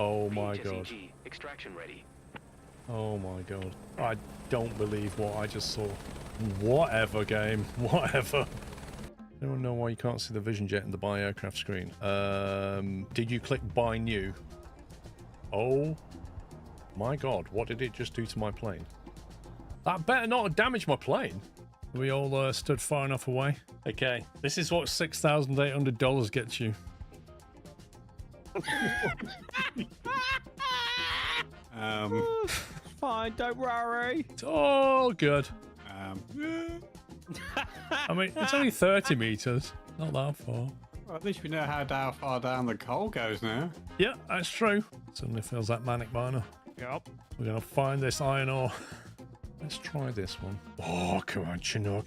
Oh my god. Extraction ready. Oh my god. I don't believe what I just saw. Whatever, game. Whatever. I don't know why you can't see the vision jet in the buy aircraft screen. Did you click buy new? Oh my god. What did it just do to my plane? That better not have damaged my plane. We all stood far enough away. Okay. This is what $6,800 gets you. It's fine, don't worry. It's all good. I mean, it's only 30 meters. Not that far. Well, at least we know how far down the coal goes now. Yeah, that's true. Suddenly feels like manic miner. Yep. We're gonna find this iron ore. Let's try this one. Oh, come on, Chinook.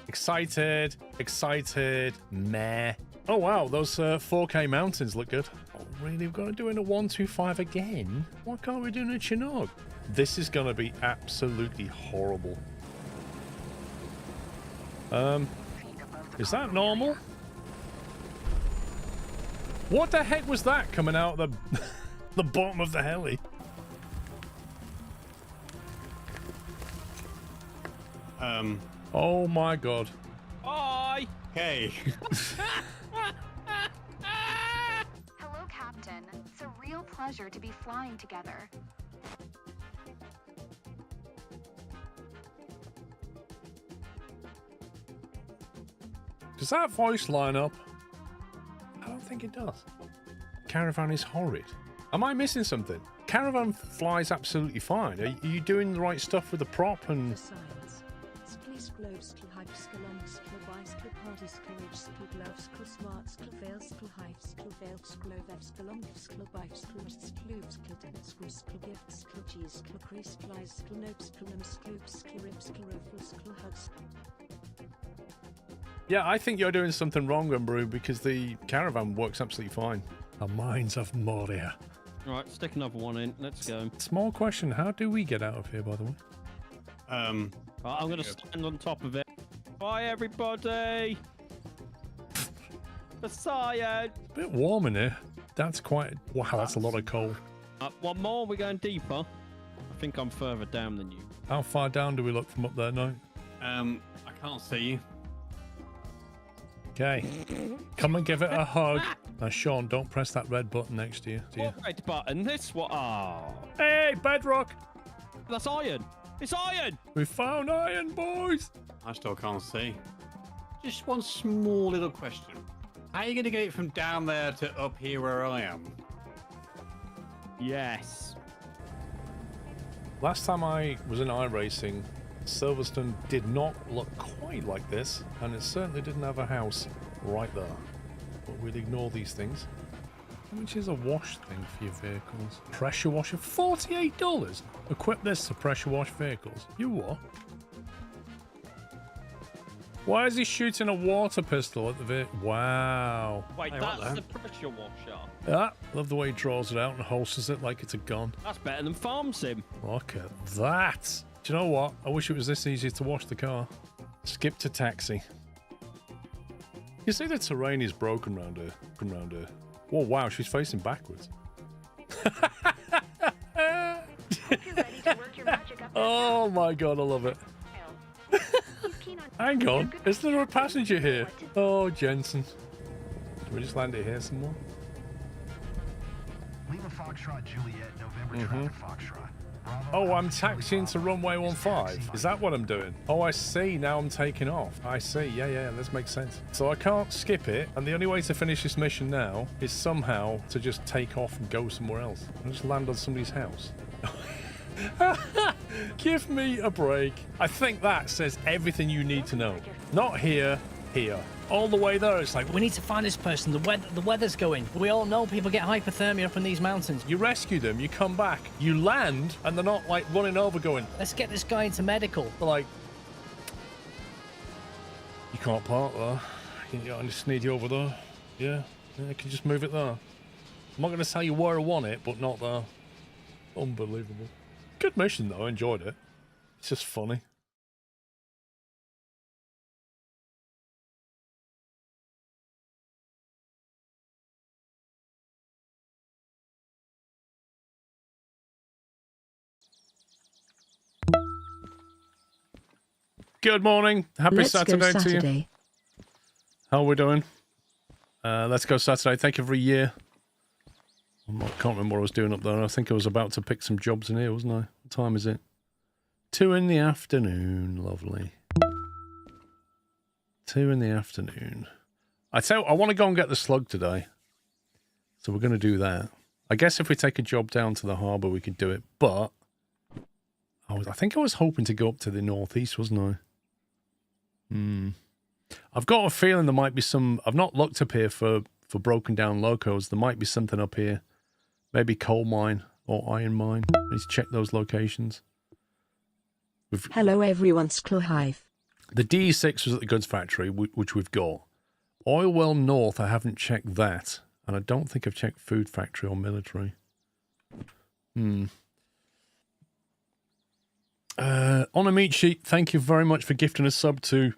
Excited. Excited. Meh. Oh, wow. Those 4K mountains look good. Oh, really? We've got to do in a 125 again? Why can't we do in a Chinook? This is going to be absolutely horrible. Is that normal? What the heck was that coming out of the, the bottom of the heli? Oh my god. Bye. Hey. Hello, Captain. It's a real pleasure to be flying together. Does that voice line up? I don't think it does. Caravan is horrid. Am I missing something? Caravan flies absolutely fine. Are you doing the right stuff with the prop and... Yeah, I think you're doing something wrong, Umbrew, because the Caravan works absolutely fine. The Mines of Moria. Right, stick another one in. Let's go. Small question, how do we get out of here, by the way? I'm going to stand on top of it. Bye, everybody! Messiah! It's a bit warm in here. That's quite... Wow, that's a lot of coal. One more, we're going deeper. I think I'm further down than you. How far down do we look from up there now? I can't see you. Okay. Come and give it a hug. Now, Sean, don't press that red button next to you. What red button? This one? Oh. Hey, bedrock! That's iron! It's iron! We found iron, boys! I still can't see. Just one small little question. How are you going to get it from down there to up here where I am? Yes. Last time I was in iRacing, Silverstone did not look quite like this, and it certainly didn't have a house right there. But we'll ignore these things. How much is a wash thing for your vehicles? Pressure washer? $48? Equip this to pressure wash vehicles. You what? Why is he shooting a water pistol at the vehicle? Wow. Wait, Hey, that's the pressure washer. Ah, love the way he draws it out and holsters it like it's a gun. That's better than Farm Sim. Look at that. Do you know what? I wish it was this easy to wash the car. Skip to taxi. You see the terrain is broken round here. Whoa, wow, she's facing backwards. Oh my god, I love it. Hang on, is there a passenger here? Oh, Jensen. Can we just land it here somewhere? Lima Foxtrot Juliet, November traffic Foxtrot. Oh, I'm taxiing to runway 15. Is that what I'm doing? Oh, I see. Now I'm taking off. I see. Yeah, this makes sense. So I can't skip it, and the only way to finish this mission now is somehow to just take off and go somewhere else. I'll just land on somebody's house. Give me a break. I think that says everything you need to know. Not here, here. All the way there, it's like, We need to find this person. The weather's going. We all know people get hypothermia up in these mountains. you rescue them, you come back, you land, and they're not like running over going, Let's get this guy into medical. they're like, you can't park there. I just need you over there. Yeah, I can just move it there. I'm not going to tell you where I want it, but not there. Unbelievable. Good mission though, I enjoyed it. It's just funny. Good morning. Happy Let's Saturday, go to you. Saturday. How are we doing? Let's go Saturday. Thank you for a year. I can't remember what I was doing up there. I think I was about to pick some jobs in here, wasn't I? What time is it? 2 in the afternoon. Lovely. 2 in the afternoon. I want to go and get the slug today. So we're going to do that. I guess if we take a job down to the harbour, we could do it. But I think I was hoping to go up to the northeast, wasn't I? I've got a feeling there might be some... I've not looked up here for broken down locos. There might be something up here. Maybe coal mine or iron mine. Let's check those locations. Hello everyone, Sklohive. The DE6 was at the goods factory, which we've got. Oil well north, I haven't checked that. And I don't think I've checked food factory or military. Onamichi, thank you very much for gifting a sub to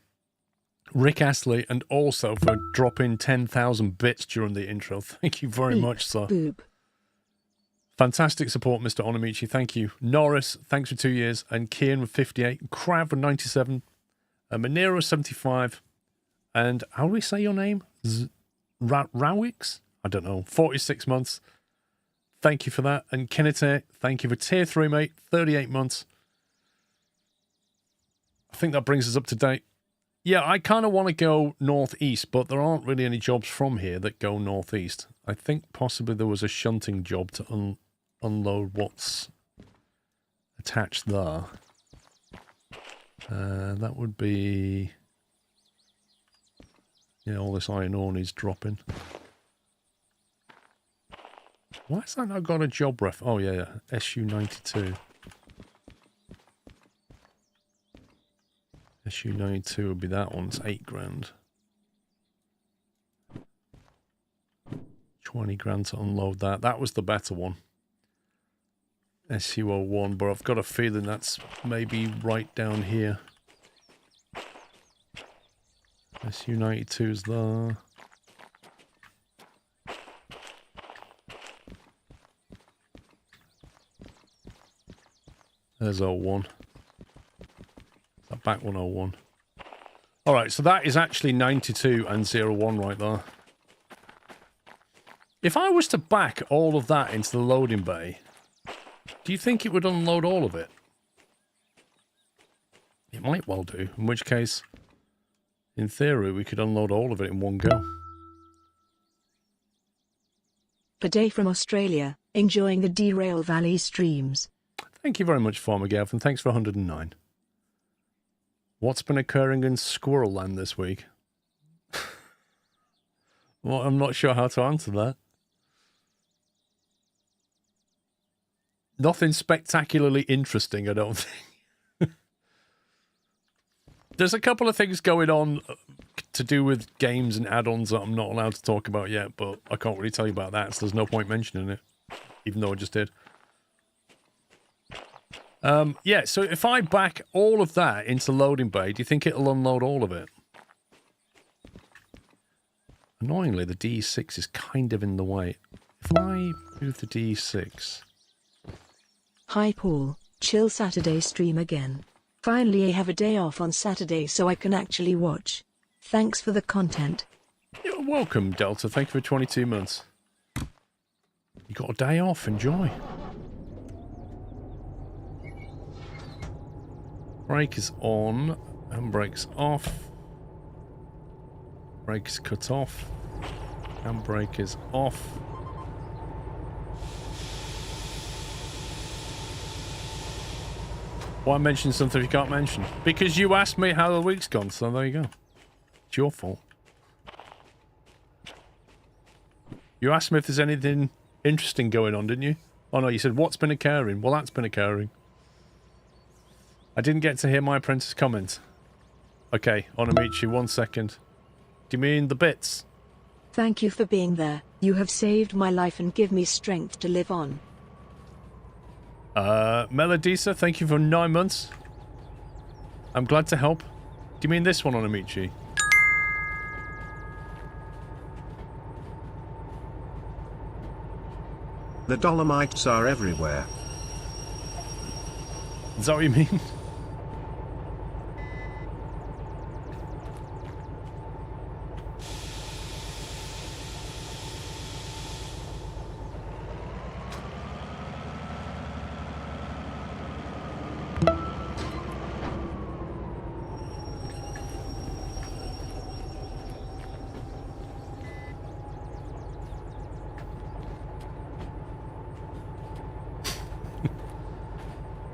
Rick Astley and also for dropping 10,000 bits during the intro. Thank you very much, sir. Boob. Fantastic support, Mr. Onamichi. Thank you. Norris, thanks for 2 years. And Kian with 58. Crab with 97. Manero 75. And how do we say your name? Rawix? I don't know. 46 months. Thank you for that. And Kenete, thank you for tier 3, mate. 38 months. I think that brings us up to date. Yeah, I kind of want to go northeast, but there aren't really any jobs from here that go northeast. I think possibly there was a shunting job to unload what's attached there. That would be... Yeah, all this iron ore needs dropping. Why has that not got a job ref? Oh, yeah. SU-92. SU-92 would be that one. It's 8 grand. 20 grand to unload that. That was the better one. SU-01, but I've got a feeling that's maybe right down here. SU-92 is there. There's 01. That back 101. Alright, so that is actually 92 and 01 right there. If I was to back all of that into the loading bay, do you think it would unload all of it? It might well do, in which case, in theory, we could unload all of it in one go. Bidet from Australia, enjoying the Derail Valley streams. Thank you very much, Farmer Gav, and thanks for 109. What's been occurring in Squirrel Land this week? Well, I'm not sure how to answer that. Nothing spectacularly interesting, I don't think. There's a couple of things going on to do with games and add-ons that I'm not allowed to talk about yet, but I can't really tell you about that, so there's no point mentioning it, even though I just did. Yeah, so if I back all of that into loading bay, do you think it'll unload all of it? Annoyingly, the D6 is kind of in the way. If I move the D6... Hi Paul, chill Saturday stream again. Finally I have a day off on Saturday so I can actually watch. Thanks for the content. You're welcome, Delta. Thank you for 22 months. You got a day off. Enjoy. Brake is on. Handbrake's off. Brake is cut off. Handbrake is off. Why mention something you can't mention? Because you asked me how the week's gone, so there you go. It's your fault. You asked me if there's anything interesting going on, didn't you? Oh no, you said, what's been occurring? Well, that's been occurring. I didn't get to hear my apprentice comment. Okay, Onamichi, 1 second. Do you mean the bits? Thank you for being there. You have saved my life and give me strength to live on. Melodisa, thank you for 9 months. I'm glad to help. Do you mean this one, Onamichi? The Dolomites are everywhere. Is that what you mean?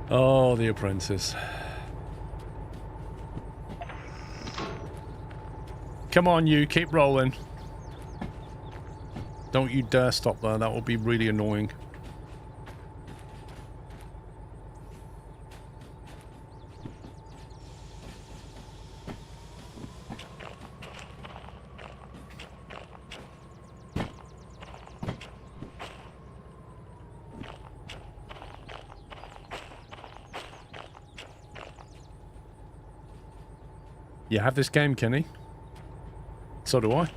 Oh, The Apprentice. Come on, you. Keep rolling. Don't you dare stop there. That would be really annoying. You have this game, Kenny? So do I.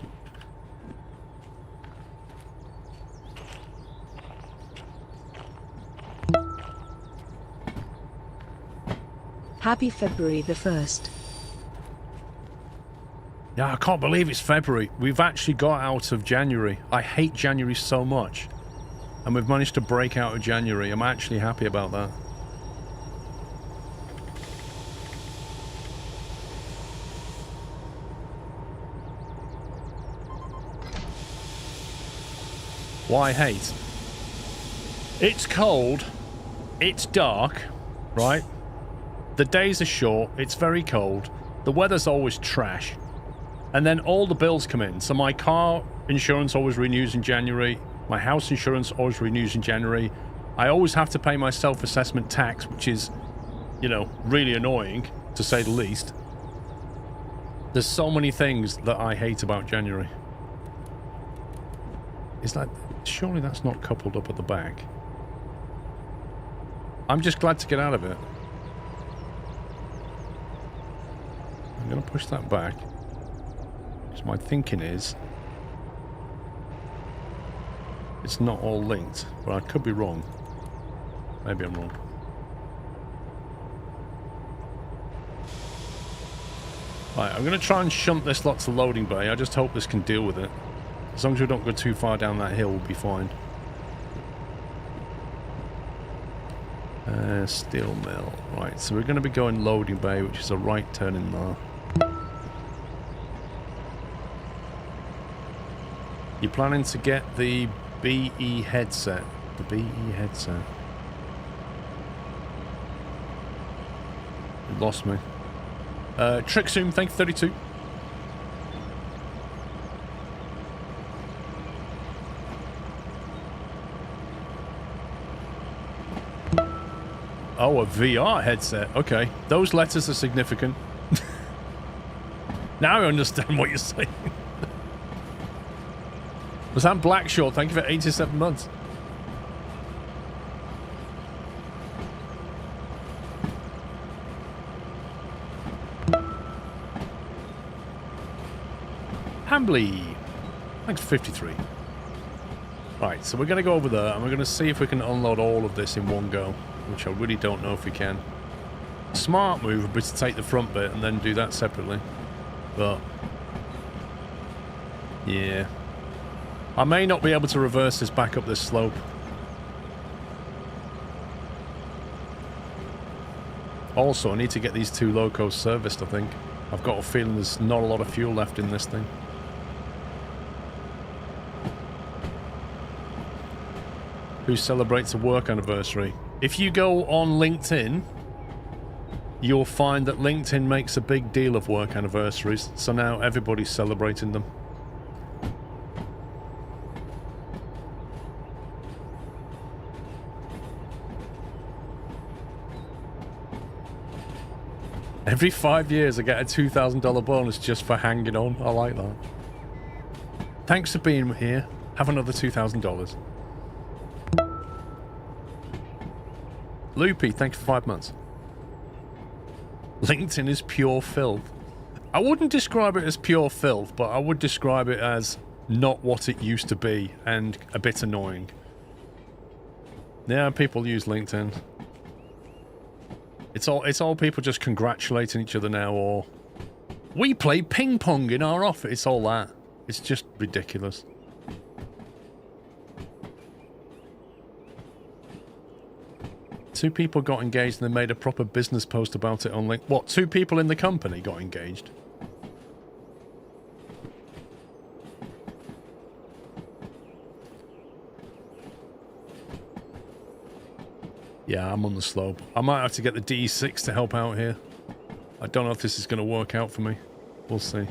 Happy February the 1st. Yeah, I can't believe it's February. We've actually got out of January. I hate January so much. And we've managed to break out of January. I'm actually happy about that. Why hate? It's cold. It's dark, right? The days are short. It's very cold. The weather's always trash. And then all the bills come in. So my car insurance always renews in January. My house insurance always renews in January. I always have to pay my self-assessment tax, which is, you know, really annoying, to say the least. There's so many things that I hate about January. Is that... Surely that's not coupled up at the back. I'm just glad to get out of it. I'm going to push that back. Because my thinking is... it's not all linked. But I could be wrong. Maybe I'm wrong. Right, I'm going to try and shunt this lot to loading bay. I just hope this can deal with it. As long as we don't go too far down that hill, we'll be fine. Steel mill. Right, so we're going to be going loading bay, which is a right turn in there. You're planning to get the BE headset. The BE headset. You lost me. Trickzoom, thank you, 32. Oh, a VR headset. Okay. Those letters are significant. Now I understand what you're saying. Was that Blackshore? Thank you for 87 months. Hambly. Thanks for 53. Right, so we're going to go over there and we're going to see if we can unload all of this in one go. Which I really don't know if we can. Smart move would be to take the front bit and then do that separately. But... yeah. I may not be able to reverse this back up this slope. Also, I need to get these two locos serviced, I think. I've got a feeling there's not a lot of fuel left in this thing. Who celebrates a work anniversary? If you go on LinkedIn, you'll find that LinkedIn makes a big deal of work anniversaries, so now everybody's celebrating them. Every 5 years I get a $2,000 bonus just for hanging on. I like that. Thanks for being here. Have another $2,000. Loopy, thanks for 5 months. LinkedIn is pure filth. I wouldn't describe it as pure filth, but I would describe it as not what it used to be and a bit annoying. Yeah, people use LinkedIn. It's all people just congratulating each other now, or we play ping pong in our office. It's all that. It's just ridiculous. Two people got engaged and they made a proper business post about it on LinkedIn. What, two people in the company got engaged? Yeah, I'm on the slope. I might have to get the D6 to help out here. I don't know if this is going to work out for me. We'll see. I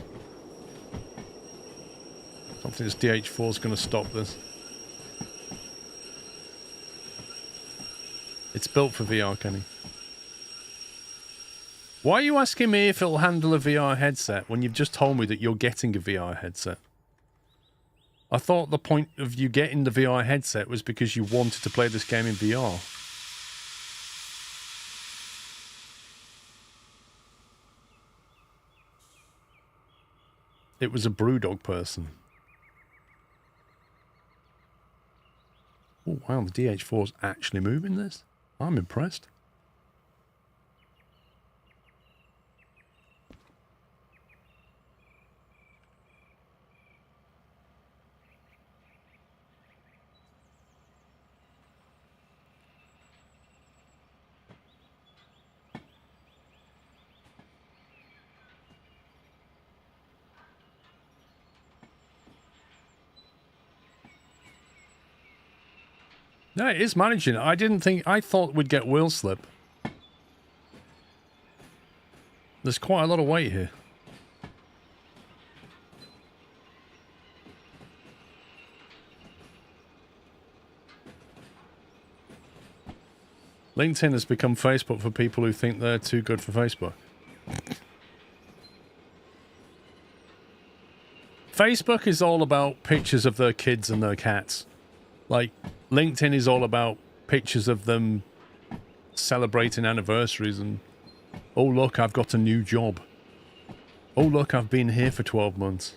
don't think this DH4 is going to stop this. It's built for VR, Kenny. Why are you asking me if it'll handle a VR headset when you've just told me that you're getting a VR headset? I thought the point of you getting the VR headset was because you wanted to play this game in VR. It was a Brewdog person. Oh, wow, the DH4 is actually moving this. I'm impressed. No, it is managing. I thought we'd get wheel slip. There's quite a lot of weight here. LinkedIn has become Facebook for people who think they're too good for Facebook. Facebook is all about pictures of their kids and their cats. Like, LinkedIn is all about pictures of them celebrating anniversaries and, oh look, I've got a new job. Oh look, I've been here for 12 months.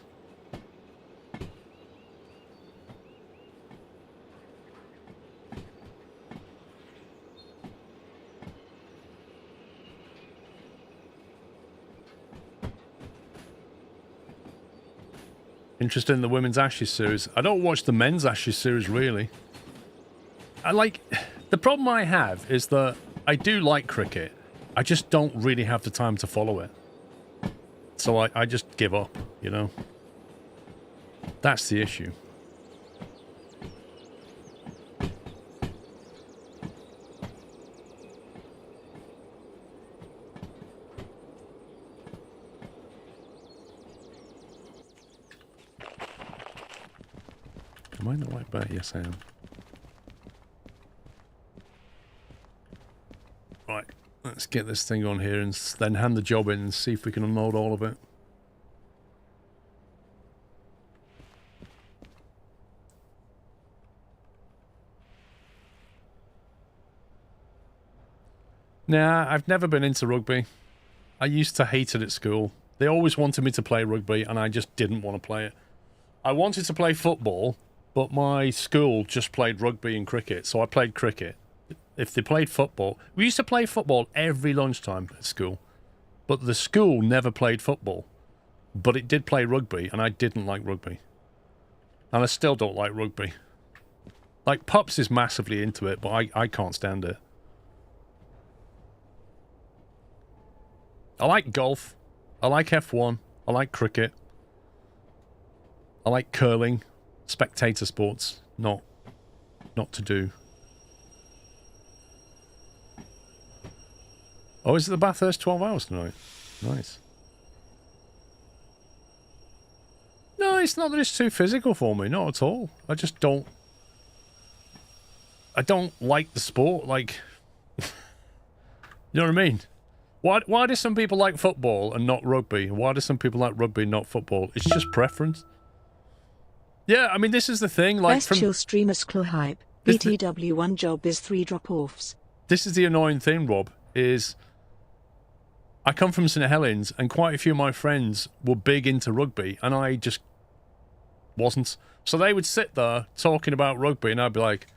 Interested in the women's Ashes series. I don't watch the men's Ashes series, really. The problem I have is that I do like cricket. I just don't really have the time to follow it. So I just give up, you know? That's the issue. Am I in the right bet? Yes, I am. Right, let's get this thing on here and then hand the job in and see if we can unload all of it. Nah, I've never been into rugby. I used to hate it at school. They always wanted me to play rugby and I just didn't want to play it. I wanted to play football, but my school just played rugby and cricket, so I played cricket. If they played football... We used to play football every lunchtime at school, but the school never played football. But it did play rugby, and I didn't like rugby. And I still don't like rugby. Like, Pups is massively into it, but I can't stand it. I like golf. I like F1. I like cricket. I like curling. Spectator sports. Not to do. Oh, is it the Bathurst 12 hours tonight? Nice. No, it's not that it's too physical for me. Not at all. I just don't... I don't like the sport. Like... you know what I mean? Why do some people like football and not rugby? Why do some people like rugby and not football? It's just preference. Yeah, I mean, this is the thing. Like, Best chill streamer Sklo hype. BTW1 job is 3 drop-offs. This is the annoying thing, Rob, is... I come from St Helens, and quite a few of my friends were big into rugby, and I just wasn't. So they would sit there talking about rugby, and I'd be like,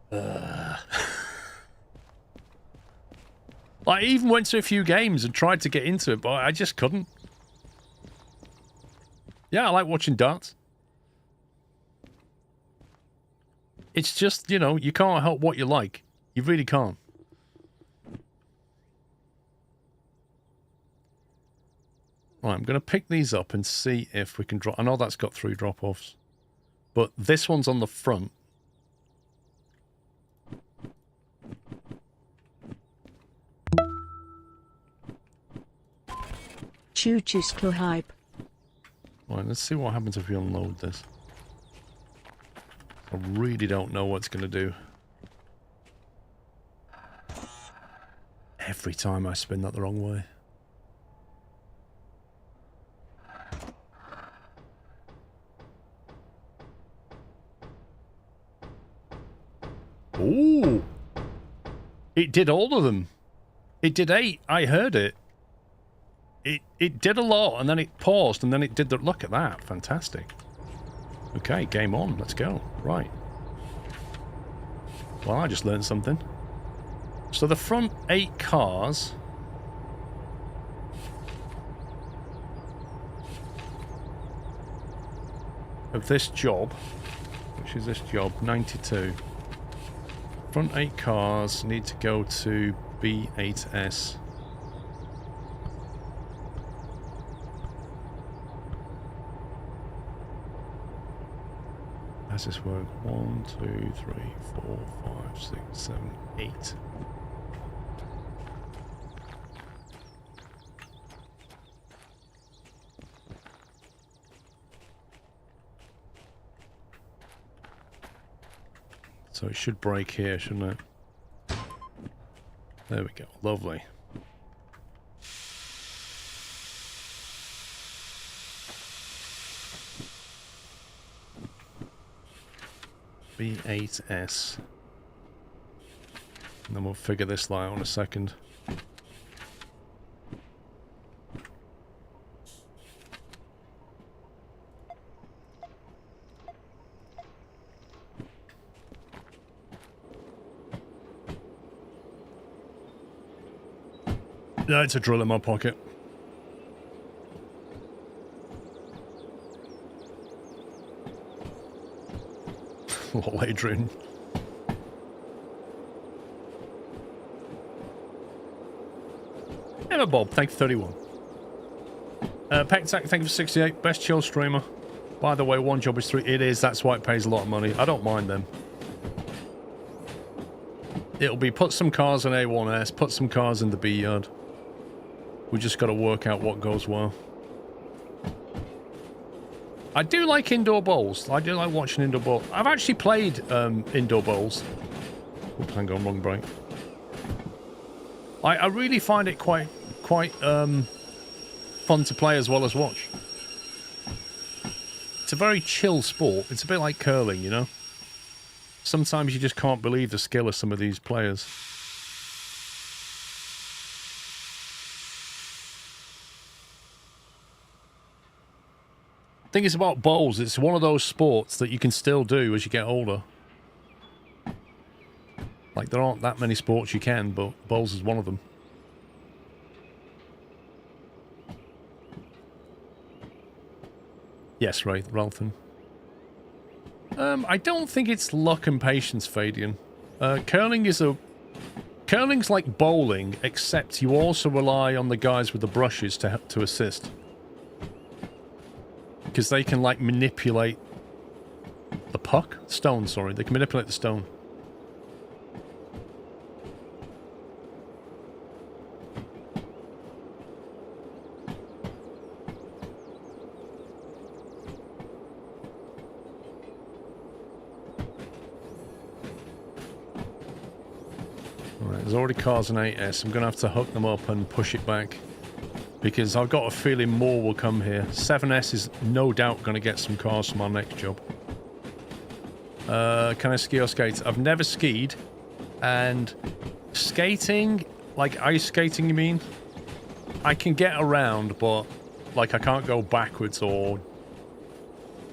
ugh. I even went to a few games and tried to get into it, but I just couldn't. Yeah, I like watching darts. It's just, you know, you can't help what you like. You really can't. Right, I'm going to pick these up and see if we can drop... I know that's got 3 drop-offs. But this one's on the front. Choo choo sklo hype. Right, let's see what happens if we unload this. I really don't know what it's going to do. Every time I spin that the wrong way. Ooh! It did all of them. It did 8. I heard it. It did a lot, and then it paused, and then it did the... Look at that. Fantastic. Okay, game on. Let's go. Right. Well, I just learned something. So the front 8 cars... of this job, which is this job, 92. Front 8 cars need to go to B8S. How's this work? 1, 2, 3, 4, 5, 6, 7, 8. So it should break here, shouldn't it? There we go. Lovely. B8S. And then we'll figure this line out in a second. Yeah, it's a drill in my pocket. What Adrian? Emma Bob, thank you for 31. Pectac, thank you for 68. Best chill streamer. By the way, one job is 3. It is, that's why it pays a lot of money. I don't mind them. It'll be put some cars in A1S, put some cars in the B yard. We just got to work out what goes well. I do like indoor bowls. I do like watching indoor bowls. I've actually played indoor bowls. Oops, hang on, wrong break. I really find it quite fun to play as well as watch. It's a very chill sport. It's a bit like curling, you know? Sometimes you just can't believe the skill of some of these players. Thing is about bowls, it's one of those sports that you can still do as you get older. Like, there aren't that many sports you can, but bowls is one of them. Yes, right, Ralphin. I don't think it's luck and patience, Fadian. Curling's like bowling, except you also rely on the guys with the brushes to assist. Because they can, like, manipulate the puck? Stone, sorry. They can manipulate the stone. Alright, there's already cars in 8S. I'm going to have to hook them up and push it back. Because I've got a feeling more will come here. 7S is no doubt going to get some cars from our next job. Can I ski or skate? I've never skied. And skating, like ice skating you mean? I can get around, but like I can't go backwards or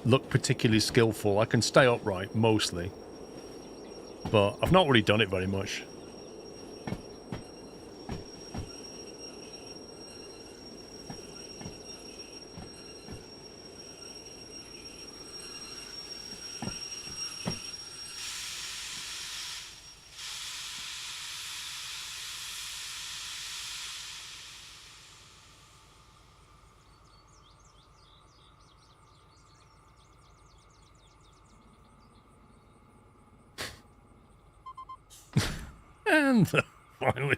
look particularly skillful. I can stay upright, mostly. But I've not really done it very much. And finally.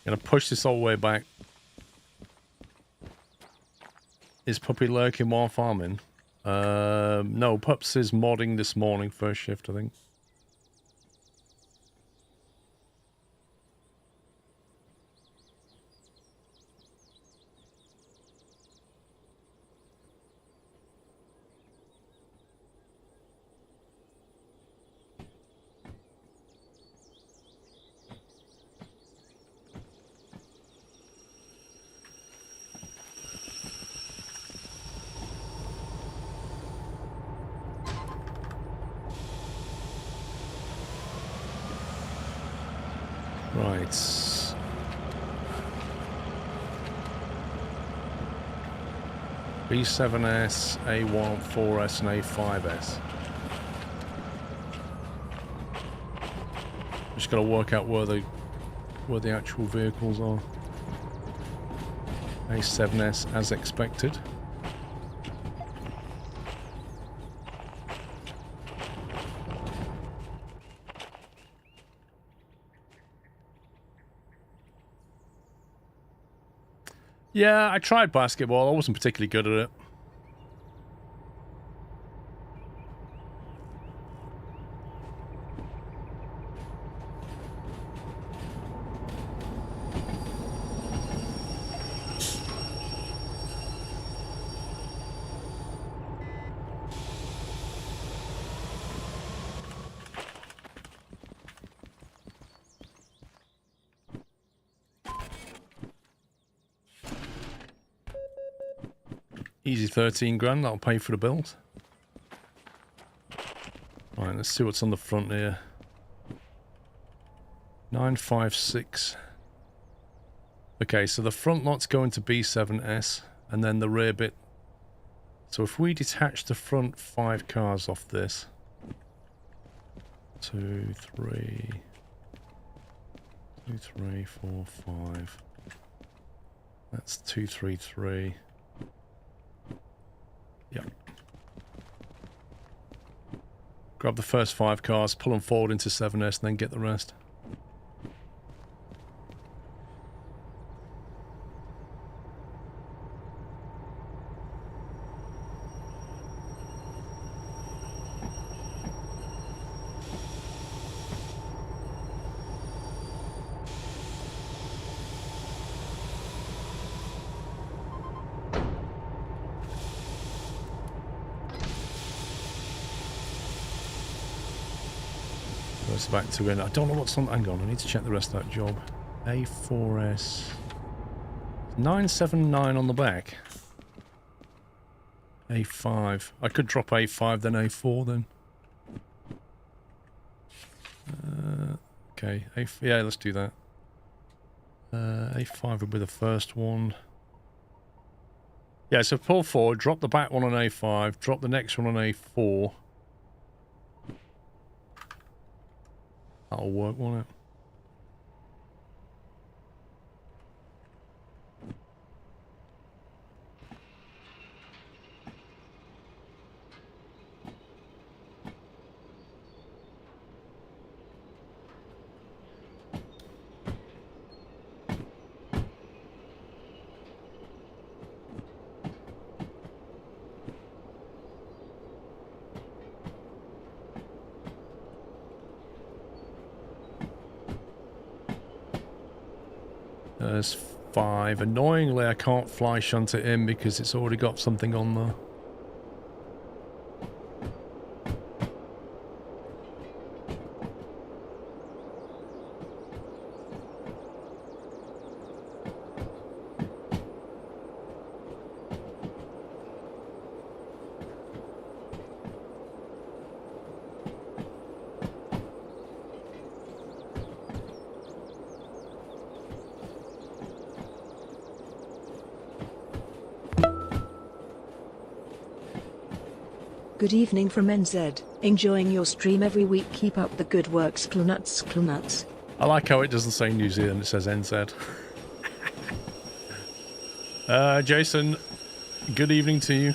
Gonna push this all the way back. Is Puppy lurking while farming? No, Pups is modding this morning, first shift, I think. Right. B7S, A1, 4S, and A5S. Just got to work out where the actual vehicles are. A7S as expected. Yeah, I tried basketball. I wasn't particularly good at it. Easy 13 grand, that'll pay for the bills. Right, let's see what's on the front here. 956. Okay, so the front lot's going to B7S, and then the rear bit. So if we detach the front 5 cars off this. 2, 3, 4, 5. That's 2, 3, 3. Yep. Grab the first 5 cars, pull them forward into 7S, and then get the rest. Goes back to in. I don't know what's on. Hang on, I need to check the rest of that job. A4S 979 on the back. A5. I could drop A5 then A4 then. Okay, yeah, let's do that. A5 would be the first one. Yeah, so pull forward, drop the back one on A5, drop the next one on A4. That'll work, won't it? There's 5. Annoyingly, I can't fly shunt it in because it's already got something on there. Good evening from NZ. Enjoying your stream every week. Keep up the good work. Sklunuts, sklunuts. I like how it doesn't say New Zealand, it says NZ. Jason, good evening to you.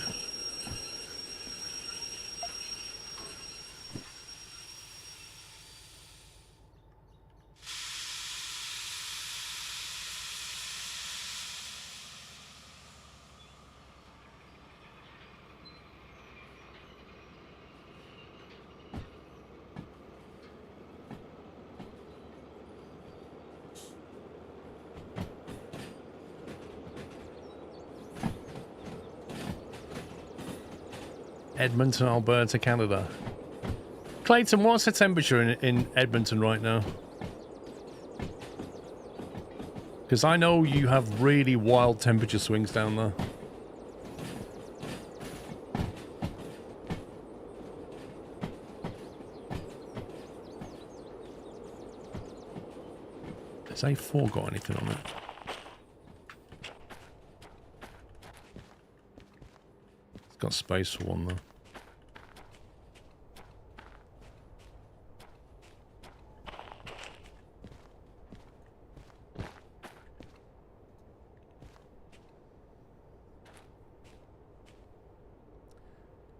Edmonton, Alberta, Canada. Clayton, what's the temperature in Edmonton right now? Because I know you have really wild temperature swings down there. Has A4 got anything on it? It's got space for one though.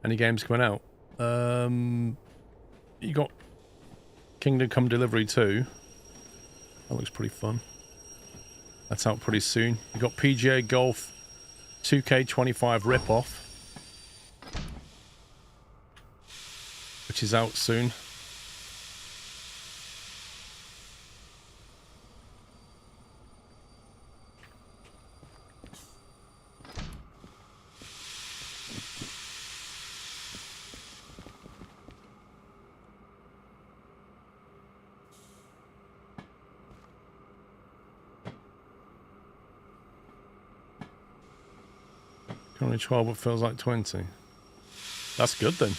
Any games coming out? You got Kingdom Come Delivery 2. That looks pretty fun. That's out pretty soon. You got PGA Golf 2K25 ripoff, which is out soon. Currently 12, but feels like 20. That's good then.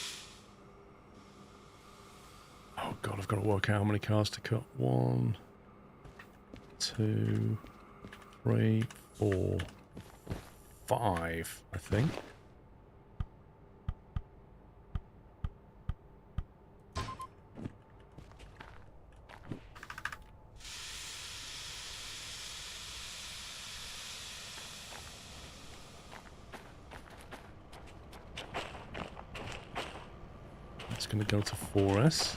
Oh god, I've got to work out how many cars to cut. 1, 2, 3, 4, 5, I think. Going to go to 4S.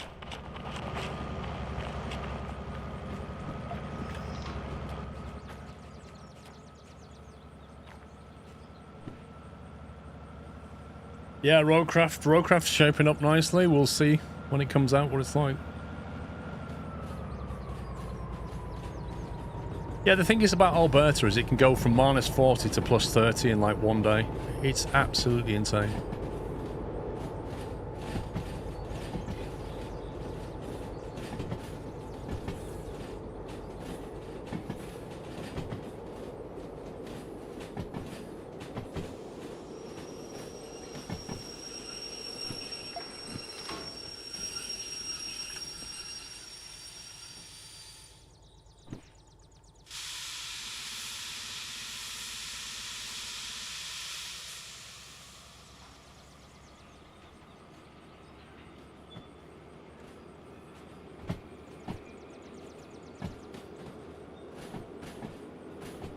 Yeah, Roadcraft's shaping up nicely. We'll see when it comes out what it's like. Yeah, the thing is about Alberta is it can go from -40 to +30 in like one day. It's absolutely insane.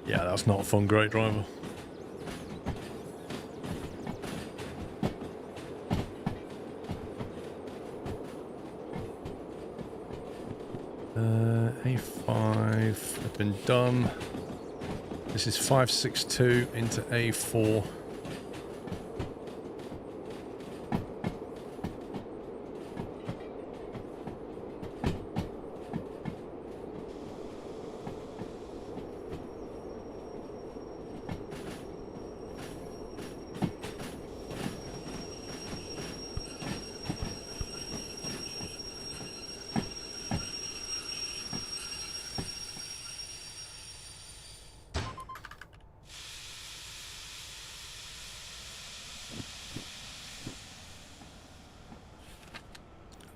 Yeah, that's not a fun, great driver. A5 have been done. This is 562 into A4.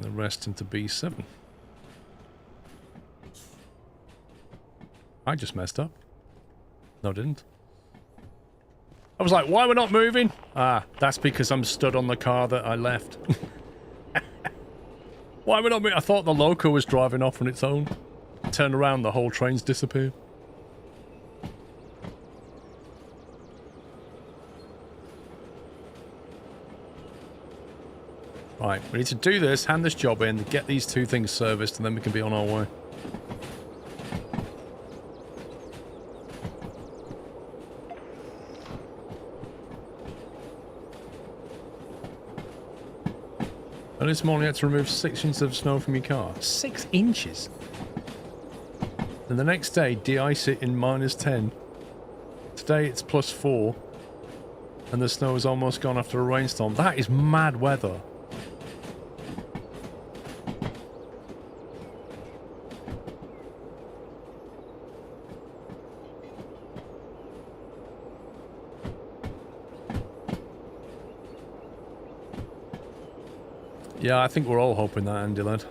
The rest into B7. I just messed up. No, I didn't. I was like, why we're not moving? Ah, that's because I'm stood on the car that I left. Why we're not moving? I thought the Loco was driving off on its own. Turn around, the whole train's disappeared. Right, we need to do this, hand this job in, get these two things serviced, and then we can be on our way. And this morning you had to remove 6 inches of snow from your car. 6 inches? And the next day, de-ice it in -10. Today it's +4. and the snow is almost gone after a rainstorm. That is mad weather. Yeah, I think we're all hoping that, Andy lad.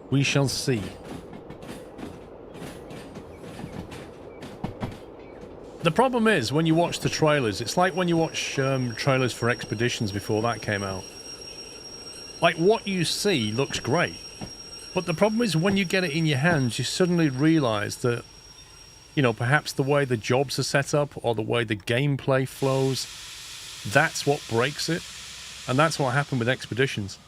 We shall see. The problem is, when you watch the trailers, it's like when you watch trailers for Expeditions before that came out. Like, what you see looks great. But the problem is, when you get it in your hands, you suddenly realise that, you know, perhaps the way the jobs are set up, or the way the gameplay flows, that's what breaks it. And that's what happened with Expeditions.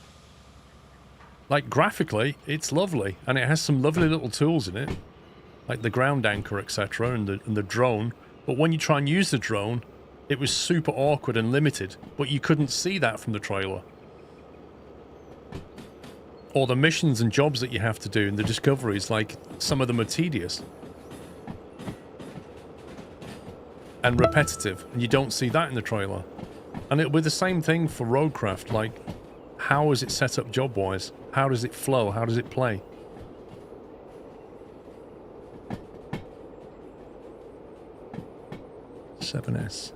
Like, graphically, it's lovely, and it has some lovely little tools in it, like the ground anchor, etc., and the drone. But when you try and use the drone, it was super awkward and limited, but you couldn't see that from the trailer. Or the missions and jobs that you have to do, and the discoveries, like, some of them are tedious and repetitive, and you don't see that in the trailer. And it'll be the same thing for Roadcraft, like, how is it set up job-wise? How does it flow? How does it play? $7S.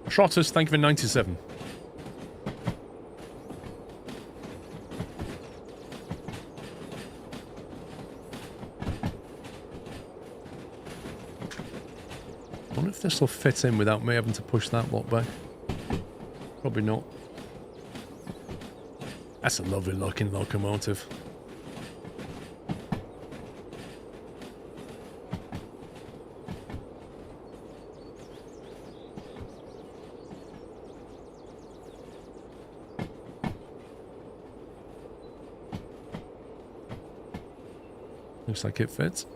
Trotters, thank you for 97. I wonder if this will fit in without me having to push that block back. Probably not. That's a lovely looking locomotive. Looks like it fits.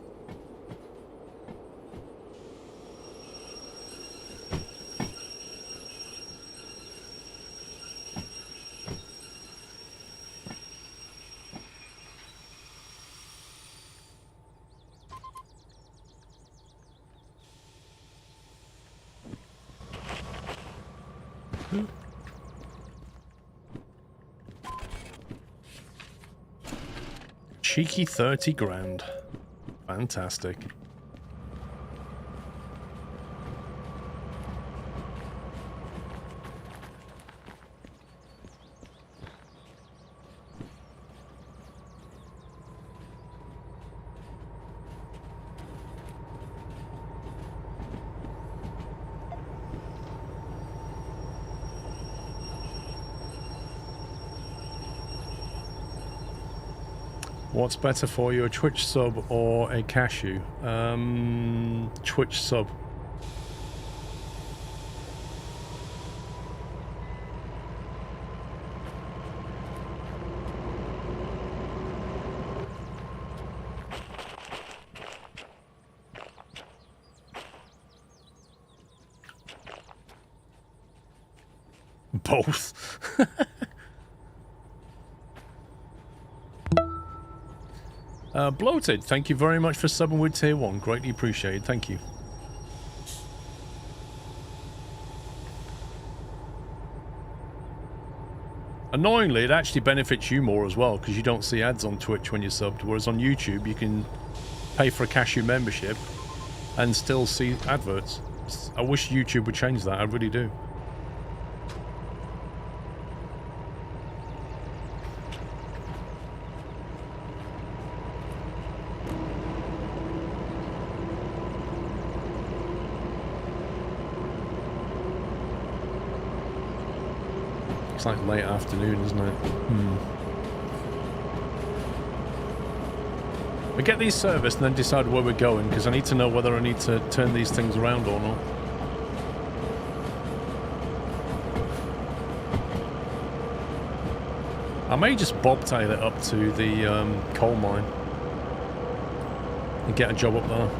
Cheeky 30 grand. Fantastic. What's better for you, a Twitch sub or a cashew? Twitch sub. Both. Bloated, thank you very much for subbing with tier 1. Greatly appreciated. Thank you. Annoyingly, it actually benefits you more as well, because you don't see ads on Twitch when you're subbed, whereas on YouTube you can pay for a cashew membership and still see adverts. I wish YouTube would change that, I really do. It's like late afternoon, isn't it? We get these serviced and then decide where we're going, because I need to know whether I need to turn these things around or not. I may just bobtail it up to the coal mine and get a job up there.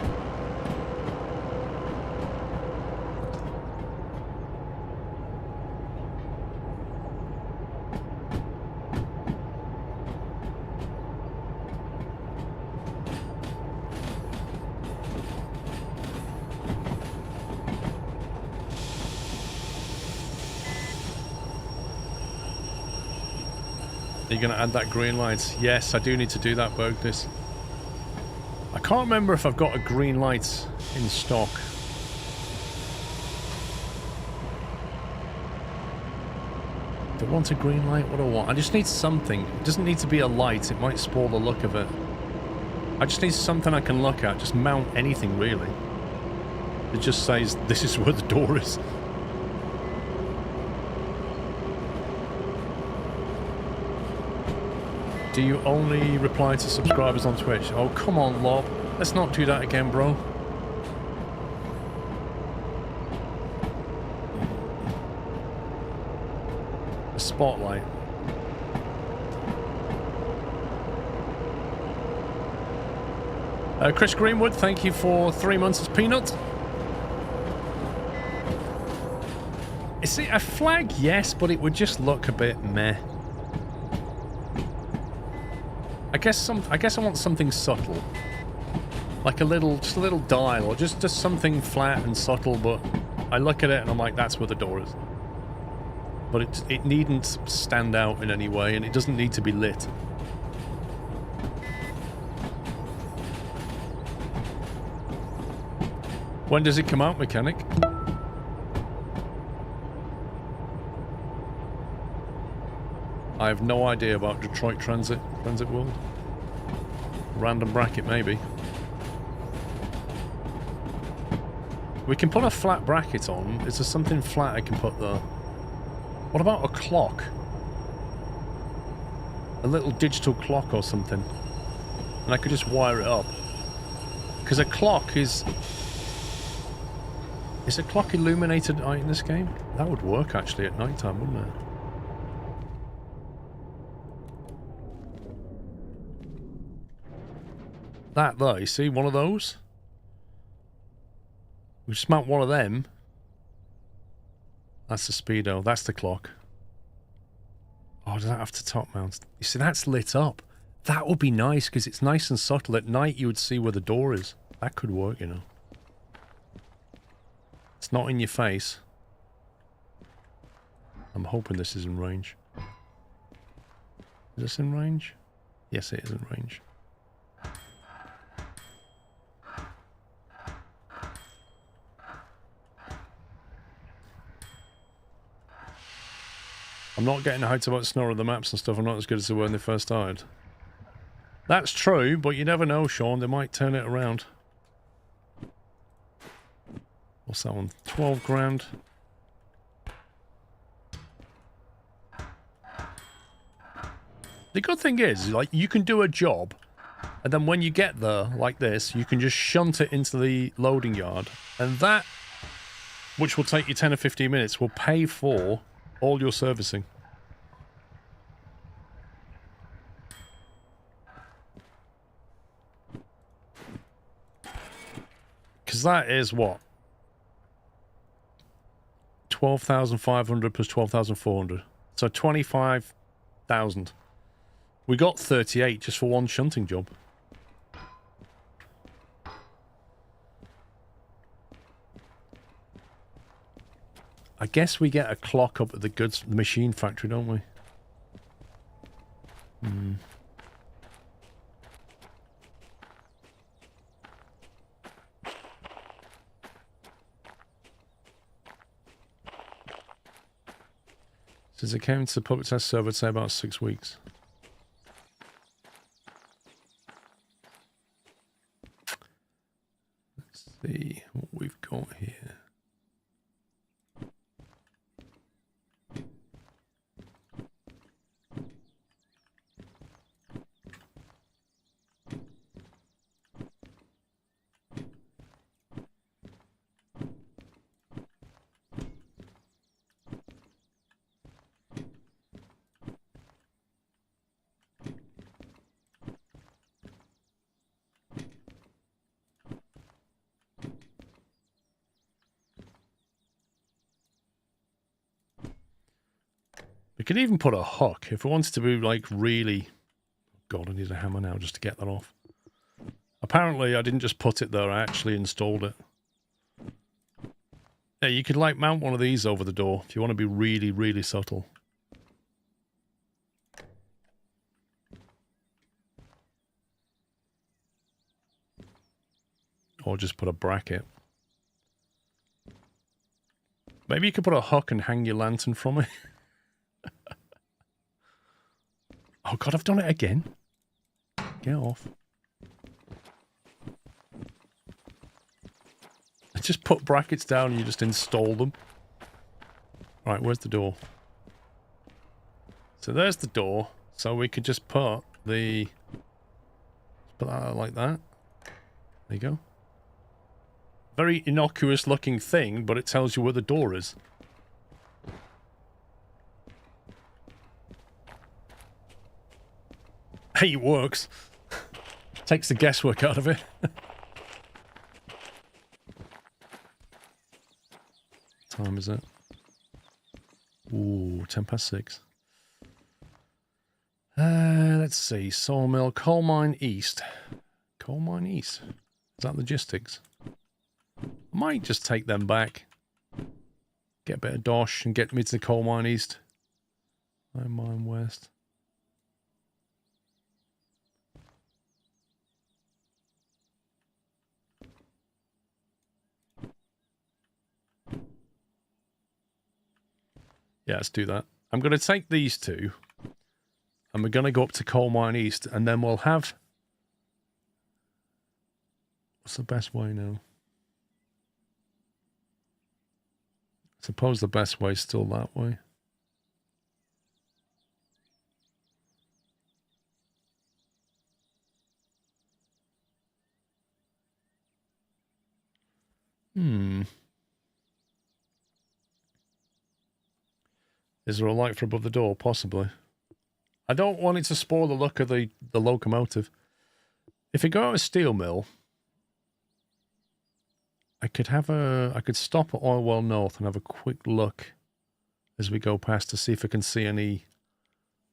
Are you going to add that green light? Yes, I do need to do that, Bergdis. I can't remember if I've got a green light in stock. Do I want a green light? What do I want? I just need something. It doesn't need to be a light. It might spoil the look of it. I just need something I can look at. Just mount anything, really. It just says, this is where the door is. Do you only reply to subscribers on Twitch? Oh, come on, Lob. Let's not do that again, bro. A spotlight. Chris Greenwood, thank you for 3 months as Peanut. See, a flag, yes, but it would just look a bit meh. I guess I want something subtle. Like just a little dial, or just something flat and subtle, but I look at it and I'm like, that's where the door is. But it needn't stand out in any way, and it doesn't need to be lit. When does it come out, Mechanic? I have no idea about Detroit Transit World. Random bracket, maybe. We can put a flat bracket on. Is there something flat I can put there? What about a clock? A little digital clock or something. And I could just wire it up. Because a clock is... Is a clock illuminated in this game? That would work, actually, at night time, wouldn't it? That there, you see, one of those. We just mount one of them. That's the speedo. That's the clock. Oh, does that have to top mount? You see, that's lit up. That would be nice because it's nice and subtle. At night, you would see where the door is. That could work, you know. It's not in your face. I'm hoping this is in range. Is this in range? Yes, it is in range. I'm not getting hyped about Snow of the maps and stuff. I'm not as good as they were when they first started. That's true, but you never know, Sean. They might turn it around. What's that one? 12 grand. The good thing is, like, you can do a job, and then when you get there, like this, you can just shunt it into the loading yard, and that, which will take you 10 or 15 minutes, will pay for all your servicing. Because that is what? 12,500 plus 12,400. So 25,000. We got 38 just for one shunting job. I guess we get a clock up at the machine factory, don't we? Hmm. Since it came to the public test server, I'd say about 6 weeks. Let's see what we've got here. We could even put a hook if we wanted to be like really... God, I need a hammer now just to get that off. Apparently, I didn't just put it there, I actually installed it. Yeah, you could like mount one of these over the door if you want to be really, really subtle. Or just put a bracket. Maybe you could put a hook and hang your lantern from it. Oh god, I've done it again. Get off. I just put brackets down and you just install them. Right, where's the door? So there's the door. So we could just put the... Put that like that. There you go. Very innocuous looking thing, but it tells you where the door is. Hey, it works. Takes the guesswork out of it. What time is it? Ooh, 6:10. Let's see. Sawmill, coal mine east. Coal mine east. Is that logistics? I might just take them back. Get a bit of dosh and get me to the coal mine east. Coal mine west. Yeah, let's do that. I'm going to take these two. And we're going to go up to coal mine east. And then we'll have... What's the best way now? I suppose the best way is still that way. Is there a light for above the door? Possibly. I don't want it to spoil the look of the locomotive. If we go out a steel mill, I could stop at Oil Well North and have a quick look as we go past to see if I can see any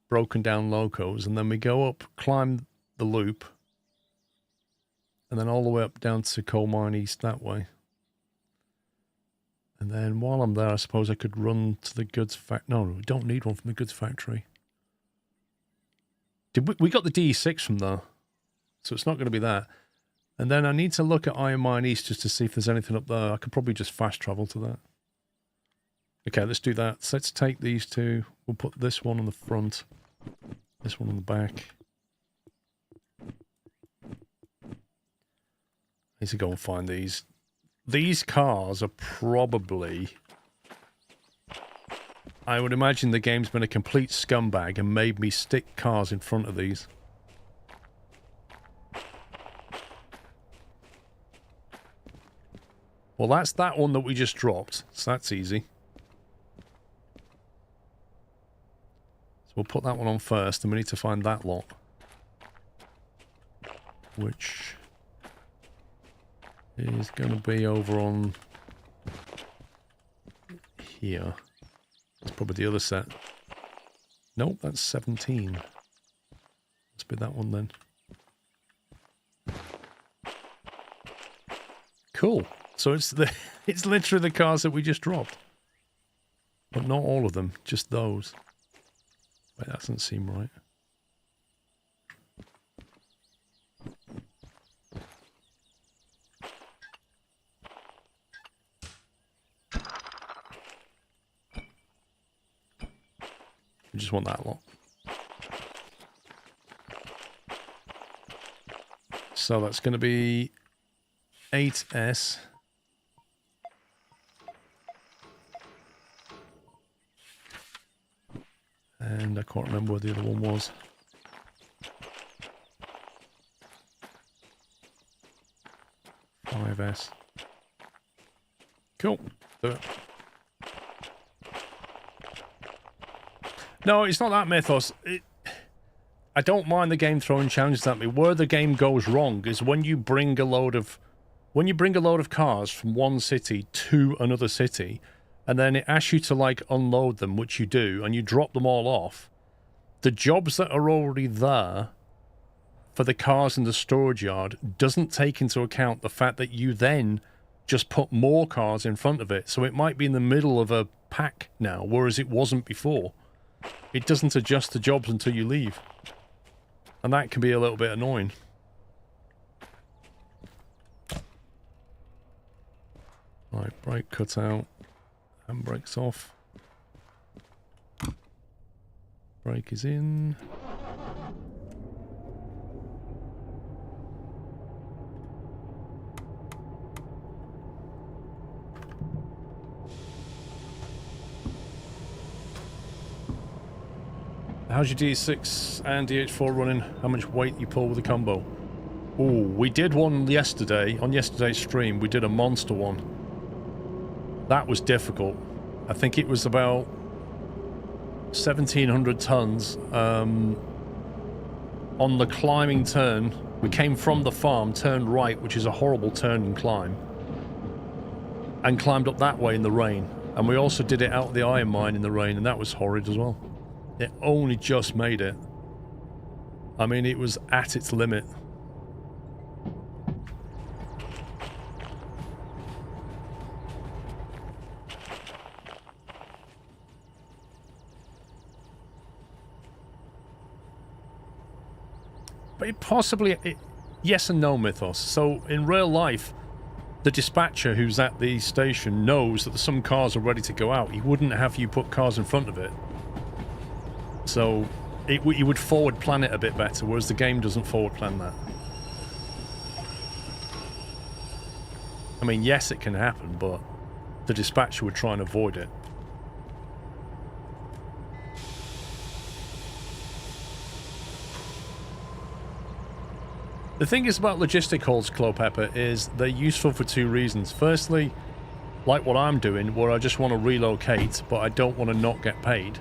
broken down locos, and then we go up, climb the loop, and then all the way up down to Coal Mine East that way. And then while I'm there, I suppose I could run to the goods factory. No, we don't need one from the goods factory. We got the DE6 from there, so it's not going to be that. And then I need to look at Iron Mine East just to see if there's anything up there. I could probably just fast travel to that. Okay, let's do that. So let's take these two. We'll put this one on the front, this one on the back. I need to go and find these. These cars are probably... I would imagine the game's been a complete scumbag and made me stick cars in front of these. Well, that's that one that we just dropped, so that's easy. So we'll put that one on first, and we need to find that lot. Which is going to be over on here. That's probably the other set. Nope, that's 17. Let's be that one then. Cool. So it's literally the cars that we just dropped. But not all of them, just those. Wait, that doesn't seem right. We just want that lot. So that's going to be 8S. And I can't remember where the other one was. S. Cool. Do it. No, it's not that, Mythos. I don't mind the game throwing challenges at me. Where the game goes wrong is when you bring a load of cars from one city to another city, and then it asks you to like unload them, which you do, and you drop them all off. The jobs that are already there for the cars in the storage yard doesn't take into account the fact that you then just put more cars in front of it. So it might be in the middle of a pack now, whereas it wasn't before. It doesn't adjust the jobs until you leave. And that can be a little bit annoying. Right, brake cut out. Handbrake's off. Brake is in. How's your D6 and DH4 running? How much weight you pull with the combo? Ooh, we did one yesterday. On yesterday's stream, we did a monster one. That was difficult. I think it was about 1,700 tons. On the climbing turn, we came from the farm, turned right, which is a horrible turn and climb, and climbed up that way in the rain. And we also did it out of the iron mine in the rain, and that was horrid as well. It only just made it. I mean, it was at its limit. But it possibly... yes and no, Mythos. So, in real life, the dispatcher who's at the station knows that some cars are ready to go out. He wouldn't have you put cars in front of it. So, you would forward plan it a bit better, whereas the game doesn't forward plan that. I mean, yes, it can happen, but the dispatcher would try and avoid it. The thing is about logistic halls, Clopepper, is they're useful for two reasons. Firstly, like what I'm doing, where I just want to relocate, but I don't want to not get paid.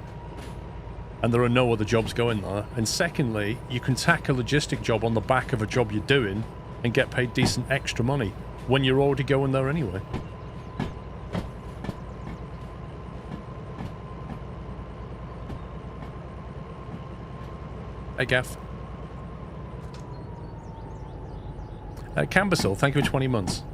And there are no other jobs going there. And secondly, you can tack a logistic job on the back of a job you're doing and get paid decent extra money when you're already going there anyway. Hey, Gaff. Cambersill, thank you for 20 months.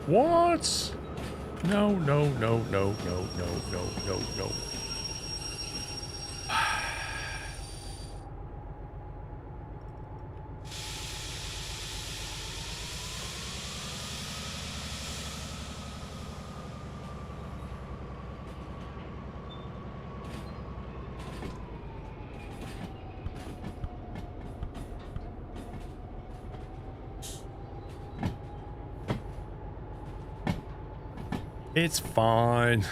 What? No, no, no, no, no, no, no, no, no. It's fine.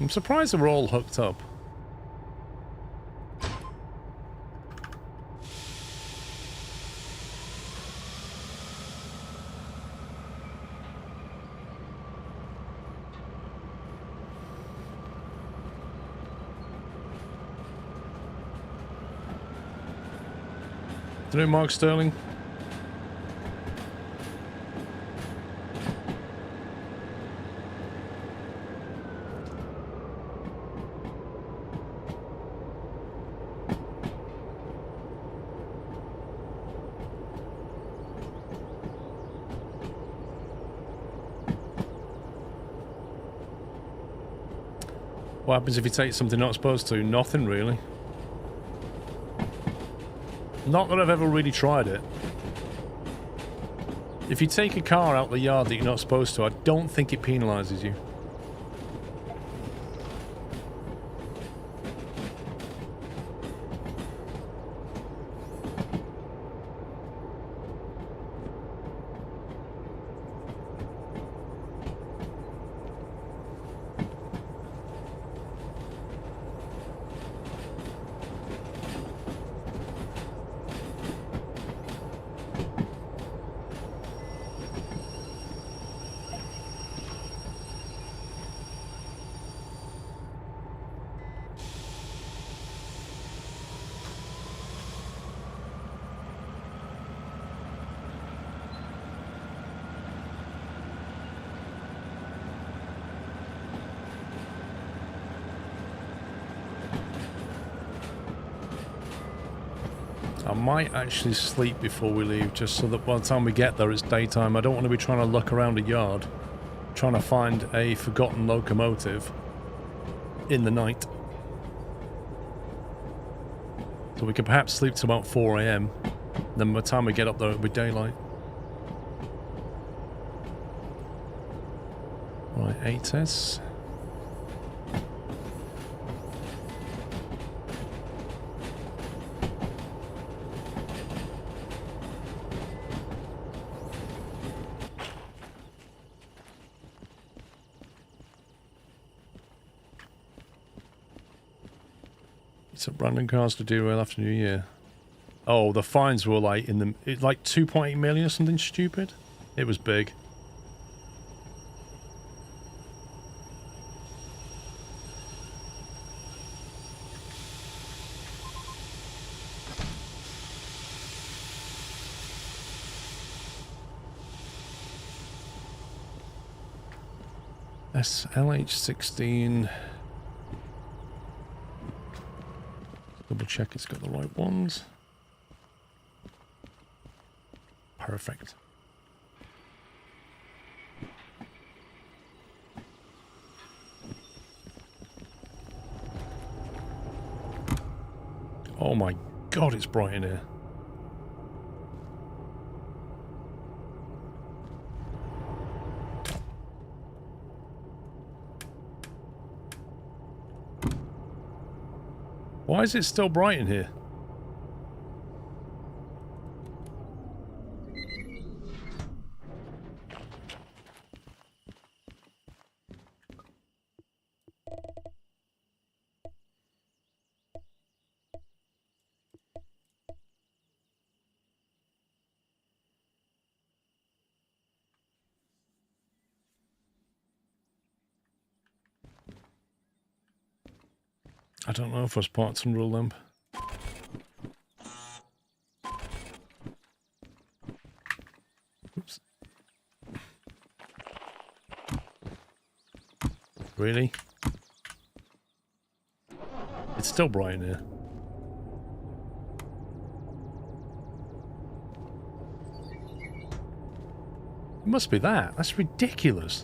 I'm surprised they were all hooked up. Do you know Mark Sterling? What happens if you take something not supposed to? Nothing, really. Not that I've ever really tried it. If you take a car out the yard that you're not supposed to, I don't think it penalises you. might actually sleep before we leave, just so that by the time we get there it's daytime. I don't want to be trying to look around a yard, trying to find a forgotten locomotive in the night. So we could perhaps sleep till about 4 AM. Then by the time we get up there it'll be daylight. Right, 8S. So Brandon cars to derail after New Year. Oh, the fines were like in the like 2.8 million or something stupid. It was big. SLH16. Double check it's got the right ones. Perfect. Oh my god, it's bright in here. Why is it still bright in here? I don't know if there's parts and rule lamp. Oops. Really? It's still bright in here. It must be that. That's ridiculous.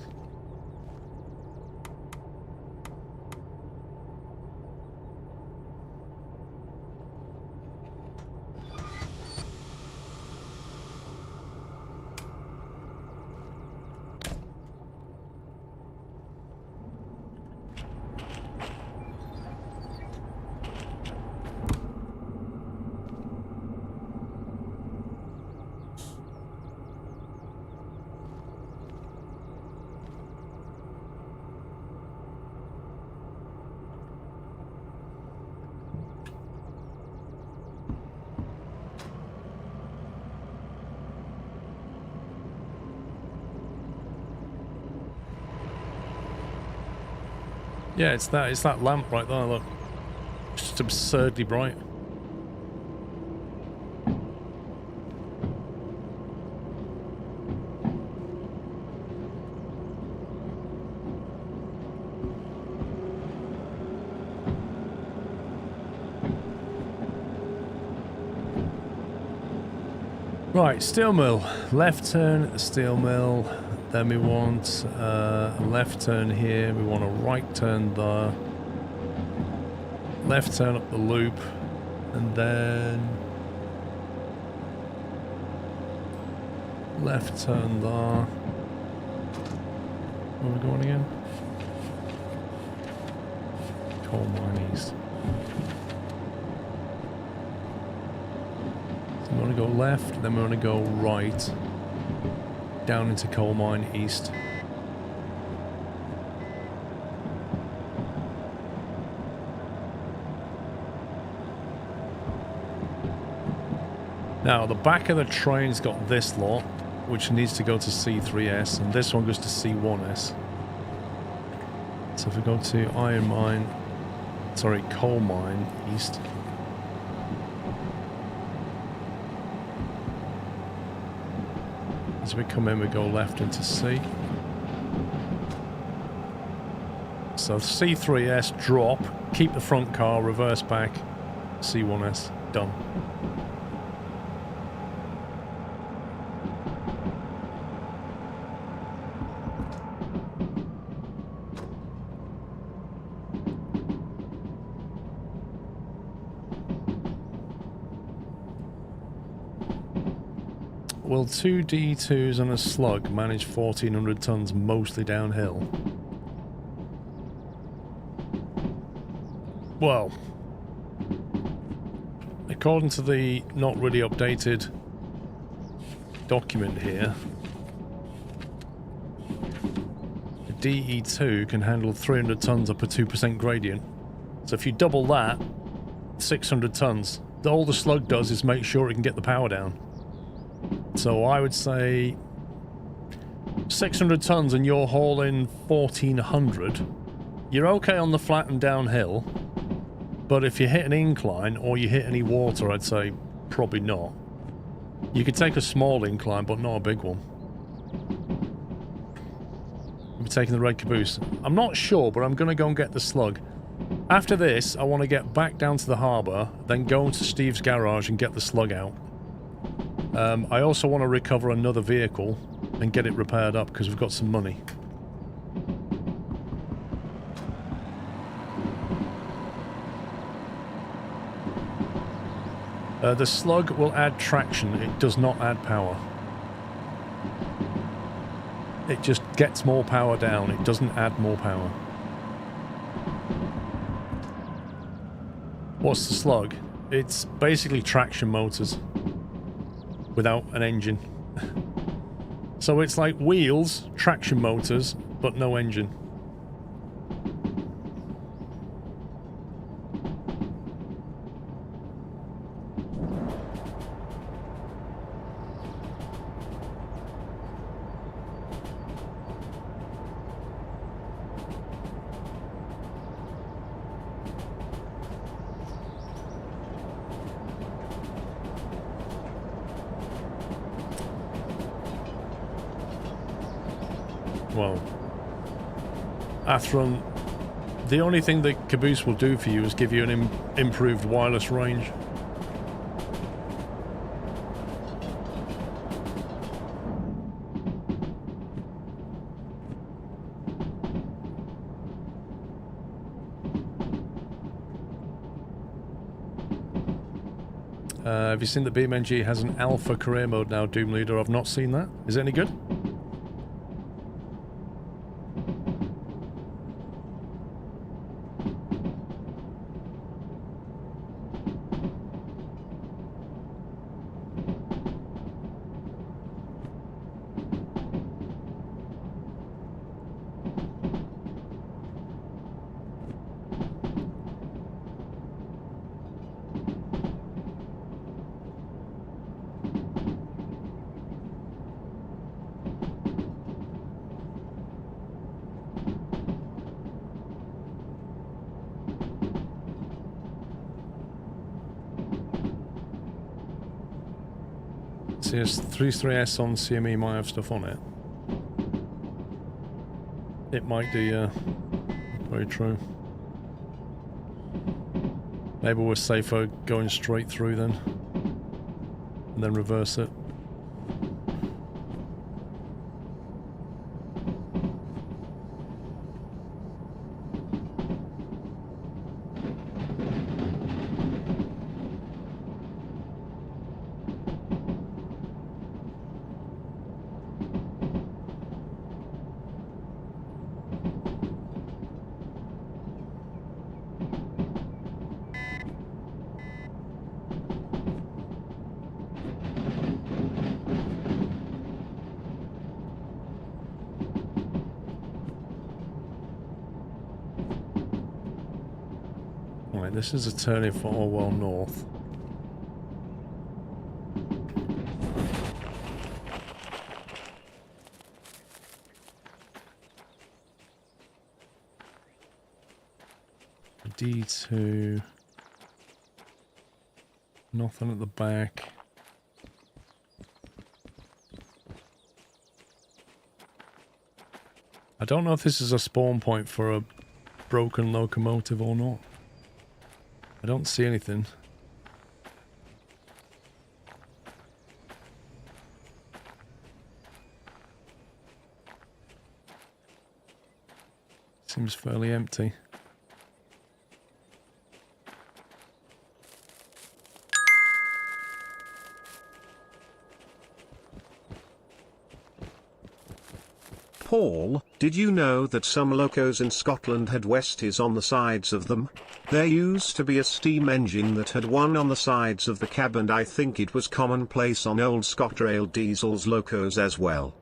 Yeah, it's that lamp right there, look. It's just absurdly bright. Right, steel mill. Left turn at the steel mill. Then we want a left turn here. We want a right turn there. Left turn up the loop. And then left turn there. Where are we going again? Coal mine east. So we want to go left, then we want to go right. Down into coal mine east. Now the back of the train's got this lot, which needs to go to C3S, and this one goes to C1S. So if we go to iron mine, sorry, coal mine east. As we come in, we go left into C. So C3S, drop, keep the front car, reverse back, C1S, done. will 2 D2s and a slug manage 1,400 tons mostly downhill? Well, according to the not really updated document here, the DE2 can handle 300 tons up a 2% gradient. So if you double that, 600 tons. All the slug does is make sure it can get the power down. So I would say 600 tons and you're hauling 1,400. You're okay on the flat and downhill. But if you hit an incline or you hit any water, I'd say probably not. You could take a small incline, but not a big one. You'll be taking the red caboose. I'm not sure, but I'm going to go and get the slug. After this, I want to get back down to the harbour, then go into Steve's garage and get the slug out. I also want to recover another vehicle and get it repaired up because we've got some money. The slug will add traction, it does not add power. It just gets more power down, it doesn't add more power. What's the slug? It's basically traction motors without an engine. So it's like wheels, traction motors, but no engine. Well, Athron, the only thing that Caboose will do for you is give you an improved wireless range. Have you seen that BMNG has an alpha career mode now, Doom Leader? I've not seen that. Is it any good? CS33S on CME might have stuff on it. It might do, yeah. Very true. Maybe we're safer going straight through then. And then reverse it. This is a turning for Orwell North. D2. Nothing at the back. I don't know if this is a spawn point for a broken locomotive or not. I don't see anything. Seems fairly empty. Paul, did you know that some locos in Scotland had Westies on the sides of them? There used to be a steam engine that had one on the sides of the cab, and I think it was commonplace on old ScotRail diesels locos as well.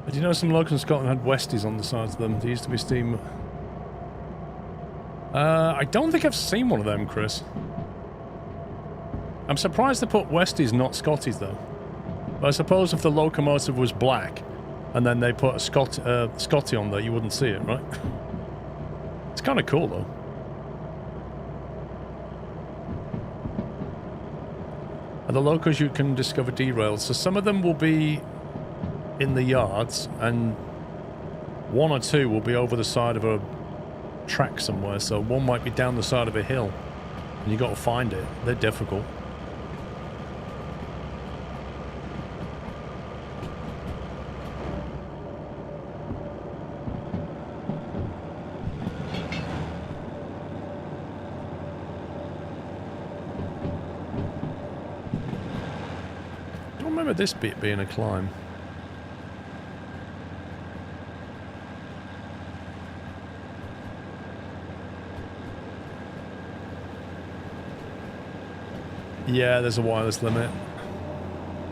Do you know some locals in Scotland had Westies on the sides of them? There used to be steam. I don't think I've seen one of them, Chris. I'm surprised they put Westies, not Scotties, though. But I suppose if the locomotive was black, and then they put a Scotty on there, you wouldn't see it, right? It's kind of cool, though. At the locos, you can discover derails. So some of them will be in the yards, and one or two will be over the side of a track somewhere. So one might be down the side of a hill, and you got to find it. They're difficult. I don't remember this bit being a climb. Yeah, there's a wireless limit.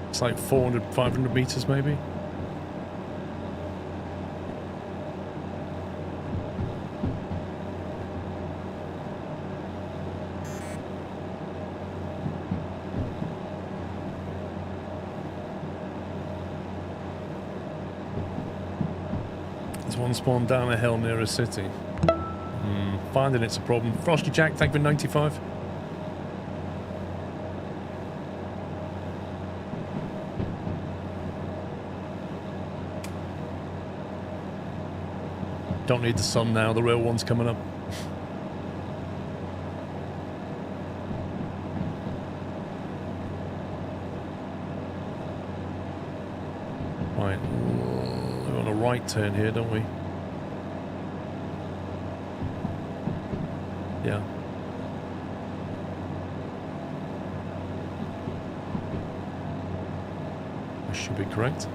It's like 400, 500 meters maybe. There's one spawned down a hill near a city. Finding it's a problem. Frosty Jack, thank you for 95. Don't need the sun now, the real one's coming up. Right, we're on a right turn here, don't we? Yeah. That should be correct.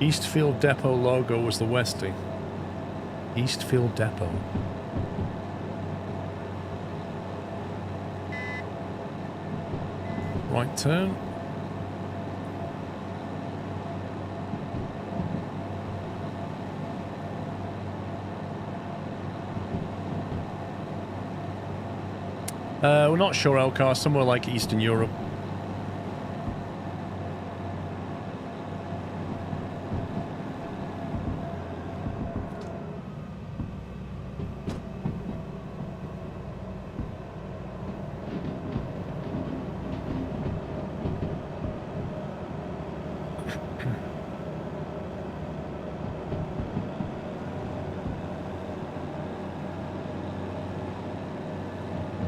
Eastfield Depot logo was the Westie. Eastfield Depot. Right turn. We're not sure, Elcar. Somewhere like Eastern Europe.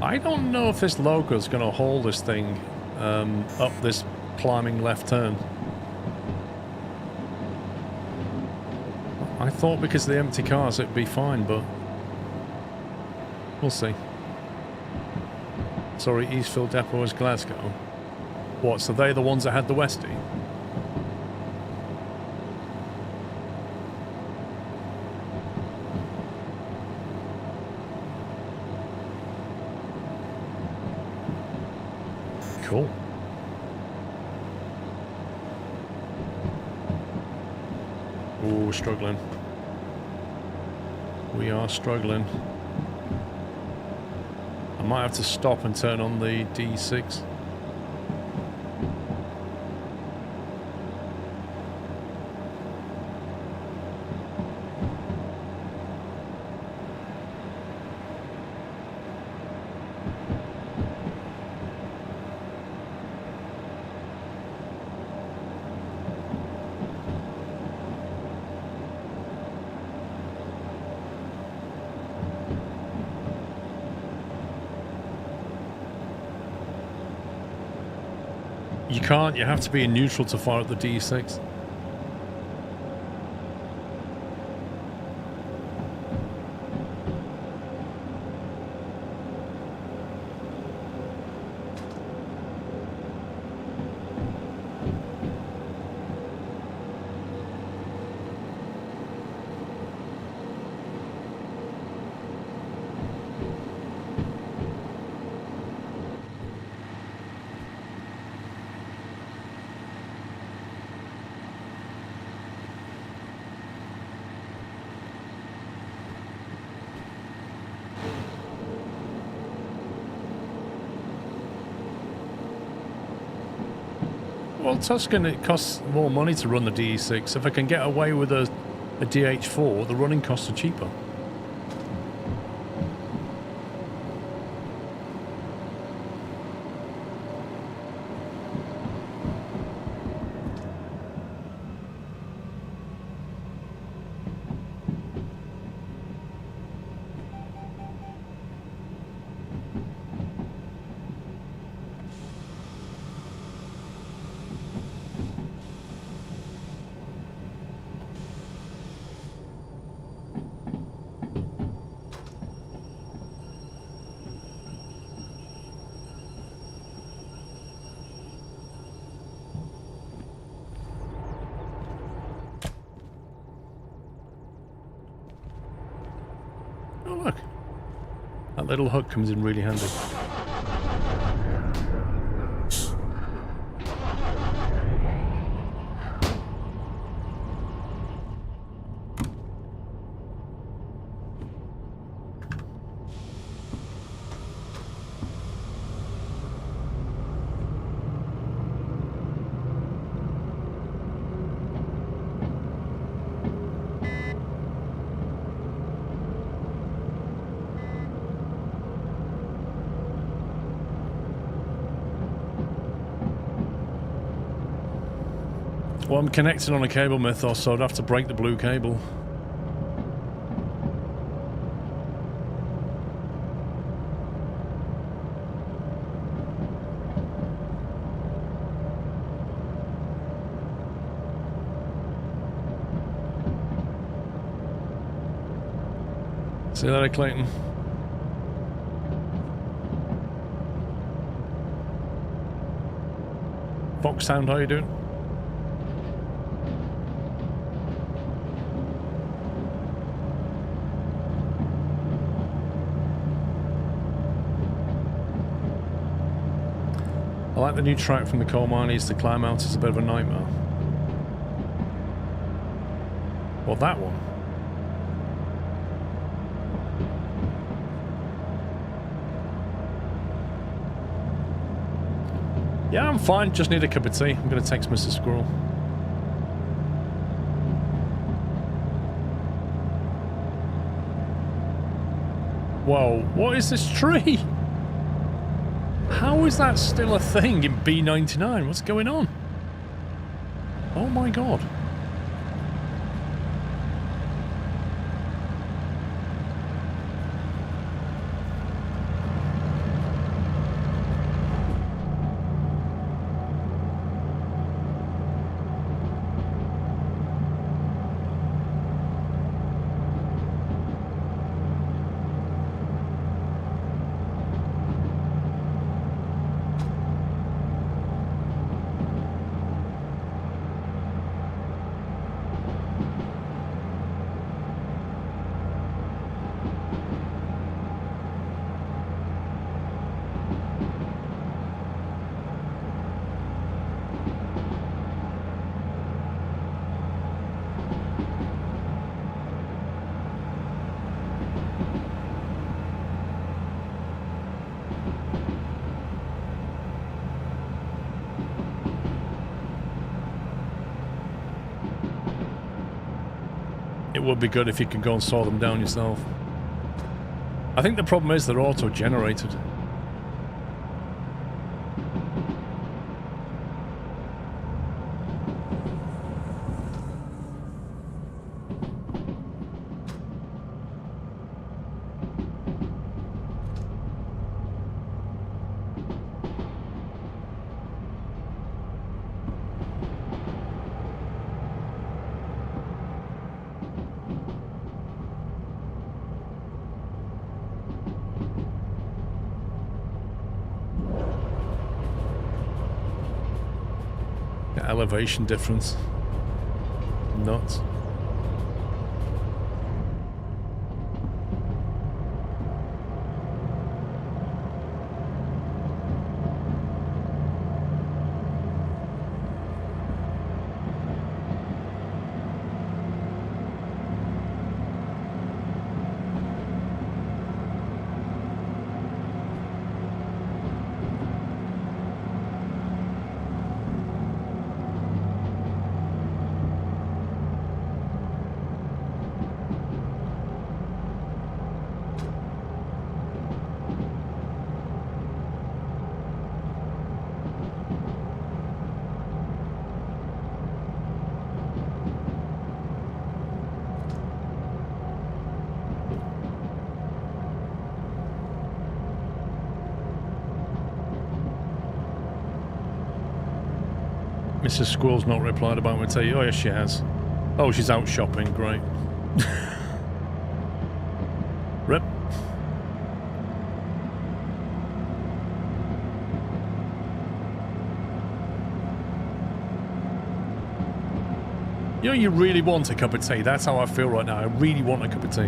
I don't know if this logo is going to hold this thing up this climbing left turn. I thought because of the empty cars it'd be fine, but we'll see. Sorry, Eastfield Depot is Glasgow. What, so they're the ones that had the Westie? Cool. Ooh, we're struggling. We are struggling. I might have to stop and turn on the D6. You can't. You have to be in neutral to fire at the D6. Well, Tuscan, it costs more money to run the DE6. If I can get away with a DH4, the running costs are cheaper. Oh, look. That little hook comes in really handy. Well, I'm connected on a cable mythos, so I'd have to break the blue cable. See you later, Clayton. Fox Sound, how you doing? I like the new track from the coal miners. To climb out is a bit of a nightmare. Well, that one. Yeah, I'm fine. Just need a cup of tea. I'm going to text Mr. Squirrel. Whoa, what is this tree? How is that still a thing in B99? What's going on? Oh my god. It would be good if you could go and saw them down yourself. I think the problem is they're auto-generated. The elevation difference. Nuts. Mrs. Squirrel's not replied about me. Tell you, oh yes, she has. Oh, she's out shopping. Great. Rip. You know, you really want a cup of tea. That's how I feel right now. I really want a cup of tea. I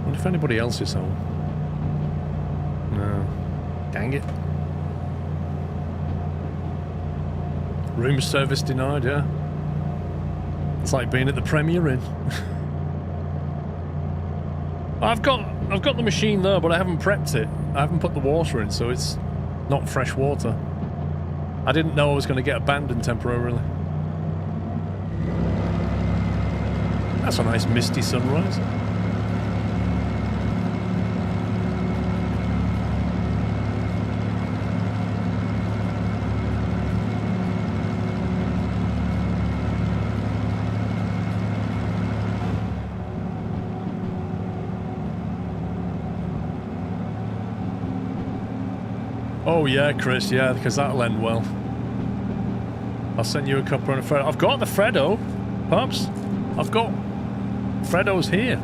wonder if anybody else is home. No. Dang it. Room service denied, yeah. It's like being at the Premier Inn. I've got the machine there, but I haven't prepped it. I haven't put the water in, so it's not fresh water. I didn't know I was going to get abandoned temporarily. That's a nice misty sunrise. Oh yeah, Chris, yeah, because that'll end well. I'll send you a cuppa and a Freddo. I've got the Freddo, Pops. I've got Freddo's here.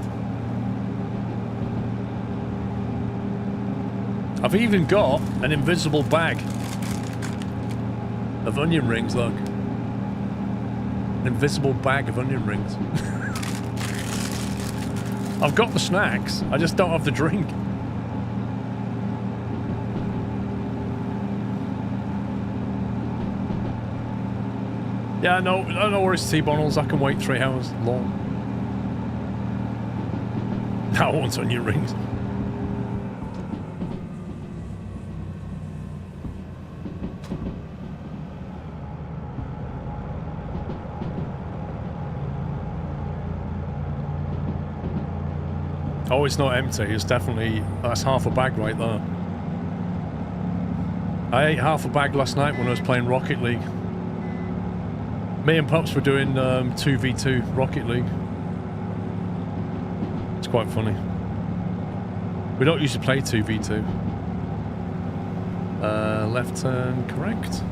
I've even got an invisible bag of onion rings, look. An invisible bag of onion rings. I've got the snacks, I just don't have the drink. Yeah, no worries, T-Bonals. I can wait 3 hours long. Now I want onion rings. Oh, it's not empty. It's definitely... That's half a bag right there. I ate half a bag last night when I was playing Rocket League. Me and Pups were doing 2v2 Rocket League. It's quite funny. We don't usually play 2v2. Left turn, correct.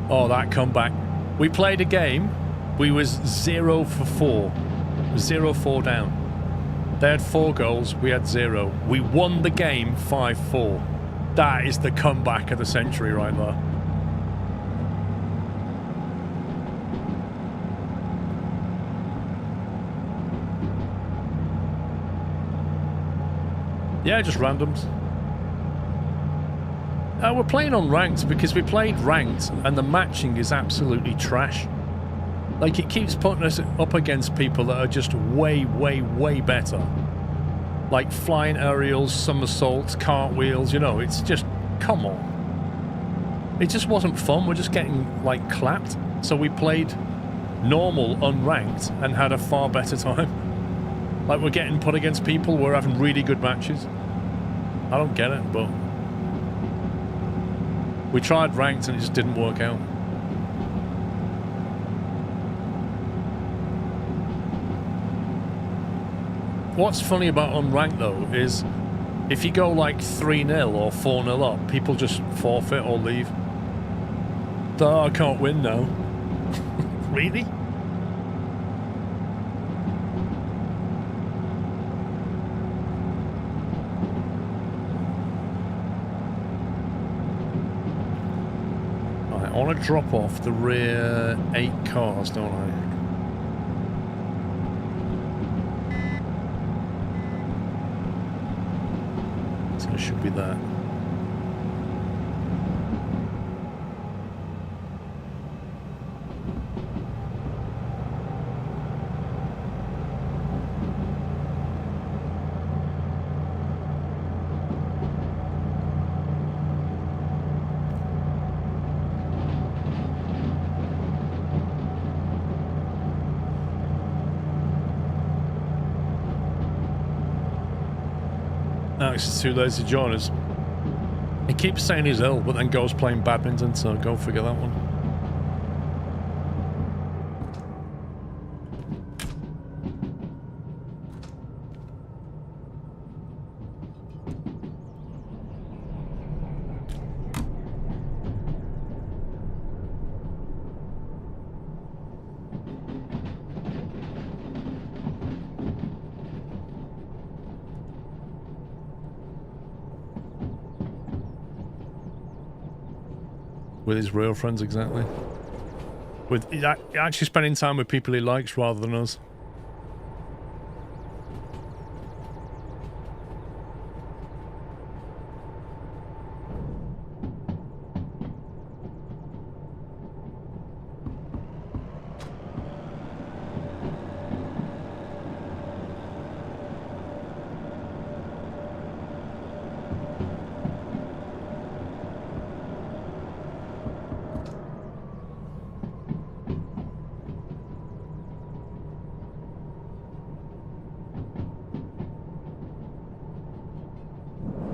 Oh, that comeback. We played a game. We was 0 for 4. 0-4 down. They had 4 goals. We had 0. We won the game 5-4. That is the comeback of the century right there. Yeah, just randoms. We're playing on ranked because we played ranked and the matching is absolutely trash. Like, it keeps putting us up against people that are just way, way, way better. Like flying aerials, somersaults, cartwheels, you know, it's just, come on. It just wasn't fun. We're just getting, like, clapped. So we played normal unranked and had a far better time. Like, we're getting put against people, we're having really good matches. I don't get it, but... We tried ranked and it just didn't work out. What's funny about unranked, though, is if you go, like, 3-0 or 4-0 up, people just forfeit or leave. Oh, I can't win now. Really? want to drop off the rear 8 cars, don't I? So it should be that. Alex is too lazy to join us. He keeps saying he's ill, but then goes playing badminton, so go figure that one. With his real friends, exactly. With actually spending time with people he likes rather than us.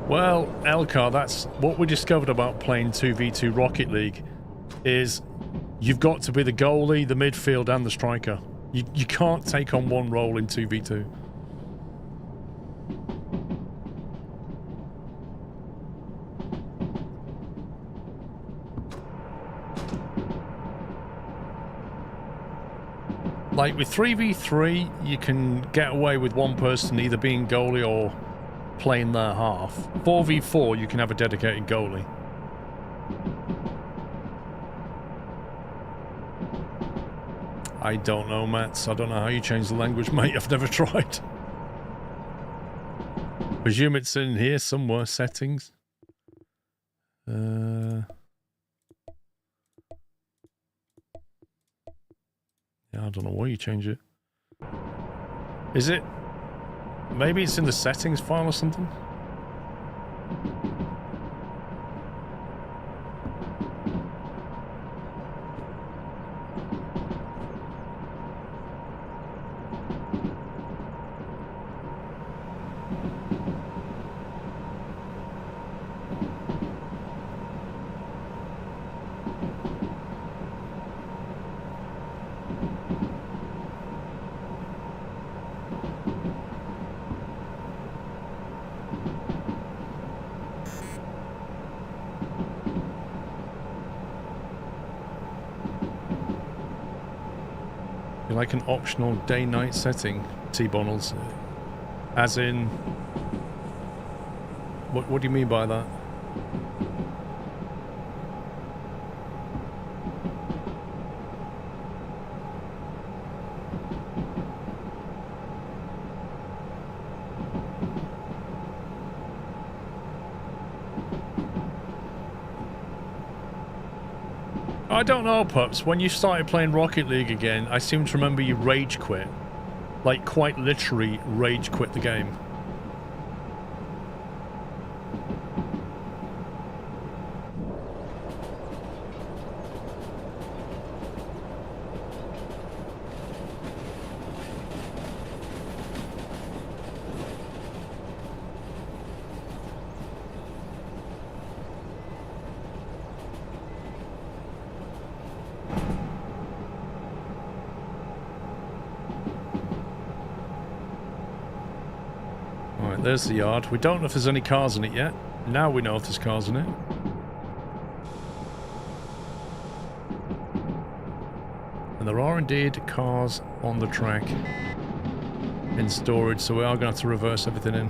Well, Elcar, that's what we discovered about playing 2v2 Rocket League, is you've got to be the goalie, the midfield, and the striker. You can't take on one role in 2v2. Like with 3v3, you can get away with one person either being goalie or playing their half. 4v4, you can have a dedicated goalie. I don't know, Mats. I don't know how you change the language, mate. I've never tried. Presume it's in here somewhere. Settings. Yeah, I don't know where you change it. Is it? Maybe it's in the settings file or something? Like an optional day-night setting, T-Bonals. As in... What do you mean by that? I don't know, Pups. When you started playing Rocket League again, I seem to remember you rage quit. Like, quite literally rage quit the game. There's the yard. We don't know if there's any cars in it yet. Now we know if there's cars in it. And there are indeed cars on the track in storage, so we are going to have to reverse everything in.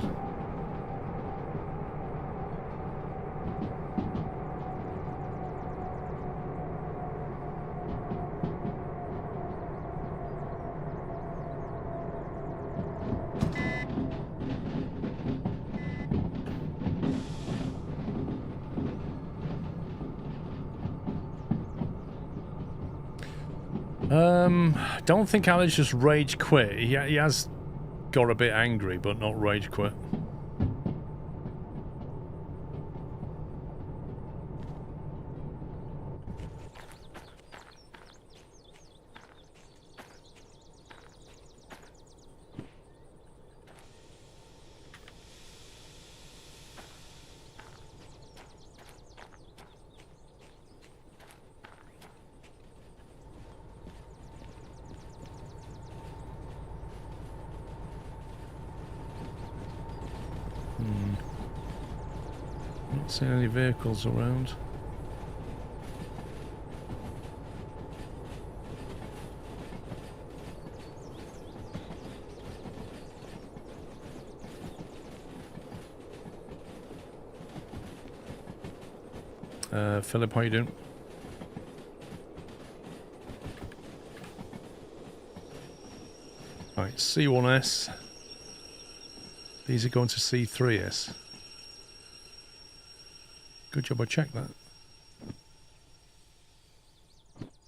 Don't think Alex just rage quit. He has got a bit angry, but not rage quit. Not seeing any vehicles around. Philip, how you doing? Right, C1S. These are going to C3S. Good job I checked that.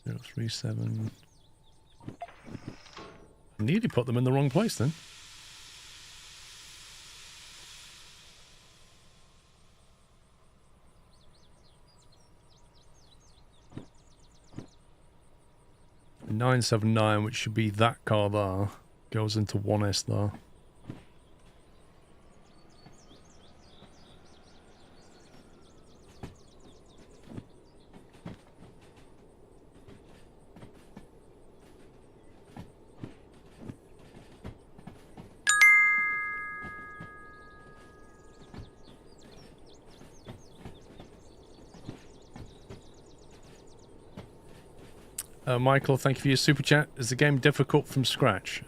037. Nearly put them in the wrong place then. The 979, which should be that car there, goes into 1S there. Michael, thank you for your super chat. Is the game difficult from scratch?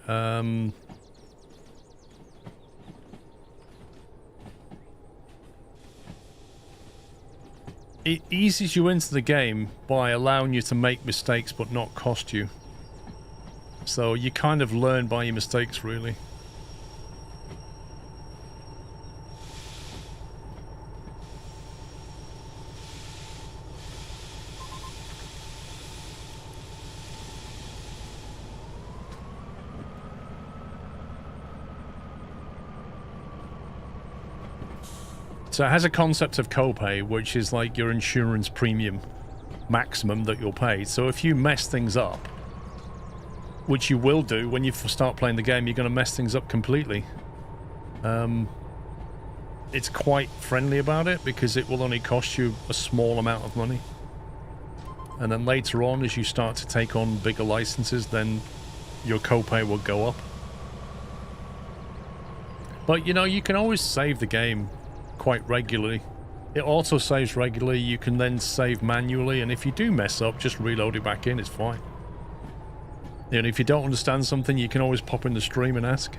It eases you into the game by allowing you to make mistakes but not cost you. So you kind of learn by your mistakes, really. So it has a concept of copay, which is like your insurance premium maximum that you'll pay. So if you mess things up, which you will do when you start playing the game, you're going to mess things up completely. It's quite friendly about it because it will only cost you a small amount of money. And then later on, as you start to take on bigger licenses, then your copay will go up. But, you know, you can always save the game quite regularly. It auto saves regularly. You can then save manually, and if you do mess up, just reload it back in. It's fine. And if you don't understand something, you can always pop in the stream and ask.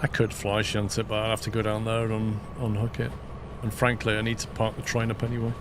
I could fly shunt it, but I'd have to go down there and unhook it. And frankly, I need to park the train up anyway.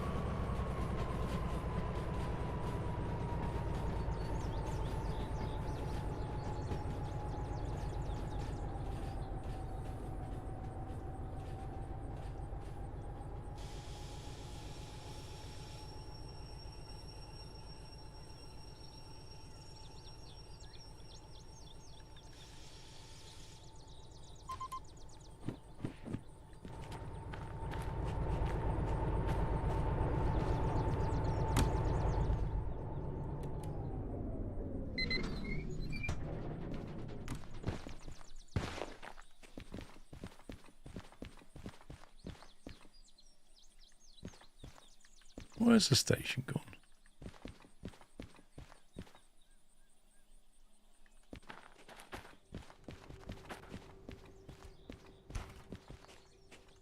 Where's the station gone?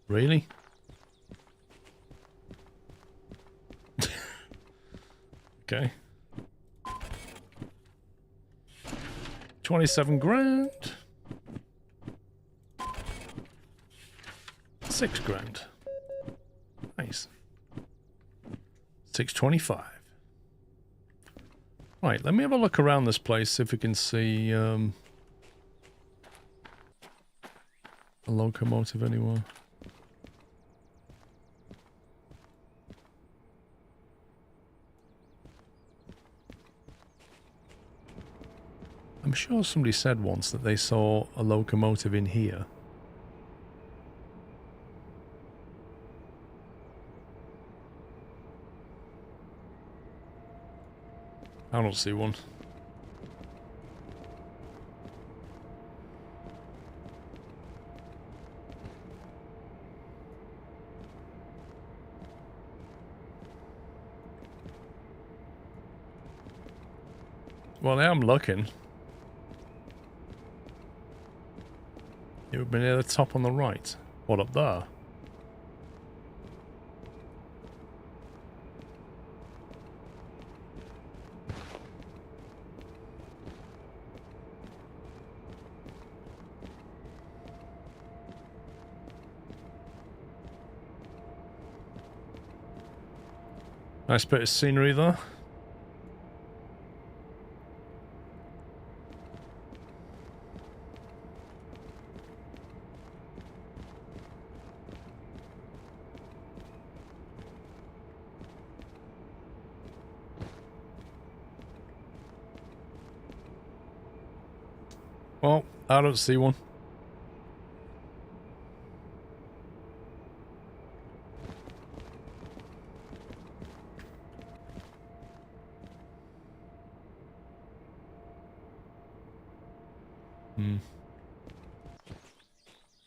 Really? Okay. 27 grand. 6 grand. Nice. 625. Right, let me have a look around this place, see if we can see a locomotive anywhere. I'm sure somebody said once that they saw a locomotive in here. I don't see one. Well, now I'm looking. It would be near the top on the right. What, up there? Nice bit of scenery there. Well, I don't see one.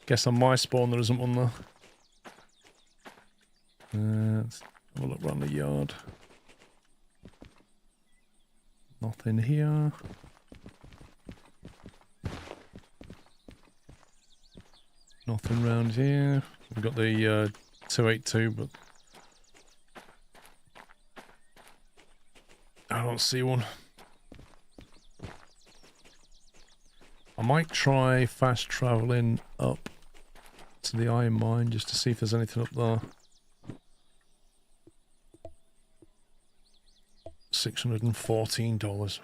Guess on my spawn there isn't one there. Let's have a look around the yard. Nothing here. Nothing around here. We've got the 282, but I don't see one. I might try fast traveling up to the iron mine just to see if there's anything up there. $614. Not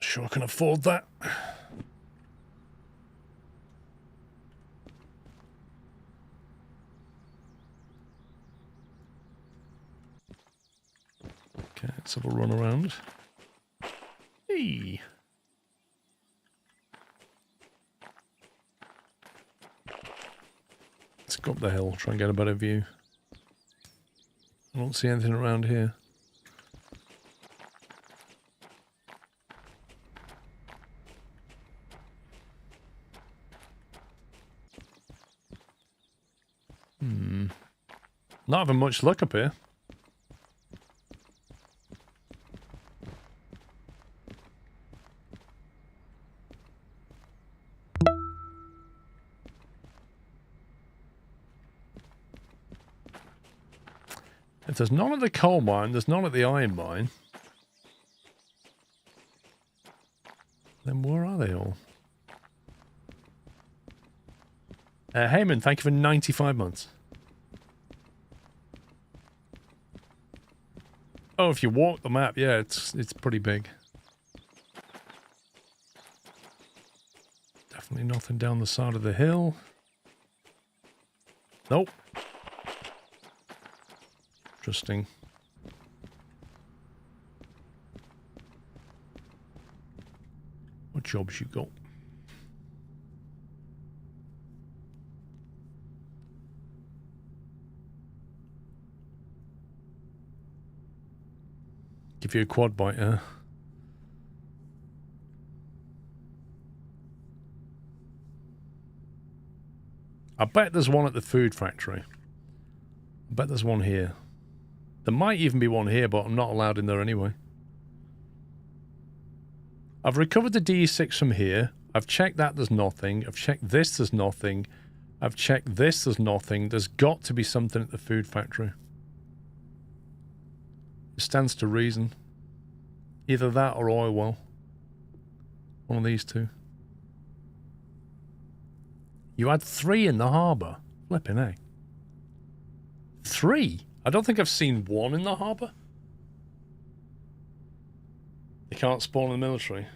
sure I can afford that. Okay, let's have a run around. Hey. Let's go up the hill, try and get a better view. I don't see anything around here. Not having much luck up here. If there's none at the coal mine, there's none at the iron mine. Then where are they all? Heyman, thank you for 95 months. Oh, if you walk the map, yeah, it's pretty big. Definitely nothing down the side of the hill. Nope. Interesting. What jobs you got? Give you a quad bike, yeah? I bet there's one at the food factory. I bet there's one here. There might even be one here, but I'm not allowed in there anyway. I've recovered the D6 from here. I've checked that, there's nothing. I've checked this, there's nothing. I've checked this, there's nothing. There's got to be something at the food factory. It stands to reason. Either that or oil well. One of these two. You had 3 in the harbour. Flipping heck. 3? I don't think I've seen 1 in the harbour. They can't spawn in the military.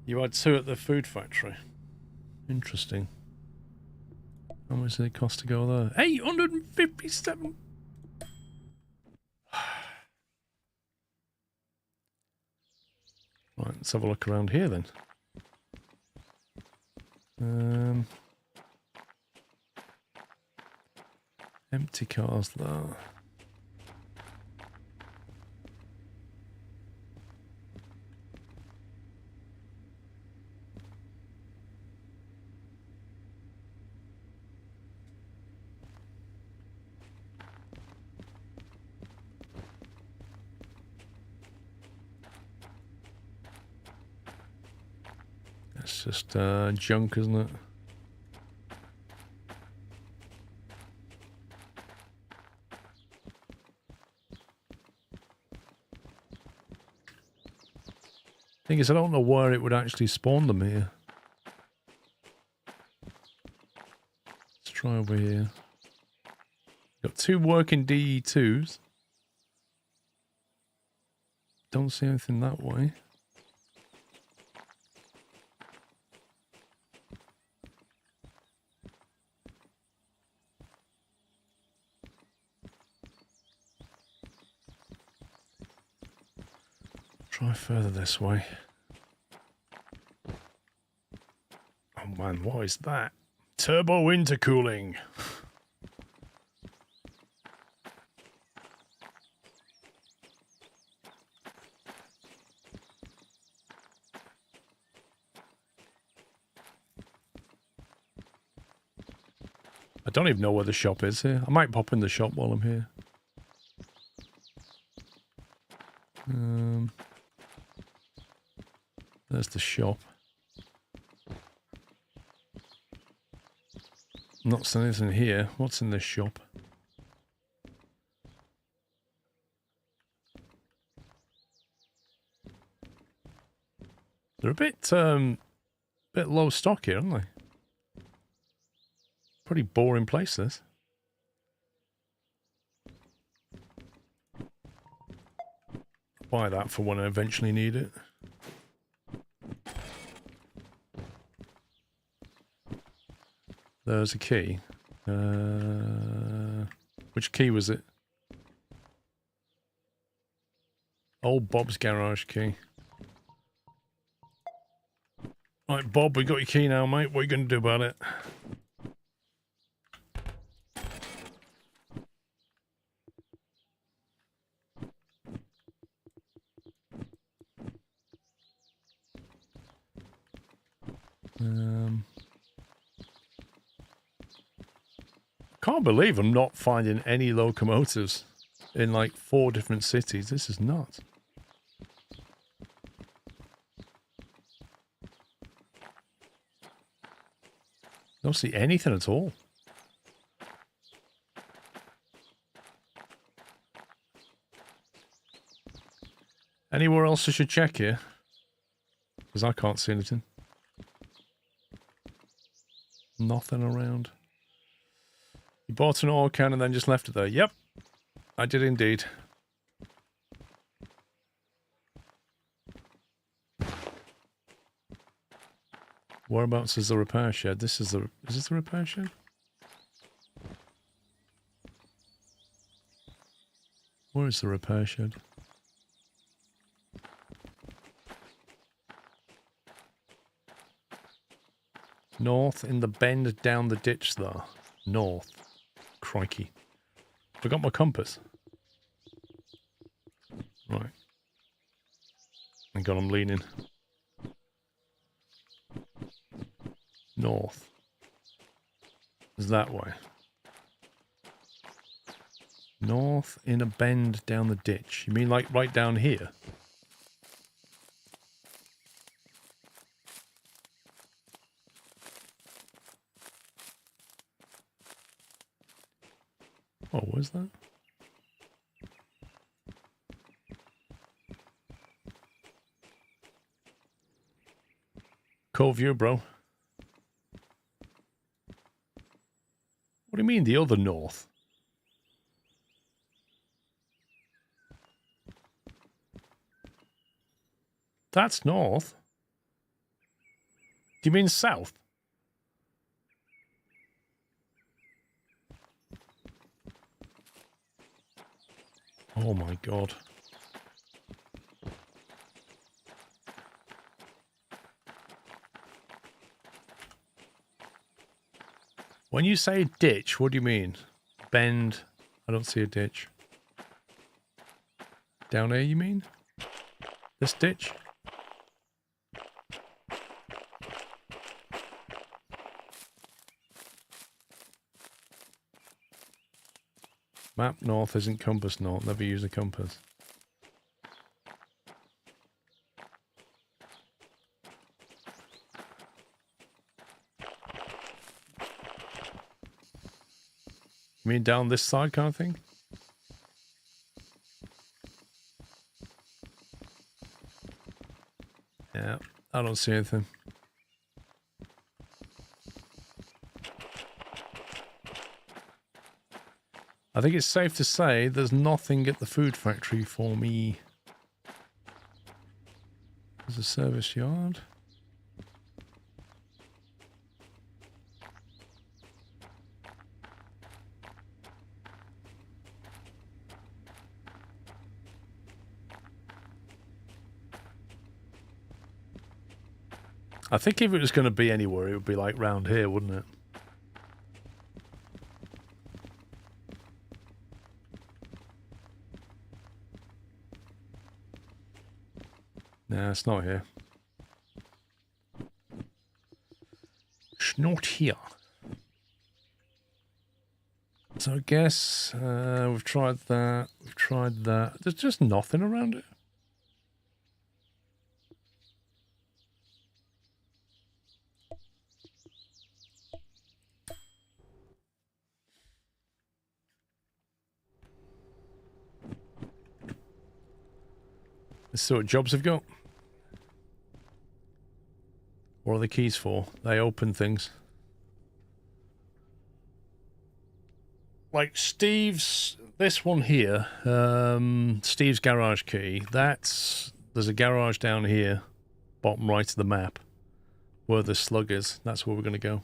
You had 2 at the food factory. Interesting. How much did it cost to go there? 857! Right, let's have a look around here then. Empty cars there. It's just junk, isn't it? Thing is, I don't know where it would actually spawn them here. Let's try over here. Got 2 working DE2s. Don't see anything that way. Try further this way. Oh man, what is that? Turbo intercooling. I don't even know where the shop is here. I might pop in the shop while I'm here. There's the shop. Not seeing anything here. What's in this shop? They're a bit low stock here, aren't they? Pretty boring place, this. Buy that for when I eventually need it. There's a key. Which key was it? Old Bob's garage key. Right, Bob, we got your key now, mate. What are you going to do about it? Can't believe I'm not finding any locomotives in like 4 different cities. This is nuts. Don't see anything at all. Anywhere else I should check here? Because I can't see anything. Nothing around. You bought an oil can and then just left it there. Yep, I did indeed. Whereabouts is the repair shed? This is the... Is this the repair shed? Where is the repair shed? North in the bend down the ditch there. North. Crikey. Forgot my compass. Right. Thank God I'm leaning. North. Is that way. North in a bend down the ditch. You mean like right down here? Oh, where's that? Cool view, bro. What do you mean, the other north? That's north. Do you mean south? Oh my god. When you say ditch, what do you mean? Bend. I don't see a ditch. Down here, you mean? This ditch? Map north isn't compass north. Never use a compass. You mean down this side kind of thing? Yeah, I don't see anything. I think it's safe to say there's nothing at the food factory for me. There's a service yard. I think if it was going to be anywhere, it would be like round here, wouldn't it? Nah, it's not here. It's not here. So I guess we've tried that. We've tried that. There's just nothing around it. Let's see what jobs they've got. What are the keys for? They open things. Like Steve's, this one here, Steve's garage key, there's a garage down here, bottom right of the map, where the slug is. That's where we're going to go.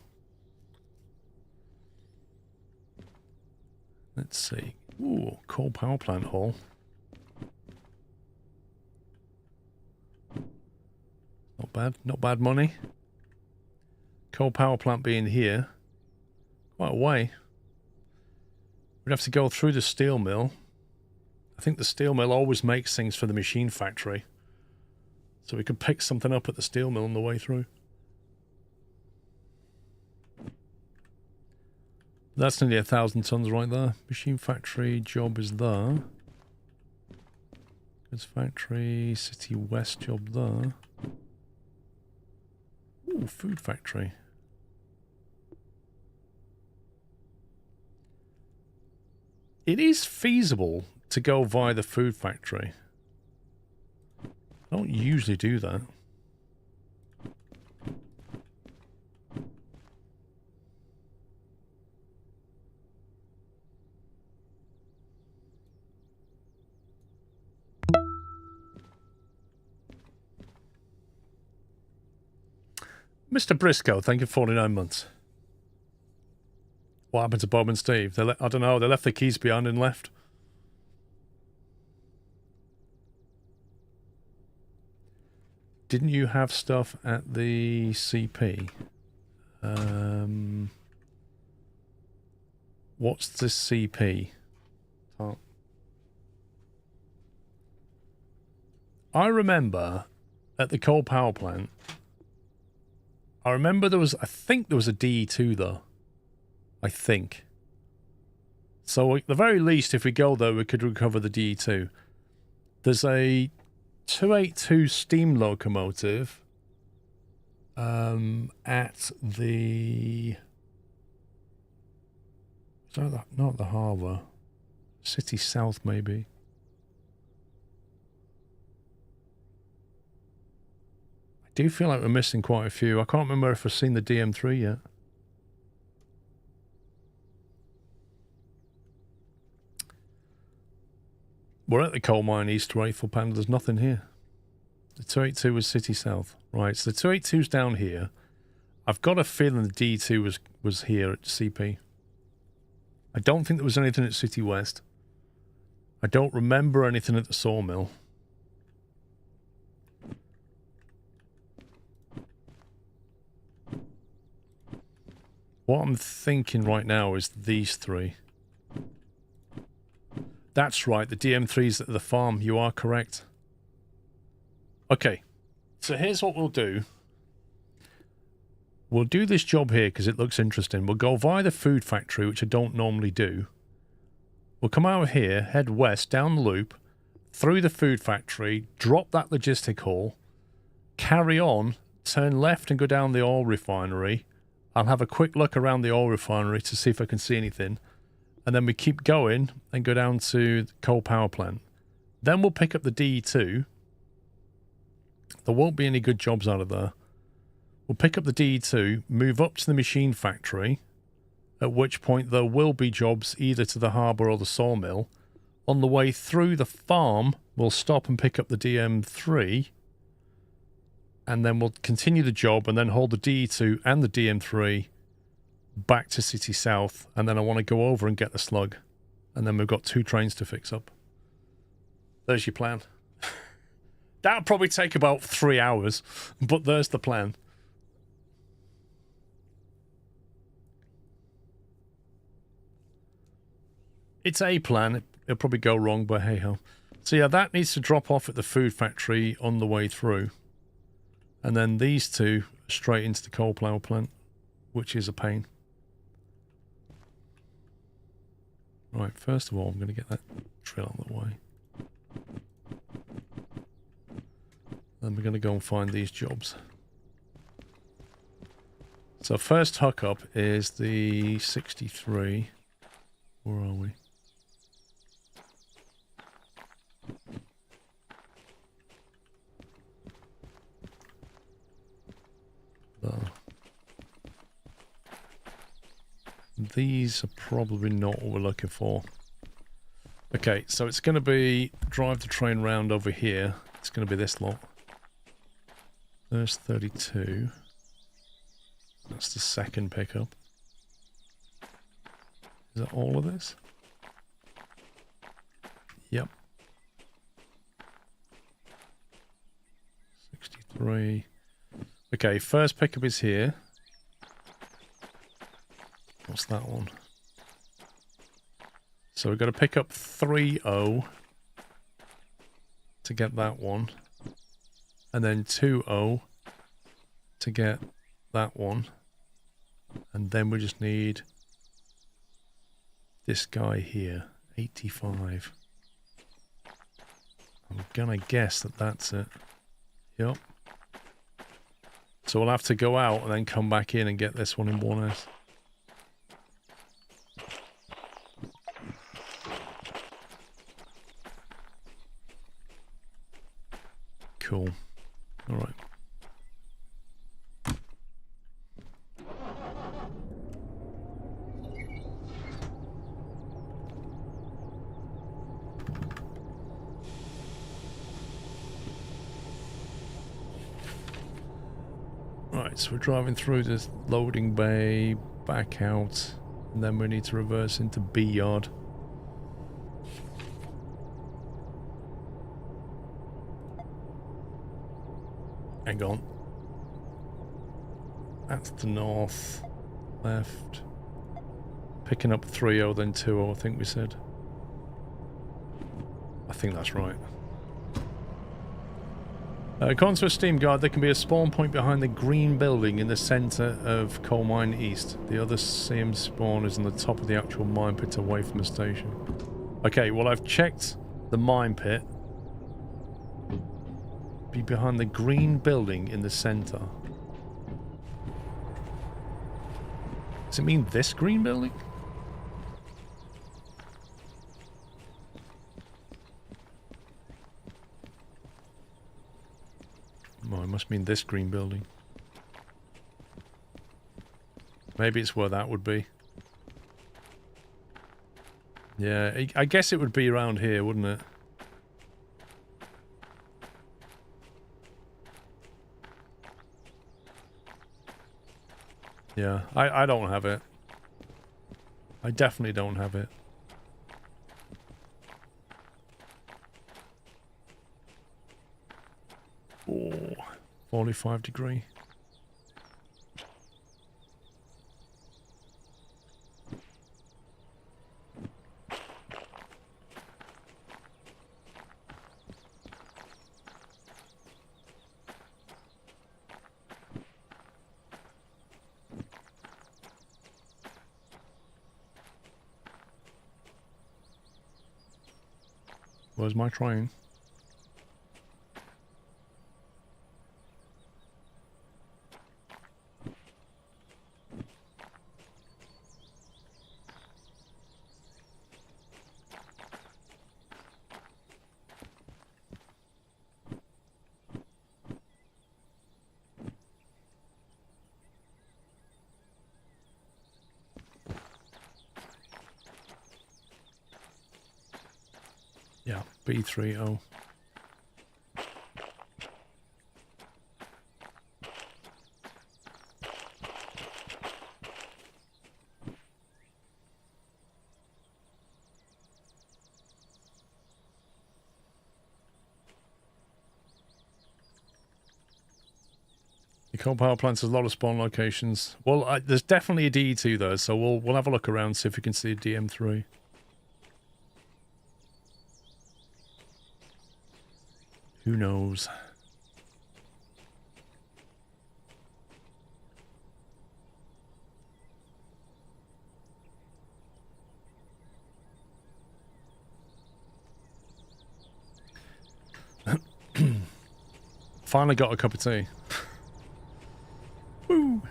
Let's see. Ooh, coal power plant hall. Not bad. Not bad money. Coal power plant being here. Quite a way. We'd have to go through the steel mill. I think the steel mill always makes things for the machine factory. So we could pick something up at the steel mill on the way through. That's nearly 1,000 tons right there. Machine factory job is there. Goods factory, city west job there. Ooh, food factory. It is feasible to go via the food factory. I don't usually do that. Mr. Briscoe, thank you for 49 months. What happened to Bob and Steve? I don't know, they left the keys behind and left. Didn't you have stuff at the CP? What's the CP? Oh. I remember at the coal power plant, I remember I think there was a DE2 though. I think. So at the very least, if we go there, we could recover the DE2. There's a 282 steam locomotive at the... Not the harbour. City South, maybe. I do feel like we're missing quite a few. I can't remember if I've seen the DM3 yet. We're at the coal mine east, Rifle Panda. There's nothing here. The 282 was City South. Right, so the 282's down here. I've got a feeling the D2 was here at CP. I don't think there was anything at City West. I don't remember anything at the sawmill. What I'm thinking right now is these three. That's right, the DM3's at the farm. You are correct. Okay, so here's what we'll do. We'll do this job here because it looks interesting. We'll go via the food factory, which I don't normally do. We'll come out of here, head west, down the loop, through the food factory, drop that logistic hall, carry on, turn left and go down the oil refinery. I'll have a quick look around the oil refinery to see if I can see anything. And then we keep going and go down to the coal power plant. Then we'll pick up the DE2. There won't be any good jobs out of there. We'll pick up the DE2, move up to the machine factory, at which point there will be jobs either to the harbour or the sawmill. On the way through the farm, we'll stop and pick up the DM3, and then we'll continue the job and then hold the DE2 and the DM3 back to City South, and then I want to go over and get the slug, and then we've got 2 trains to fix up. There's your plan. That'll probably take about 3 hours, but there's the plan. It's a plan. It'll probably go wrong, but hey-ho. So yeah, that needs to drop off at the food factory on the way through. And then these 2 straight into the coal power plant, which is a pain. Right, first of all, I'm going to get that drill out of the way. Then we're going to go and find these jobs. So first hookup is the 63. Where are we? These are probably not what we're looking for. Okay, so it's going to be drive the train round over here. It's going to be this lot. There's 32. That's the second pickup. Is that all of this? Yep. 63. Okay, first pickup is here. What's that one? So we've got to pick up 3-0 to get that one. And then 2-0 to get that one. And then we just need this guy here, 85. I'm gonna guess that that's it. Yep. So we'll have to go out and then come back in and get this one in 1S. Cool. All right. Right, so we're driving through this loading bay, back out, and then we need to reverse into B yard. Hang on. That's the north, left. Picking up 3-0, then 2-0, I think we said. I think that's right. According to a Steam guide, there can be a spawn point behind the green building in the centre of Coal Mine East. The other same spawn is on the top of the actual mine pit away from the station. Okay, well I've checked the mine pit. Be behind the green building in the centre. Does it mean this green building? Oh, it must mean this green building. Maybe it's where that would be. Yeah, I guess it would be around here, wouldn't it? Yeah, I don't have it. I definitely don't have it. Oh, 45 degree. Where's my train? Yeah, B30. The coal power plants has a lot of spawn locations. Well, there's definitely a D2 though, so we'll have a look around, see if we can see a DM3. Who knows? Finally got a cup of tea. Woo!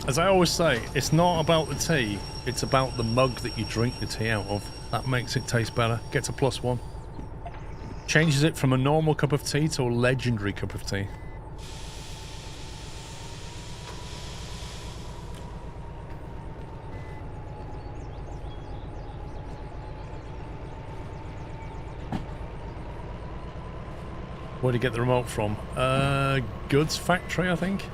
As I always say, it's not about the tea, it's about the mug that you drink the tea out of. That makes it taste better. Gets a +1. Changes it from a normal cup of tea to a legendary cup of tea. Where did you get the remote from? Goods factory, I think.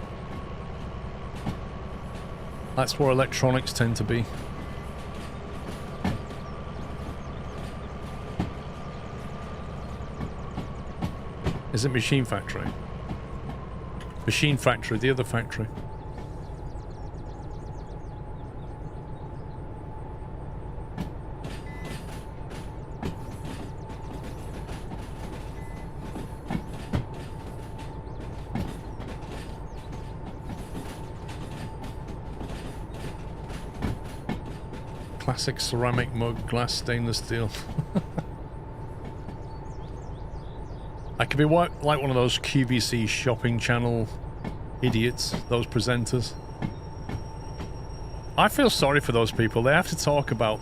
That's where electronics tend to be. Is it machine factory? Machine factory, the other factory. Classic ceramic mug, glass, stainless steel. I could be like one of those QVC shopping channel idiots, those presenters. I feel sorry for those people. They have to talk about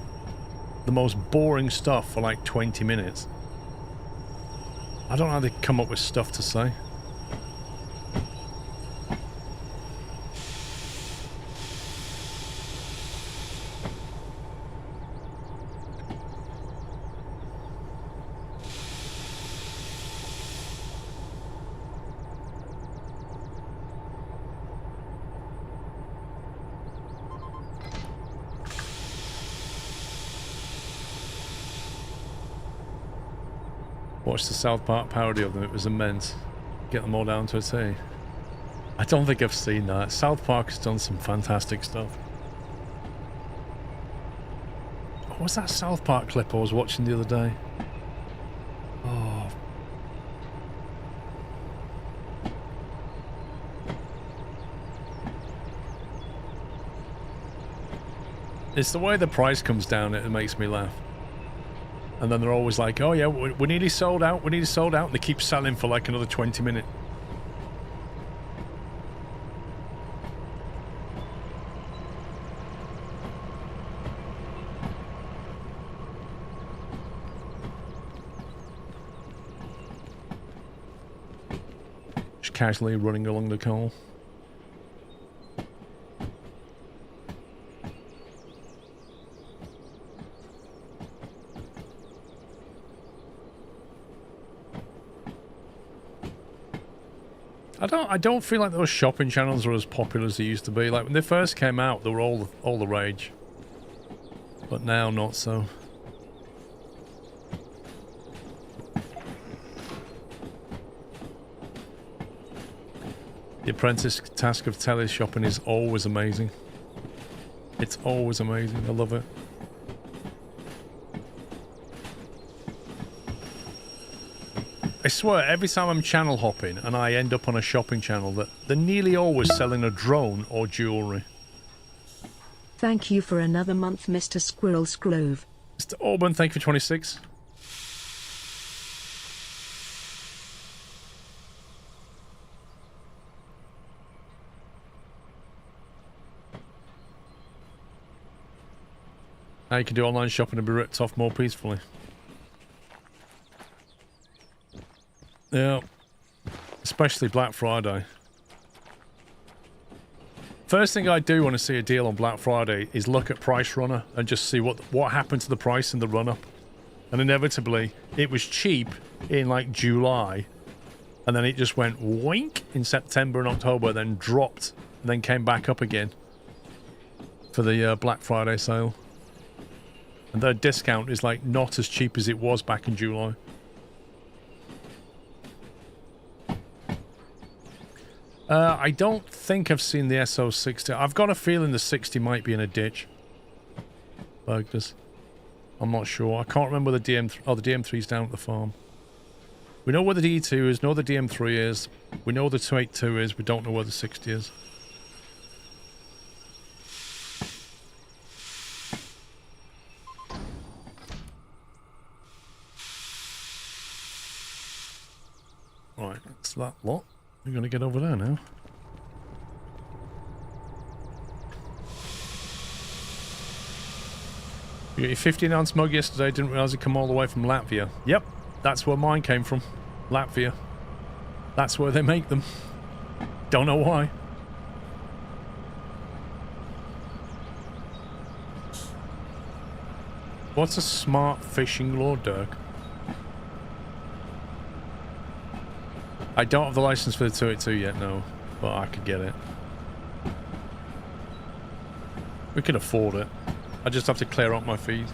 the most boring stuff for like 20 minutes. I don't know how they come up with stuff to say. Watched the South Park parody of them, it was immense. Get them all down to a T. I don't think I've seen that. South Park has done some fantastic stuff. What was that South Park clip I was watching the other day? Oh. It's the way the price comes down, it makes me laugh. And then they're always like, oh yeah, we're nearly sold out, we're nearly sold out. And they keep selling for like another 20 minutes. casually running along the coal. I don't feel like those shopping channels are as popular as they used to be. Like when they first came out, they were all the rage. But now not so. The apprentice task of tele shopping is always amazing. It's always amazing. I love it. I swear, every time I'm channel hopping and I end up on a shopping channel, that they're nearly always selling a drone or jewellery. Thank you for another month, Mr. Squirrel Scrove. Mr. Auburn, thank you for 26. Now you can do online shopping and be ripped off more peacefully. Yeah. Especially Black Friday. First thing I do when I see a deal on Black Friday is look at Price Runner and just see what happened to the price in the run-up. And inevitably, it was cheap in like July. And then it just went wink in September and October, then dropped, and then came back up again for the Black Friday sale. And their discount is like not as cheap as it was back in July. I don't think I've seen the SO60. I've got a feeling the 60 might be in a ditch. Burgers. I'm not sure. I can't remember the DM3. Oh, the DM3's down at the farm. We know where the D2 is, know the DM3 is. We know the 282 is. We don't know where the 60 is. Right, that's that lot. We're going to get over there now. You got your 15-ounce mug yesterday. Didn't realise it come all the way from Latvia. Yep, that's where mine came from. Latvia. That's where they make them. Don't know why. What's a smart fishing lure, Dirk? I don't have the license for the 282 yet, no. But I could get it. We can afford it. I just have to clear up my fees.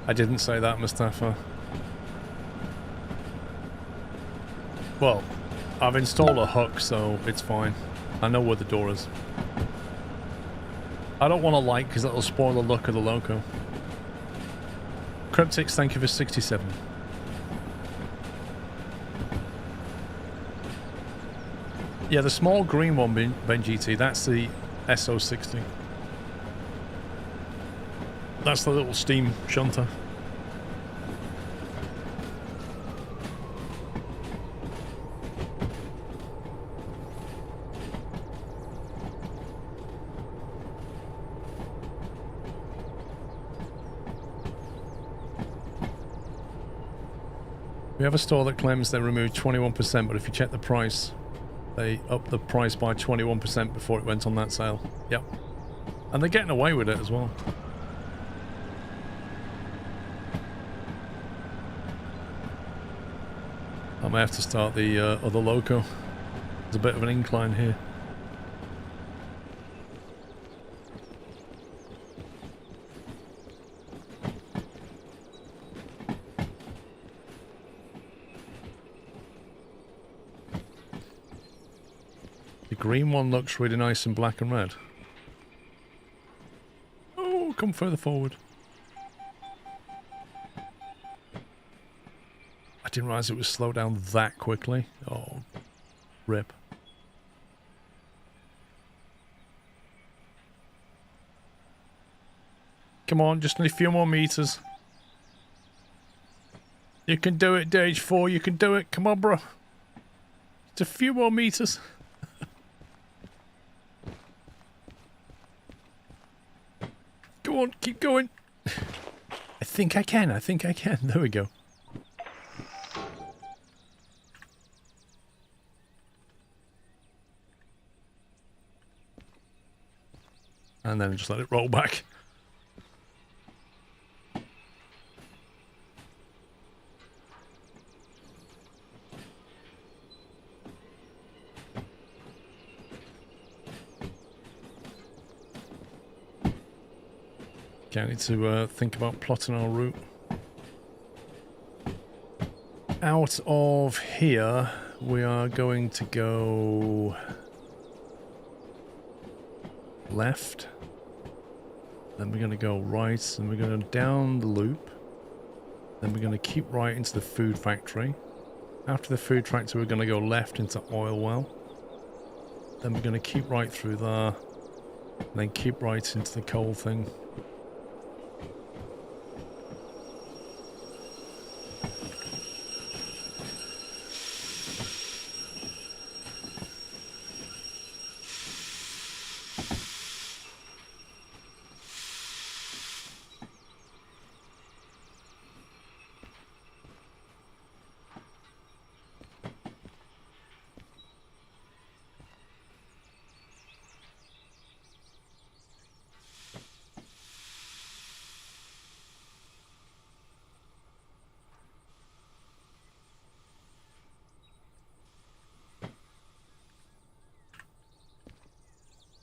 I didn't say that, Mustafa. Well, I've installed a hook, so it's fine. I know where the door is. I don't want to light because that'll spoil the look of the Loco. Cryptics, thank you for 67. Yeah, the small green one, Ben GT, that's the SO60. That's the little steam shunter. We have a store that claims they removed 21%, but if you check the price, they upped the price by 21% before it went on that sale. Yep. And they're getting away with it as well. I may have to start the other Loco. There's a bit of an incline here. The green one looks really nice in black and red. Oh, come further forward. I didn't realize it would slow down that quickly. Oh, rip. Come on, just need a few more meters. You can do it, Dage 4. You can do it. Come on, bro. Just a few more meters. Go on, keep going. I think I can. I think I can. There we go. And then just let it roll back. Okay, I need to think about plotting our route. Out of here, we are going to go left. Then we're going to go right, and we're going to down the loop. Then we're going to keep right into the food factory. After the food factory, we're going to go left into oil well. Then we're going to keep right through there. And then keep right into the coal thing.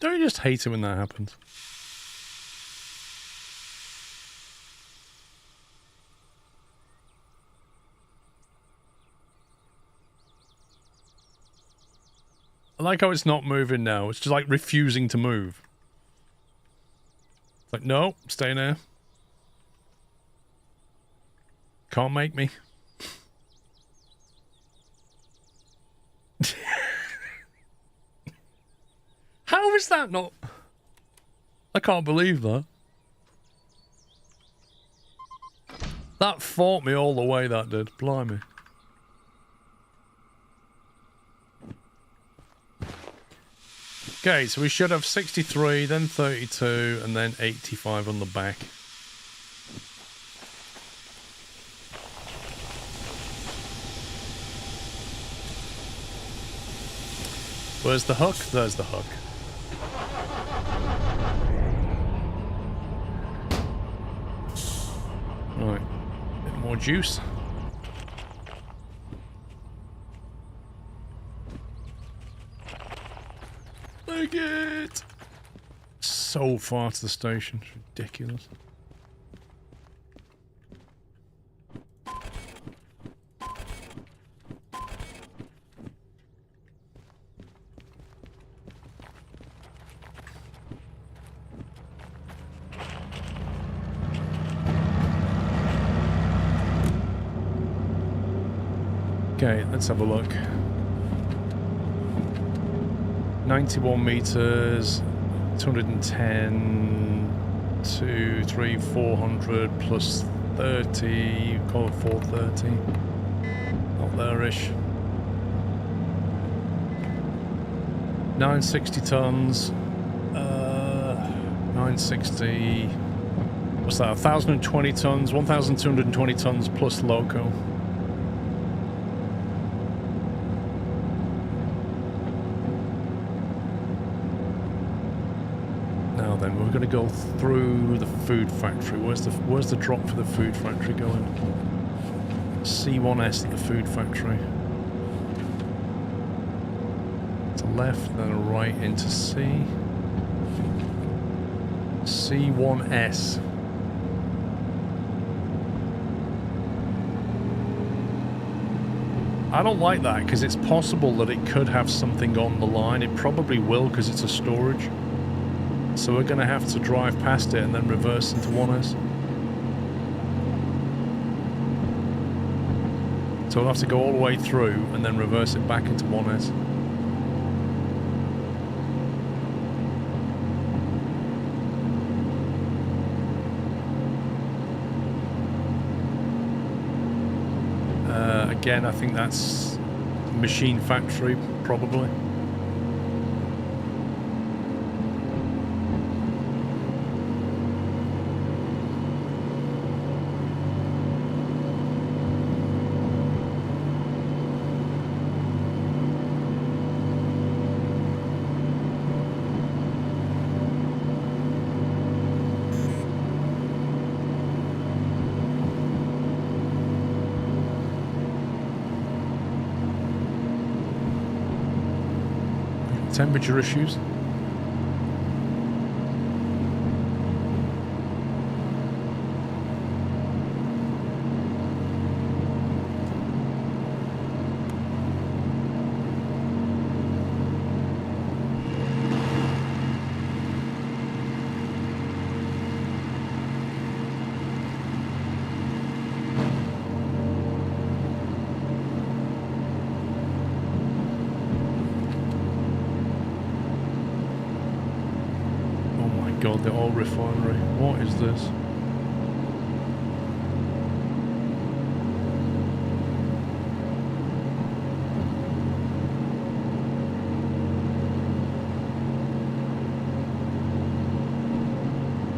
Don't you just hate it when that happens? I like how it's not moving now. It's just like refusing to move. It's like, no, stay there. Can't make me. How is that not? I can't believe that. That fought me all the way, that did. Blimey. Okay, so we should have 63, then 32, and then 85 on the back. Where's the hook? There's the hook. Right, bit more juice. Look it! So far to the station, it's ridiculous. Okay, let's have a look. 91 meters, 210, 2, 3, 400 plus 30, call it 430. Not there-ish. 960 tons, 960, what's that, 1,020 tons, 1,220 tons plus loco. Then we're going to go through the food factory. Where's the drop for the food factory going? C1S at the food factory. To left, then a right into C. C1S. I don't like that because it's possible that it could have something on the line. It probably will because it's a storage. So we're going to have to drive past it and then reverse into 1S. So we'll have to go all the way through and then reverse it back into 1S. Again, I think that's machine factory, probably. Temperature issues. God, the oil refinery. What is this?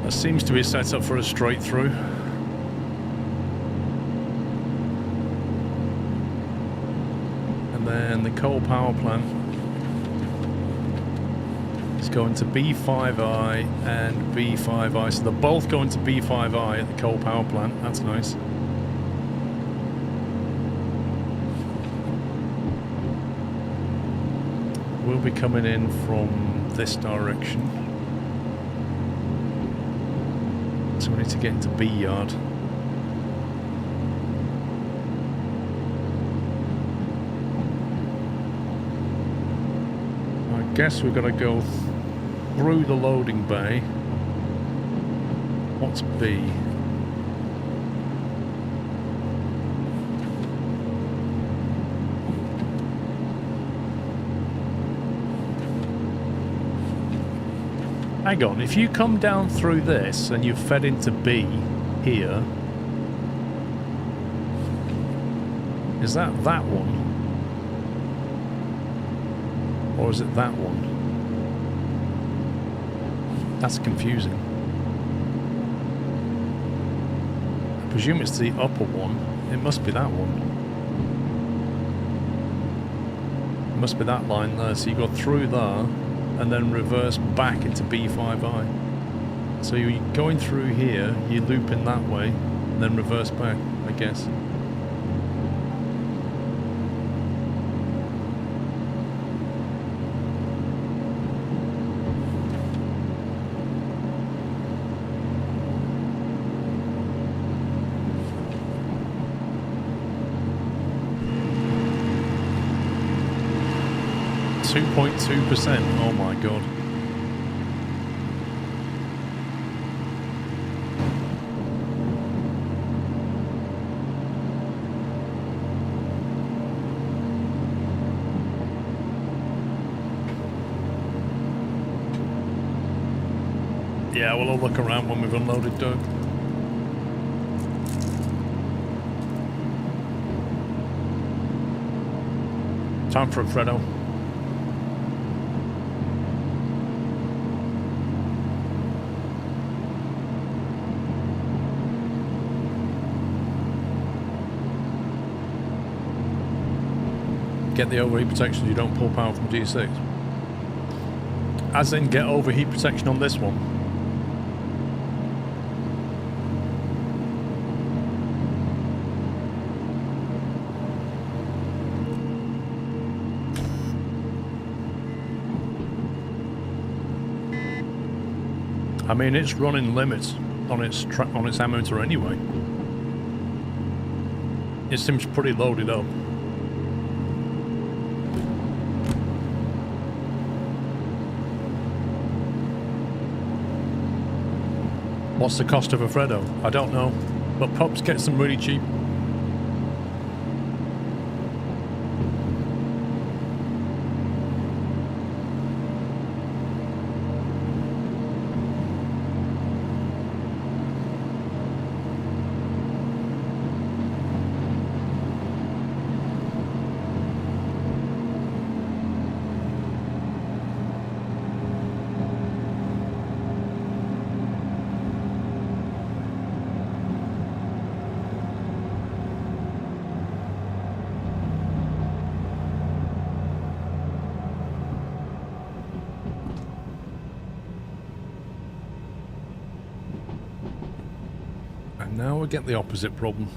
That seems to be set up for a straight through. And then the coal power plant. Going to B5I and B5I, so they're both going to B5I at the coal power plant. That's nice. We'll be coming in from this direction, so we need to get into B yard. I guess we're going to go through the loading bay. What's B? Hang on, if you come down through this and you've fed into B here, is that one? Or is it that one? That's confusing. I presume it's the upper one. It must be that one. It must be that line there. So you go through there and then reverse back into B5I. So you're going through here, you loop in that way, and then reverse back, I guess. 2.2%. Oh my god. Yeah, we'll all look around when we've unloaded, Doug. Time for a Fredo. Get the overheat protection so you don't pull power from G6. As in, get overheat protection on this one. I mean, it's running limits on its ammeter anyway. It seems pretty loaded up. What's the cost of a Fredo? I don't know, but Pops gets them really cheap. And now we get the opposite problem.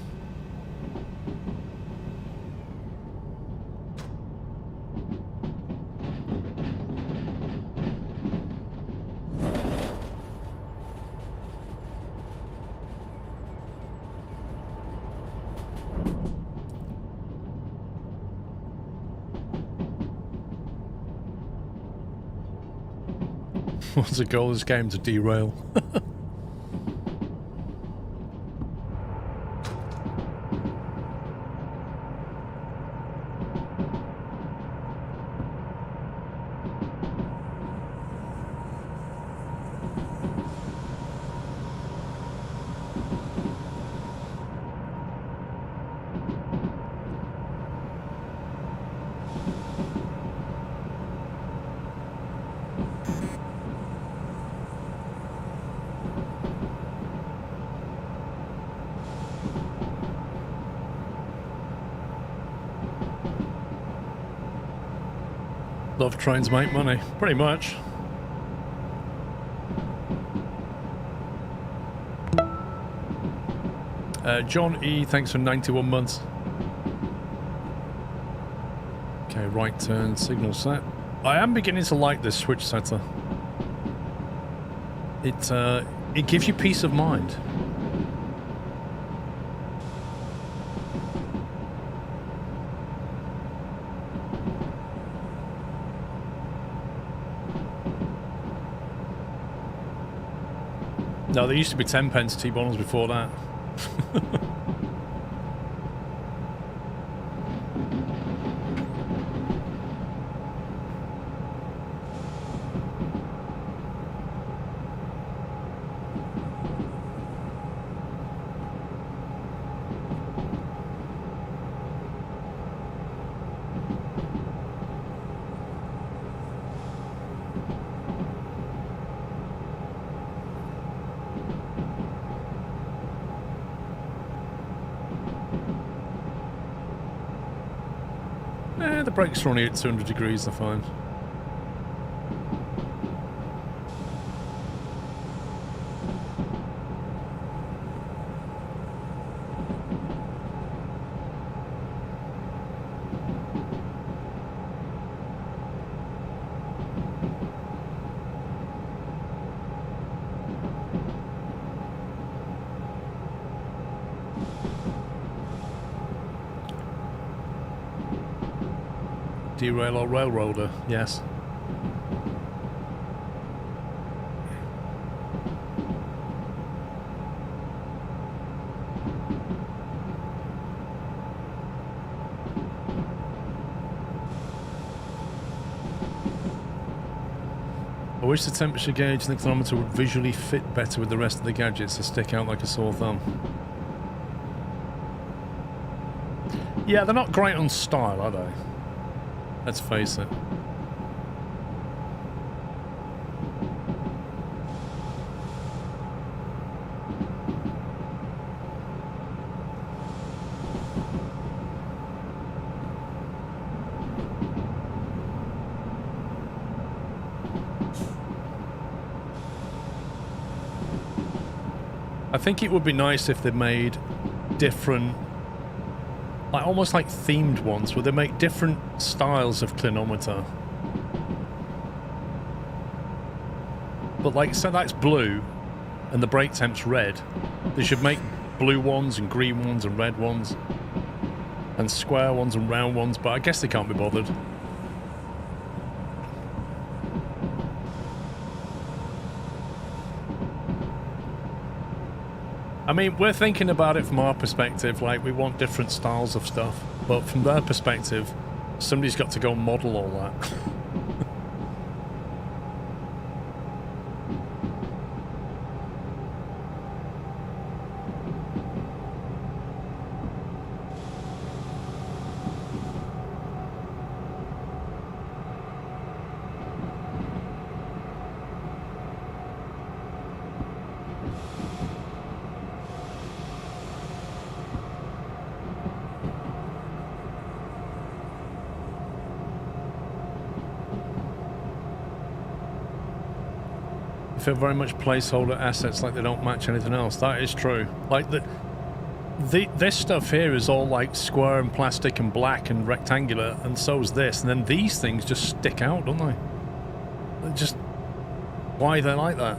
What's the goal of this game? To derail. Love trains make money, pretty much. John E, thanks for 91 months. Okay, right turn, signal set. I am beginning to like this switch setter. It gives you peace of mind. No, there used to be 10 pence T-bonds before that. The brakes are only at 200 degrees, they're fine. Derail or railroader, yes. I wish the temperature gauge and the thermometer would visually fit better with the rest of the gadgets to stick out like a sore thumb. Yeah, they're not great on style, are they? Let's face it. I think it would be nice if they made different, like almost like themed ones, where they make different styles of clinometer. But like, so that's blue, and the brake temp's red. They should make blue ones and green ones and red ones, and square ones and round ones, but I guess they can't be bothered. I mean, we're thinking about it from our perspective, like we want different styles of stuff, but from their perspective, somebody's got to go model all that. feel very much placeholder assets, like they don't match anything else. That is true. Like this stuff here is all like square and plastic and black and rectangular, and so is this. And then these things just stick out, don't they? They're just why they're like that.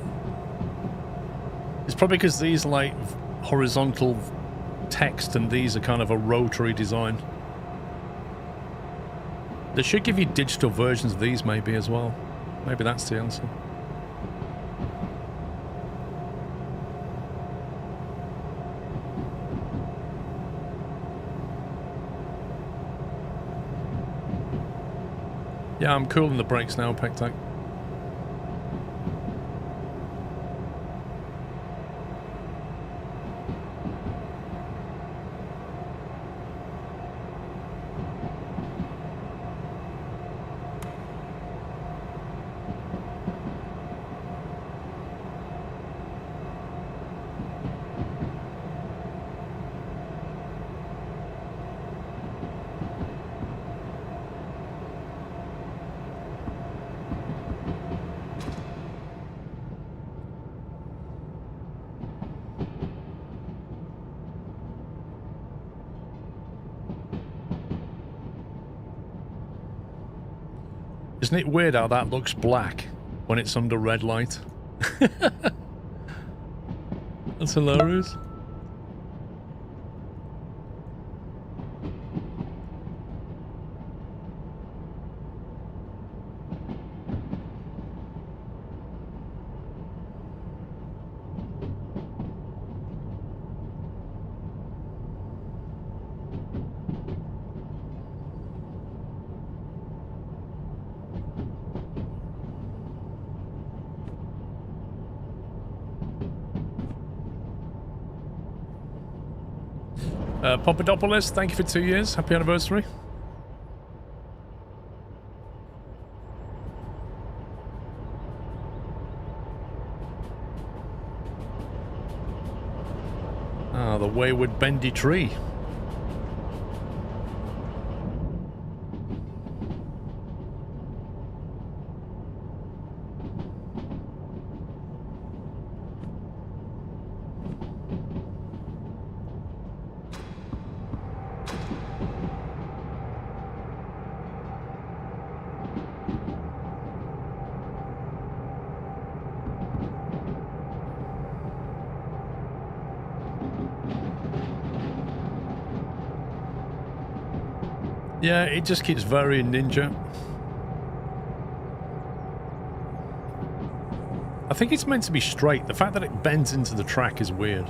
It's probably because these are like horizontal text and these are kind of a rotary design. They should give you digital versions of these maybe as well. Maybe that's the answer. Yeah, I'm cooling the brakes now, Pectac. Isn't it weird how that looks black when it's under red light? That's hilarious. Papadopoulos, thank you for 2 years. Happy anniversary. Ah, the wayward bendy tree. Yeah, it just keeps varying, Ninja. I think it's meant to be straight. The fact that it bends into the track is weird.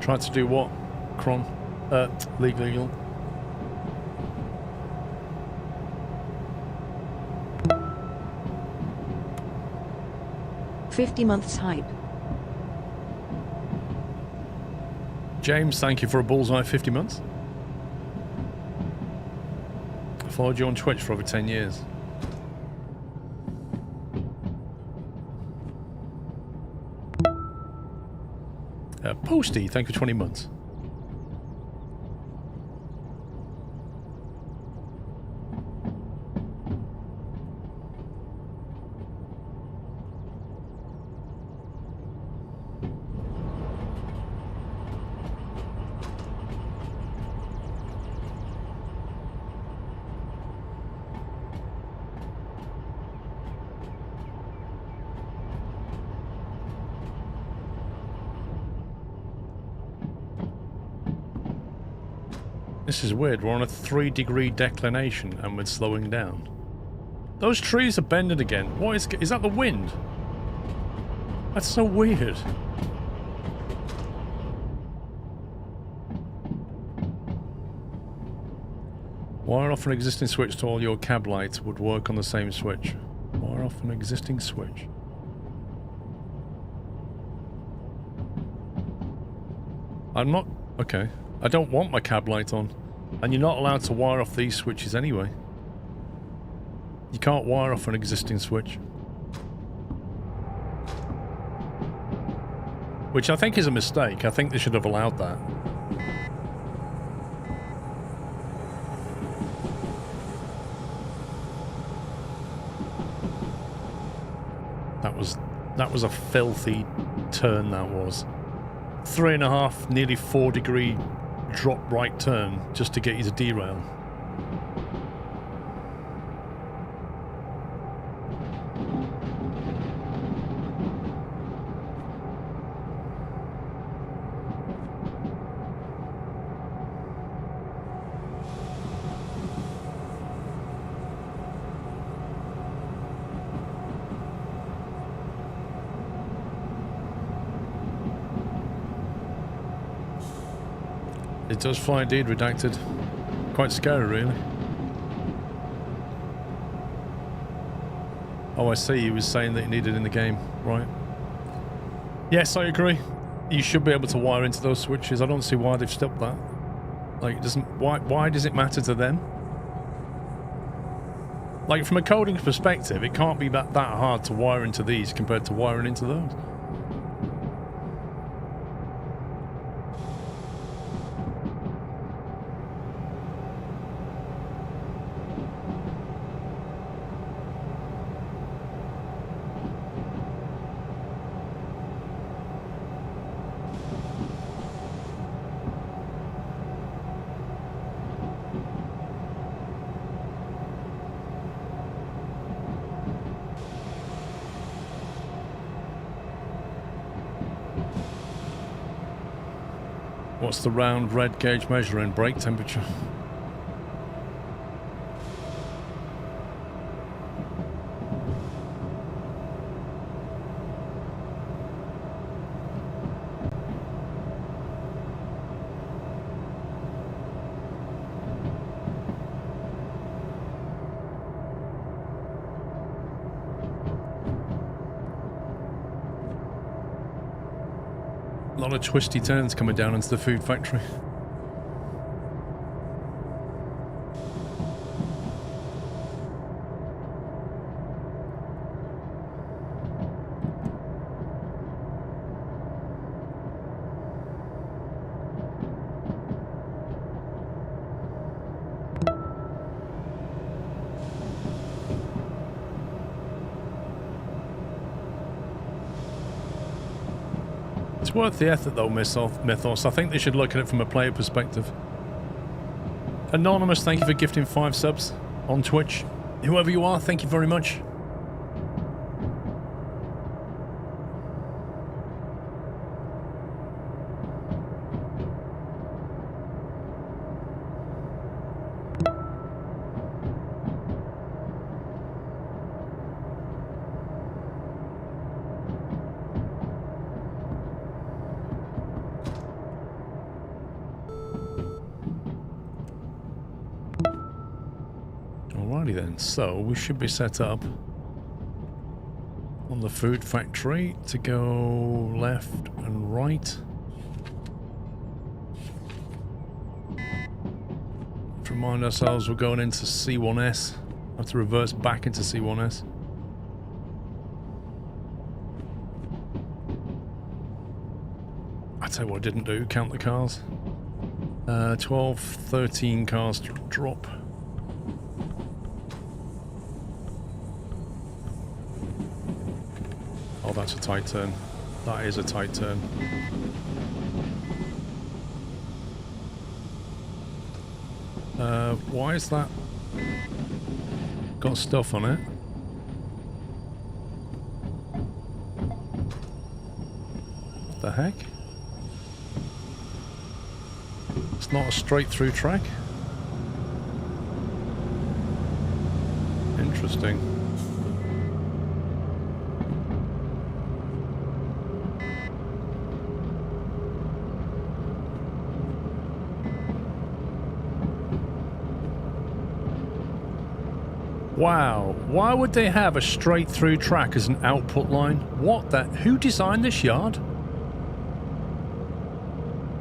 Tried to do what? Cron? Legal. 50 months hype. James, thank you for a bullseye 50 months. I followed you on Twitch for over 10 years. Posty, thank you for 20 months. This is weird. We're on a 3-degree declination and we're slowing down. Those trees are bending again. What is that the wind? That's so weird. Wire off an existing switch to all your cab lights would work on the same switch. Wire off an existing switch. I'm not... Okay. I don't want my cab light on. And you're not allowed to wire off these switches anyway. You can't wire off an existing switch. Which I think is a mistake. I think they should have allowed that. That was a filthy turn, that was. 3.5, nearly 4-degree drop right turn just to get you to derail. It does fly indeed, redacted. Quite scary, really. Oh, I see. He was saying that he needed it in the game, right? Yes, I agree. You should be able to wire into those switches. I don't see why they've stopped that. Like, it doesn't. Why does it matter to them? Like, from a coding perspective, it can't be that hard to wire into these compared to wiring into those. What's the round red gauge measuring? Brake temperature. A lot of twisty turns coming down into the food factory. It's worth the effort though, Mythos. I think they should look at it from a player perspective. Anonymous, thank you for gifting 5 subs on Twitch. Whoever you are, thank you very much. Alrighty then, so we should be set up on the food factory to go left and right. To remind ourselves we're going into C1S. Have to reverse back into C1S. I tell you what I didn't do, count the cars. 12, 13 cars to drop. Oh, that's a tight turn. That is a tight turn. Why is that got stuff on it? What the heck? It's not a straight through track? Interesting. Wow, why would they have a straight through track as an output line? What the? Who designed this yard?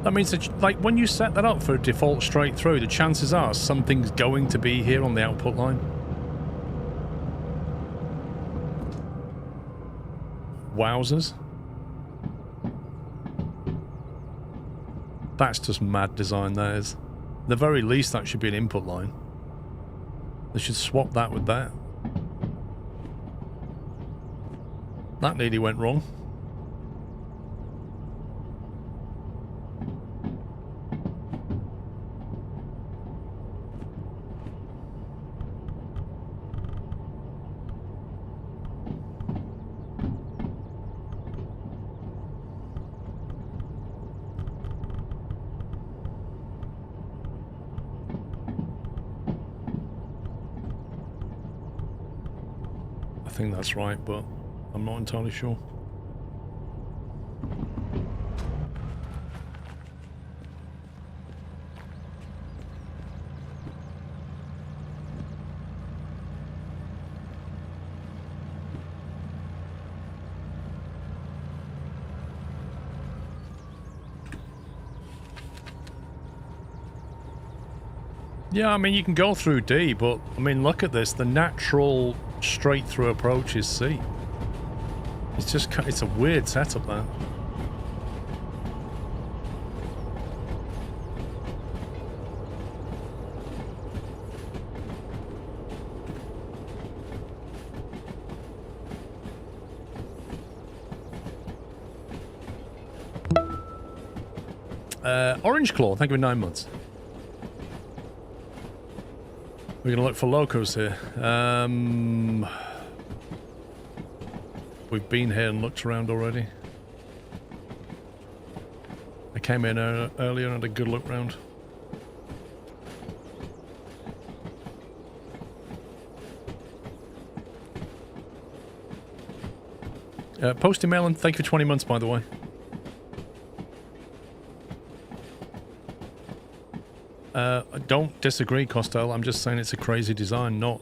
That means that, like, when you set that up for a default straight through, the chances are something's going to be here on the output line. Wowzers. That's just mad design, that is. At the very least, that should be an input line. They should swap that with that. That nearly went wrong. I think that's right, but I'm not entirely sure. Yeah, I mean, you can go through D, but, I mean, look at this. The natural straight-through approach is C. It's just, it's a weird setup there. Orange Claw, thank you for 9 months. We're going to look for locos here. We've been here and looked around already. I came in earlier and had a good look round. Posty Melon, thank you for 20 months, by the way. I don't disagree, Costello. I'm just saying it's a crazy design, not...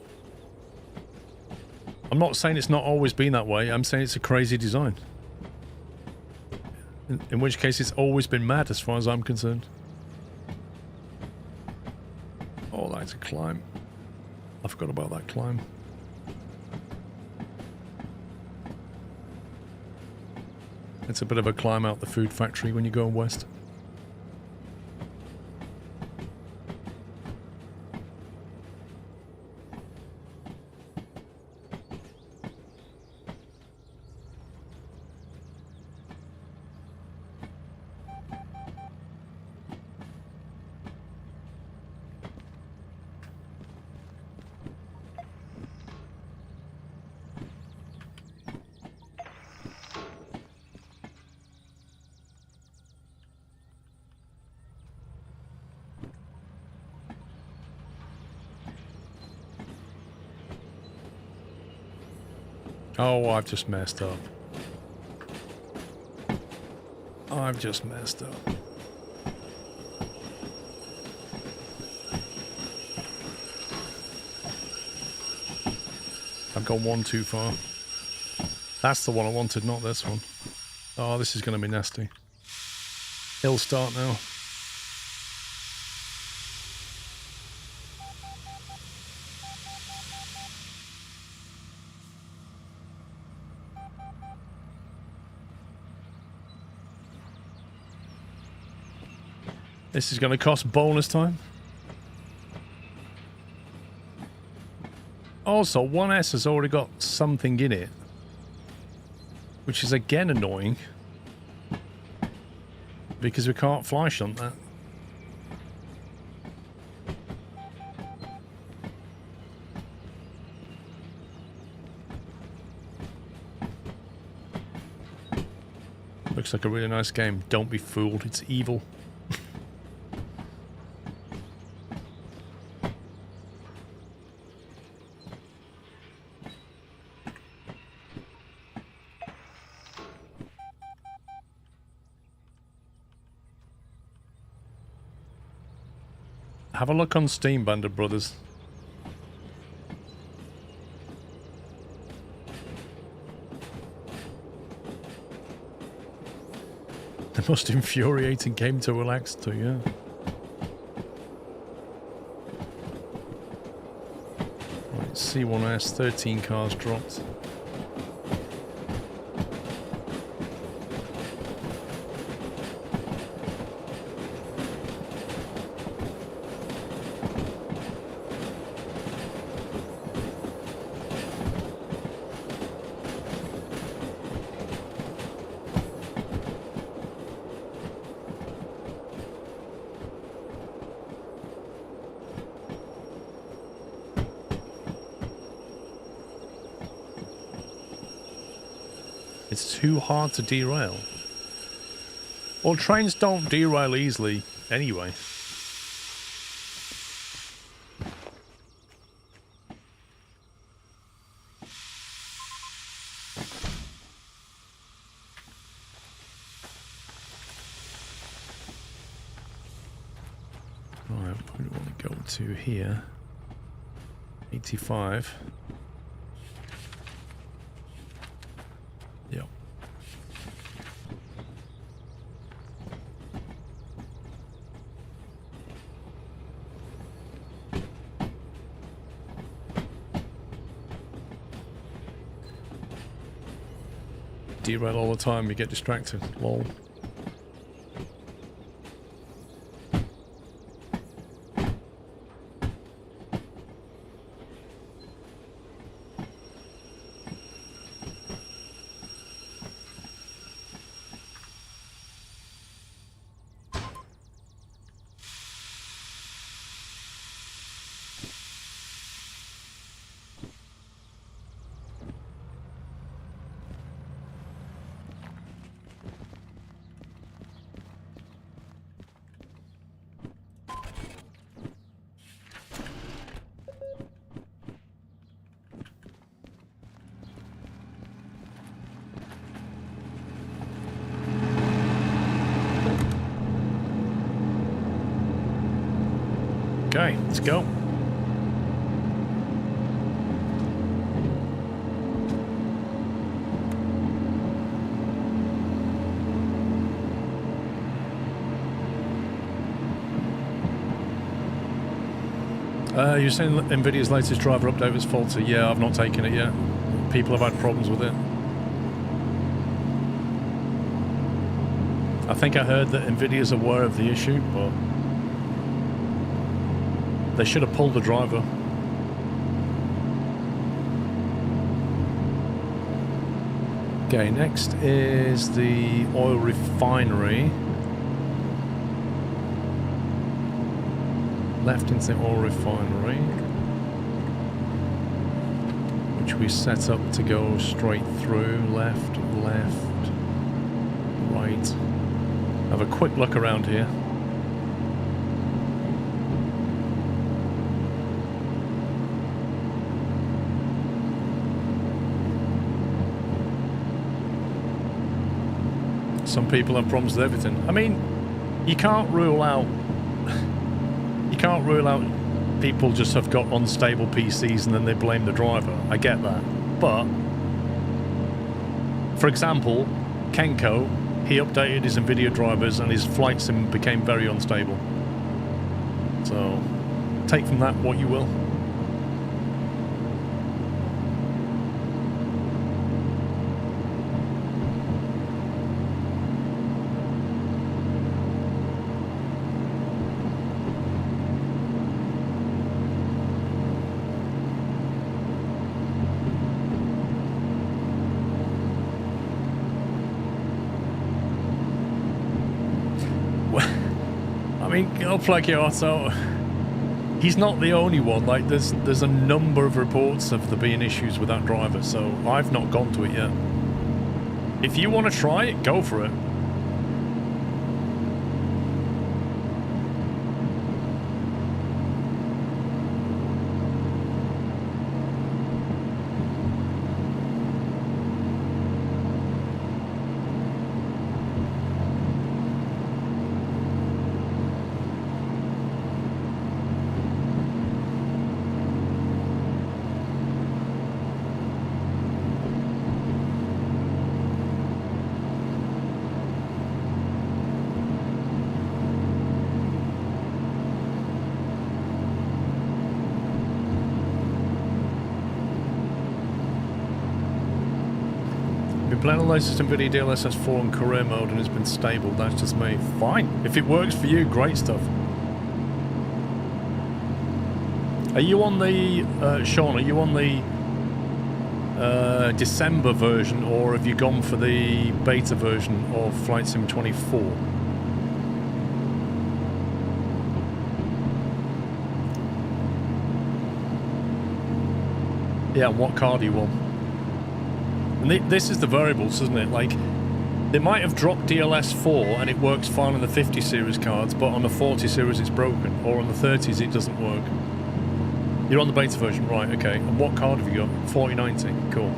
I'm not saying it's not always been that way. I'm saying it's a crazy design. In which case, it's always been mad as far as I'm concerned. Oh, that's a climb. I forgot about that climb. It's a bit of a climb out the food factory when you go west. Oh, I've just messed up. I've just messed up. I've gone one too far. That's the one I wanted, not this one. Oh, this is going to be nasty. Hill start now. This is going to cost bonus time. Also, 1S has already got something in it, which is again annoying because we can't fly shunt that. Looks like a really nice game. Don't be fooled, it's evil. Have a look on Steam, Bandit Brothers. The most infuriating game to relax to, yeah. Right, C1S, 13 cars dropped. It's too hard to derail. Well, trains don't derail easily anyway. Right, where do we want to go to here? 85. Yep. Derail all the time, we get distracted. Lol. Okay, let's go. You're saying NVIDIA's latest driver update was faulty. Yeah, I've not taken it yet. People have had problems with it. I think I heard that NVIDIA's aware of the issue, but they should have pulled the driver. Okay, next is the oil refinery. Left into the oil refinery, which we set up to go straight through. Left, left, right. Have a quick look around here. Some people have problems with everything. I mean, you can't rule out people just have got unstable PCs and then they blame the driver. I get that. But, for example, Kenko, he updated his NVIDIA drivers and his flight sim became very unstable. So, take from that what you will. I mean, I'll plug it also. He's not the only one. Like, there's a number of reports of there being issues with that driver, so I've not gone to it yet. If you want to try it, go for it. Playing the latest NVIDIA DLSS 4 in career mode and it's been stable. That's just me. Fine. If it works for you, great stuff. Are you on the, Sean, are you on the December version, or have you gone for the beta version of Flight Sim 24? Yeah, what car do you want? And this is the variables, isn't it? Like, they might have dropped DLS4 and it works fine on the 50 series cards, but on the 40 series it's broken, or on the 30s it doesn't work. You're on the beta version, right, okay. And what card have you got? 4090, cool.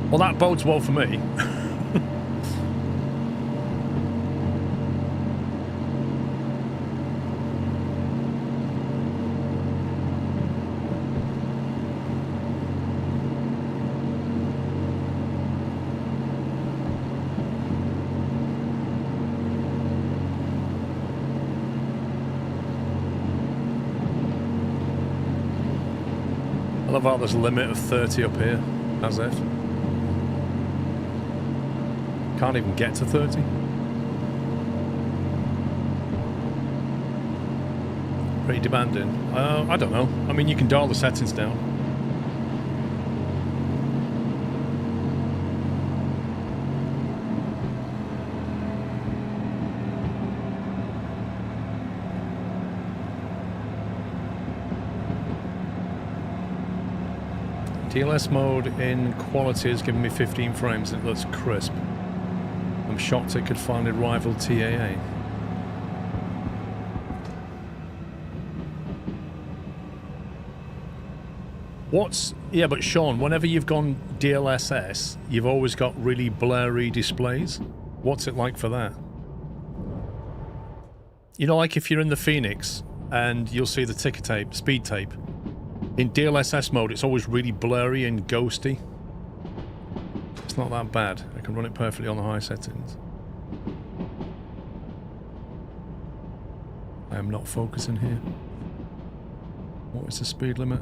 Well, that bodes well for me. I love how there's a limit of 30 up here, as if. Can't even get to 30. Pretty demanding. I don't know. I mean, you can dial the settings down. DLS mode in quality is giving me 15 frames and it looks crisp. I'm shocked it could finally rival TAA. Yeah, but Sean, whenever you've gone DLSS, you've always got really blurry displays. What's it like for that? You know, like if you're in the Phoenix and you'll see the ticker tape, speed tape. In DLSS mode, it's always really blurry and ghosty. It's not that bad. I can run it perfectly on the high settings. I am not focusing here. What is the speed limit?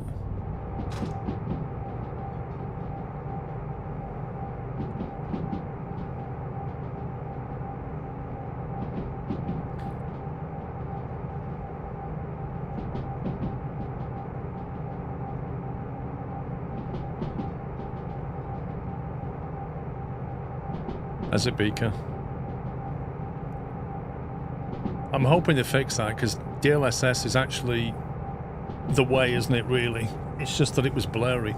As a beaker. I'm hoping to fix that because DLSS is actually the way, isn't it, really? It's just that it was blurry.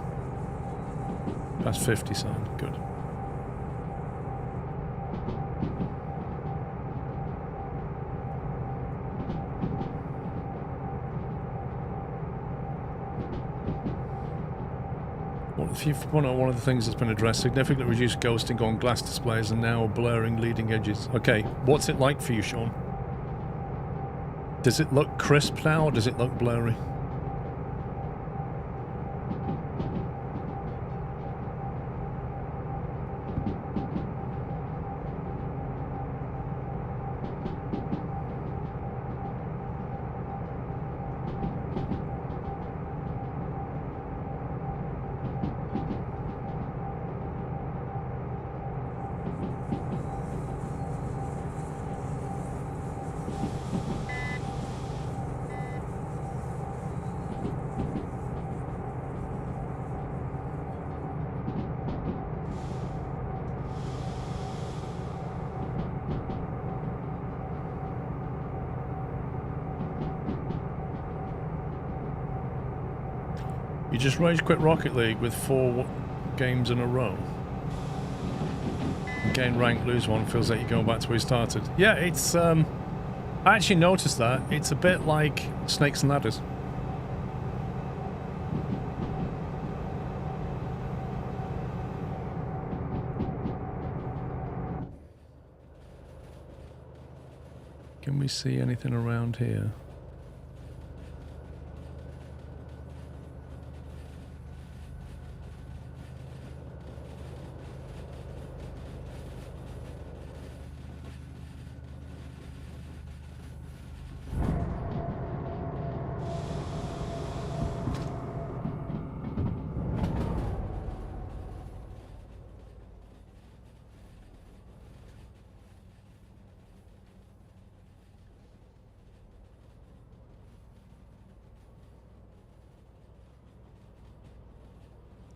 Past 50 sign, good. If you've one of the things that's been addressed, significantly reduced ghosting on glass displays and now blurring leading edges. Okay, what's it like for you, Sean? Does it look crisp now or does it look blurry? You just rage quit Rocket League with 4 games in a row. Gain rank, lose one, feels like you're going back to where you started. Yeah, it's, I actually noticed that. It's a bit like Snakes and Ladders. Can we see anything around here?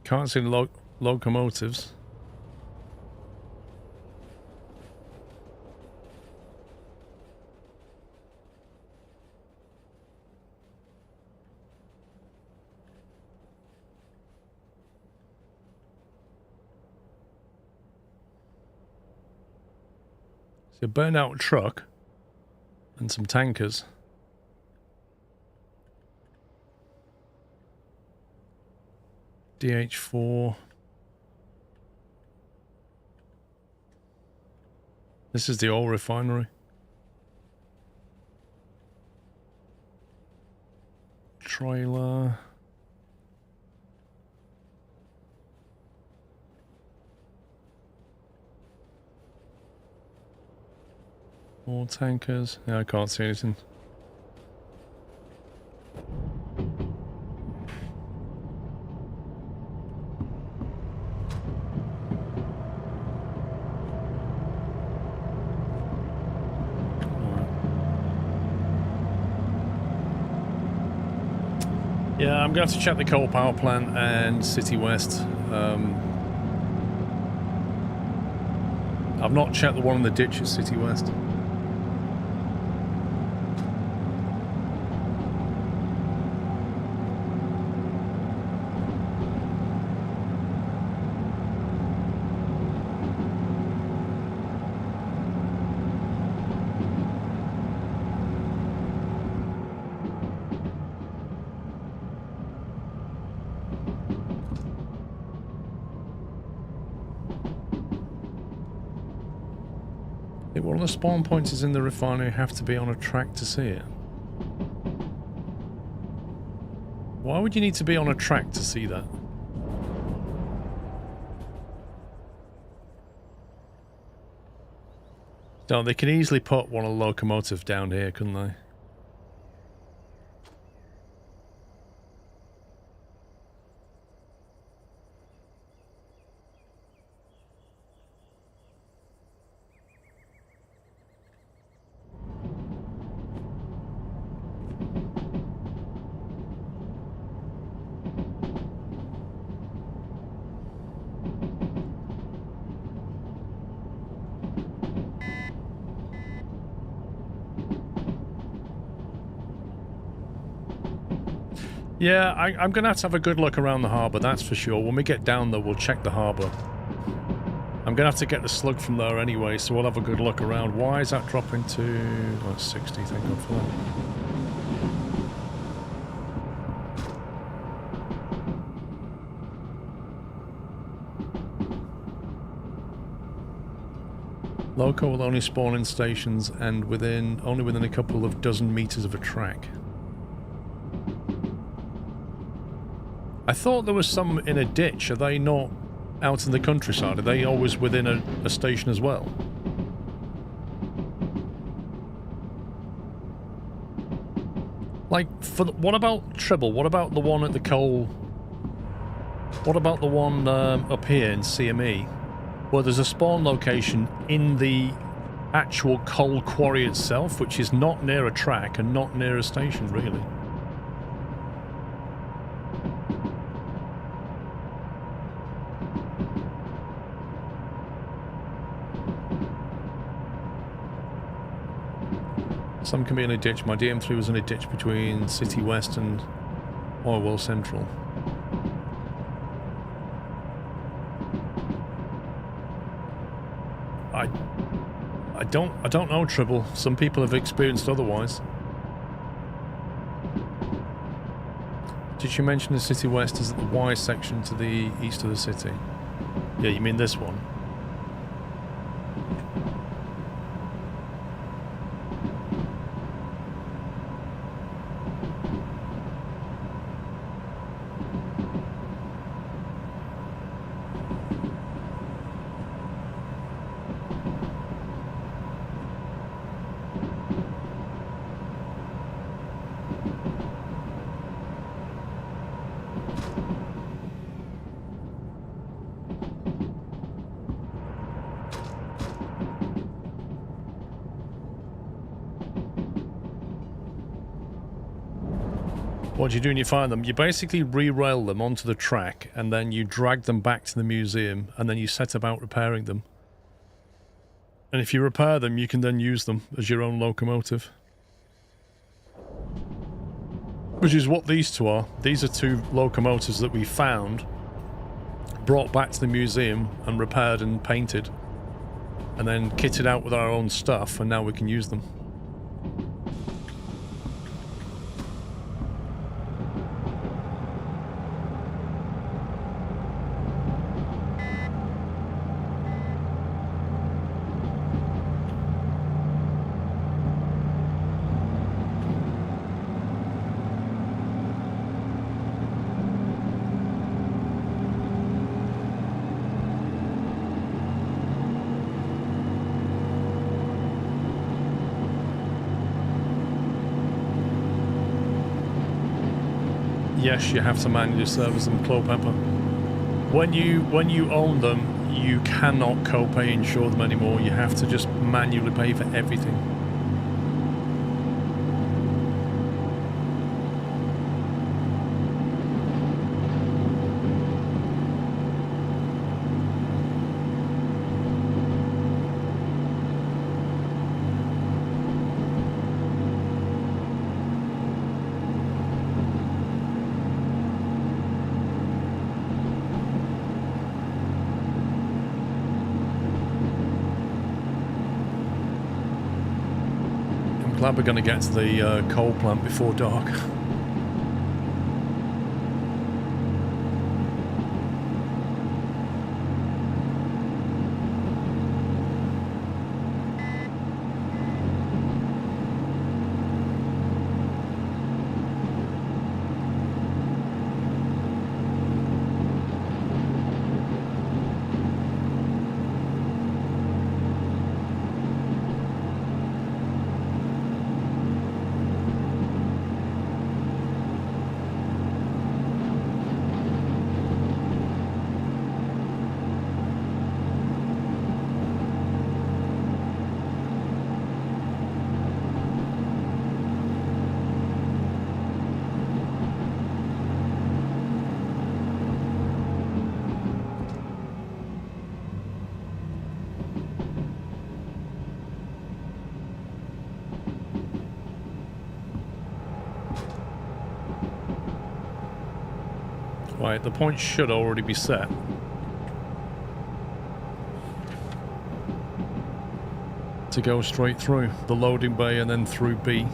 Can't see the locomotives. So burn out truck and some tankers. DH4. This is the oil refinery. Trailer. More tankers. Yeah, I can't see anything. Yeah, I'm going to have to check the coal power plant and City West. I've not checked the one in the ditch at City West. One of the spawn points is in the refinery. You have to be on a track to see it. Why would you need to be on a track to see that? No, they could easily put one of the locomotive down here, couldn't they? Yeah, I'm going to have a good look around the harbour, that's for sure. When we get down there, we'll check the harbour. I'm going to have to get the slug from there anyway, so we'll have a good look around. Why is that dropping to... Oh, it's 60, thank God for that. Loco will only spawn in stations and only within a couple of dozen meters of a track. I thought there was some in a ditch. Are they not out in the countryside? Are they always within a station as well? Like, what about Tribble? What about the one at the coal? What about the one up here in CME? Where there's a spawn location in the actual coal quarry itself, which is not near a track and not near a station, really. Some can be in a ditch. My DM3 was in a ditch between City West and Oilwell Central. I don't know, Tribble. Some people have experienced otherwise. Did you mention the City West is at the Y section to the east of the city? Yeah, you mean this one? What do you do when you find them? You basically re-rail them onto the track and then you drag them back to the museum and then you set about repairing them. And if you repair them, you can then use them as your own locomotive. Which is what these two are. These are two locomotives that we found, brought back to the museum and repaired and painted. and then kitted out with our own stuff, and now we can use them. Yes, you have to manually service them, Claw Pepper. When you own them, you cannot co-pay insure them anymore. You have to just manually pay for everything. Glad we're going to get to the coal plant before dark. Right, the point should already be set. To go straight through the loading bay and then through B.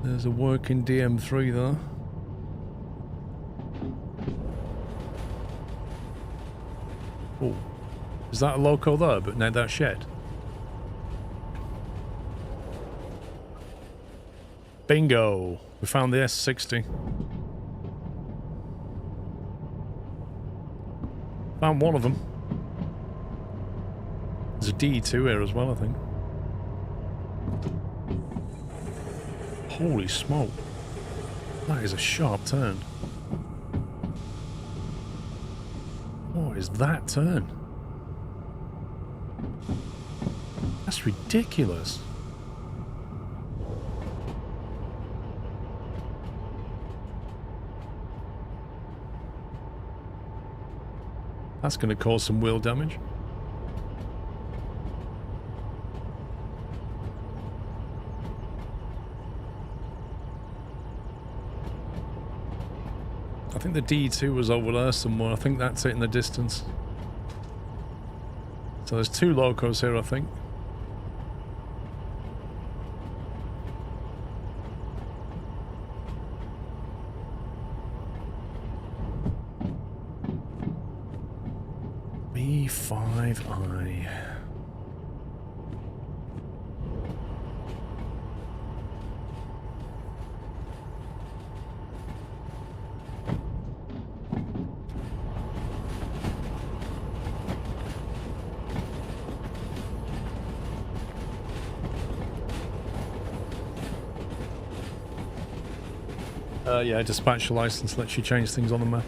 There's a working DM3 there. Oh, is that a loco there, but now that shed? Bingo! We found the S60. Found one of them. There's a D2 here as well, I think. Holy smoke. That is a sharp turn. What is that turn? That's ridiculous. That's going to cause some wheel damage. I think the D2 was over there somewhere. I think that's it in the distance. So there's two locos here, I think. B5I. Yeah, dispatcher license lets you change things on the map.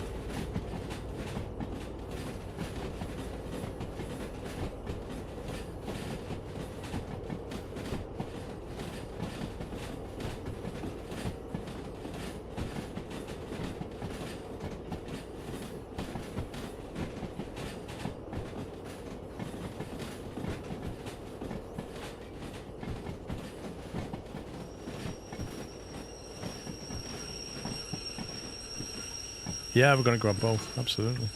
Yeah, we're going to grab both. Absolutely.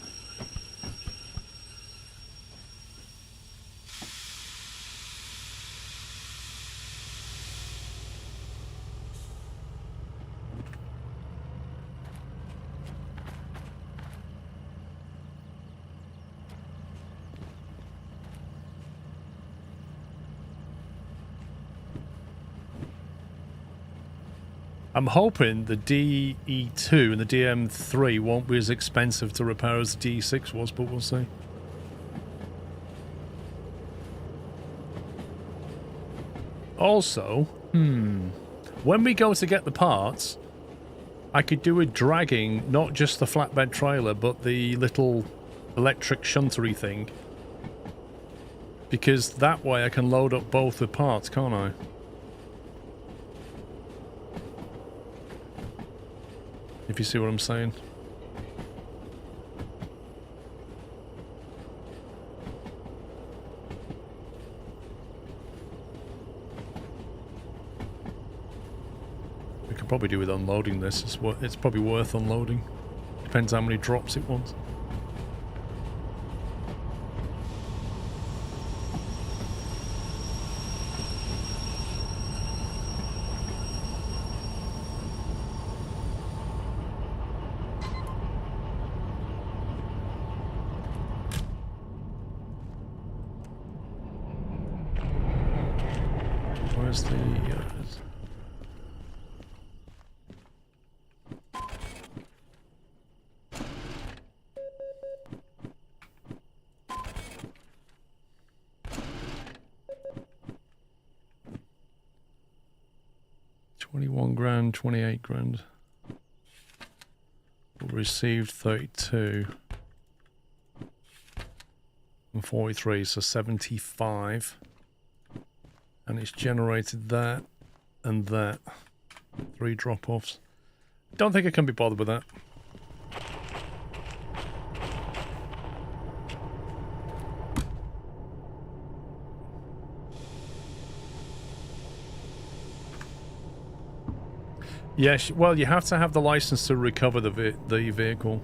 I'm hoping the DE2 and the DM3 won't be as expensive to repair as the DE6 was, but we'll see. Also, when we go to get the parts, I could do with dragging not just the flatbed trailer, but the little electric shuntery thing. Because that way I can load up both with parts, can't I? If you see what I'm saying. We could probably do with unloading this. It's probably worth unloading. Depends how many drops it wants. Where's the... 21 grand, 28 grand. Received 32 and 43, so 75. And it's generated that and that. 3 drop-offs. Don't think I can be bothered with that. Yes, well, you have to have the license to recover the vehicle.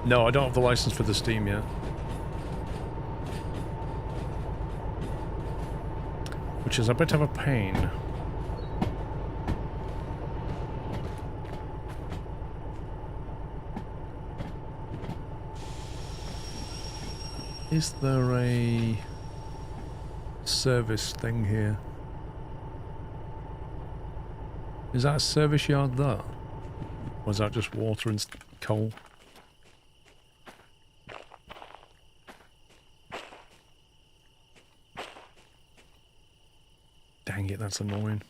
No, I don't have the license for the Steam yet. Which is a bit of a pain. Is there a service thing here? Is that a service yard there? Or is that just water and coal? Dang it, that's annoying.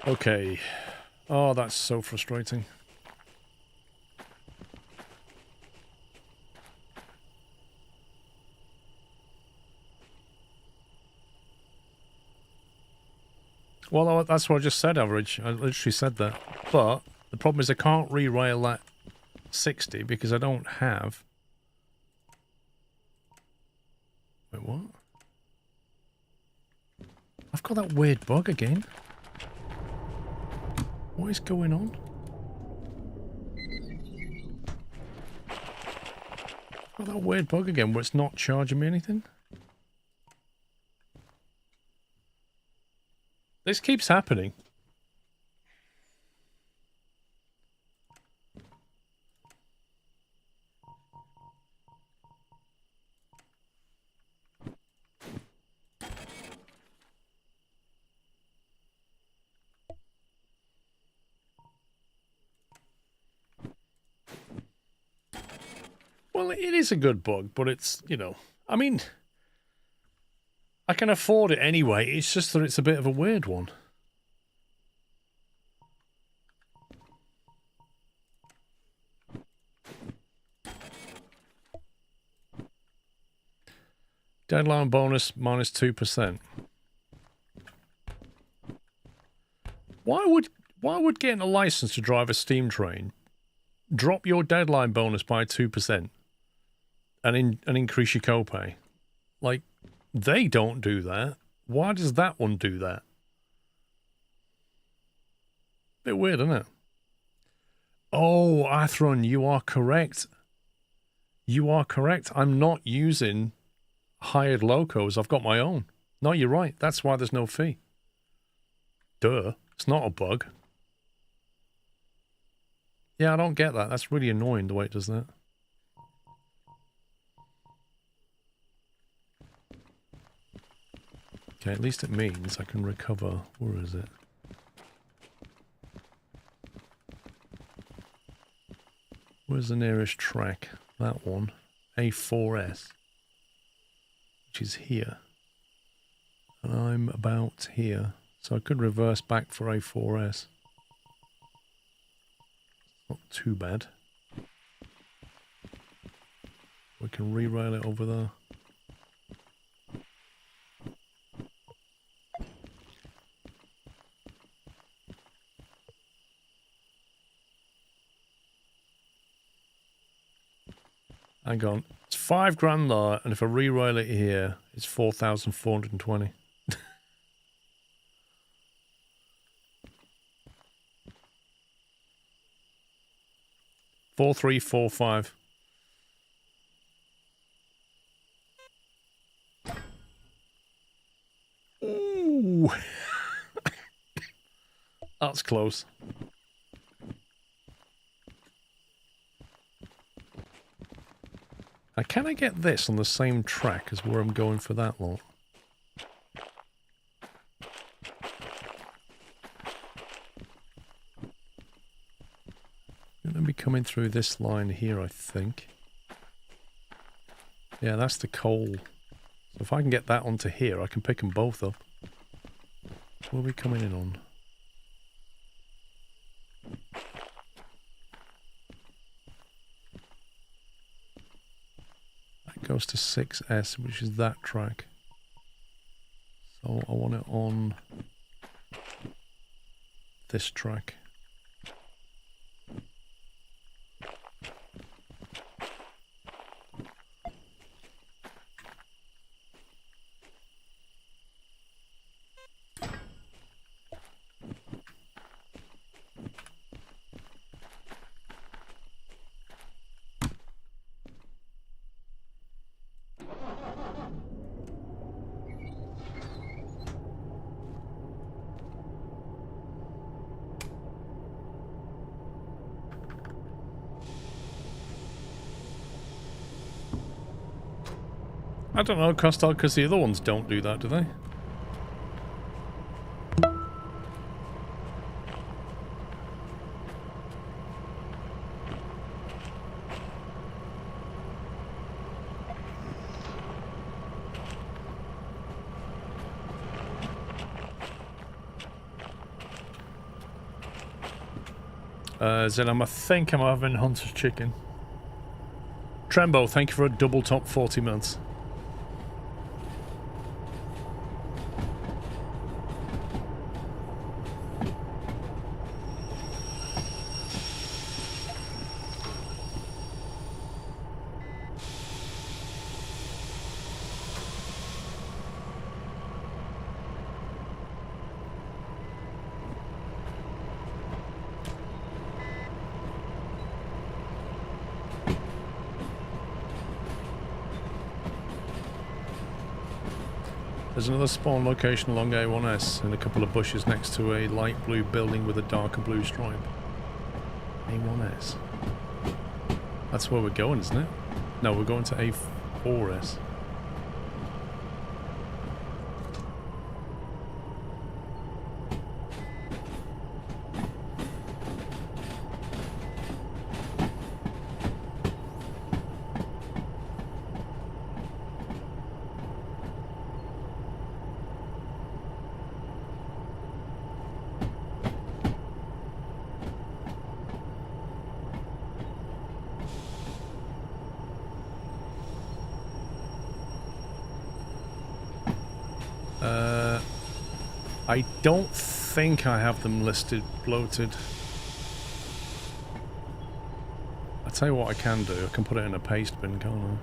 Okay. Oh, that's so frustrating. Well, that's what I just said, average. I literally said that. But the problem is I can't re-rail that 60 because I don't have... Wait, what? I've got that weird bug again. What is going on? I've got that weird bug again where it's not charging me anything. This keeps happening. Well, it is a good bug, but it's, you know, I mean, I can afford it anyway. It's just that it's a bit of a weird one. Deadline bonus minus 2%. Why would getting a license to drive a steam train drop your deadline bonus by 2% and increase your copay? Like, they don't do that. Why does that one do that? Bit weird, isn't it? Oh, Athron, you are correct. You are correct. I'm not using hired locos. I've got my own. No, you're right. That's why there's no fee. Duh. It's not a bug. Yeah, I don't get that. That's really annoying the way it does that. Okay, at least it means I can recover. Where is it? Where's the nearest track? That one. A4S. Which is here. And I'm about here. So I could reverse back for A4S. Not too bad. We can re-rail it over there. Hang on. It's $5,000 there, and if I re-rail it here, it's 4,420. 4345. Ooh. That's close. Now, can I get this on the same track as where I'm going for that lot? Going to be coming through this line here, I think. Yeah, that's the coal. So if I can get that onto here, I can pick them both up. What are we coming in on? That goes to 6S, which is that track. So I want it on this track. I don't know, Costard, because the other ones don't do that, do they? Zenom, I think I'm having Hunter's Chicken. Trembo, thank you for a double top 40 months. There's another spawn location along A1S and a couple of bushes next to a light blue building with a darker blue stripe. A1S. That's where we're going, isn't it? No, we're going to A4S. I don't think I have them listed bloated. I'll tell you what I can do. I can put it in a paste bin, can't I?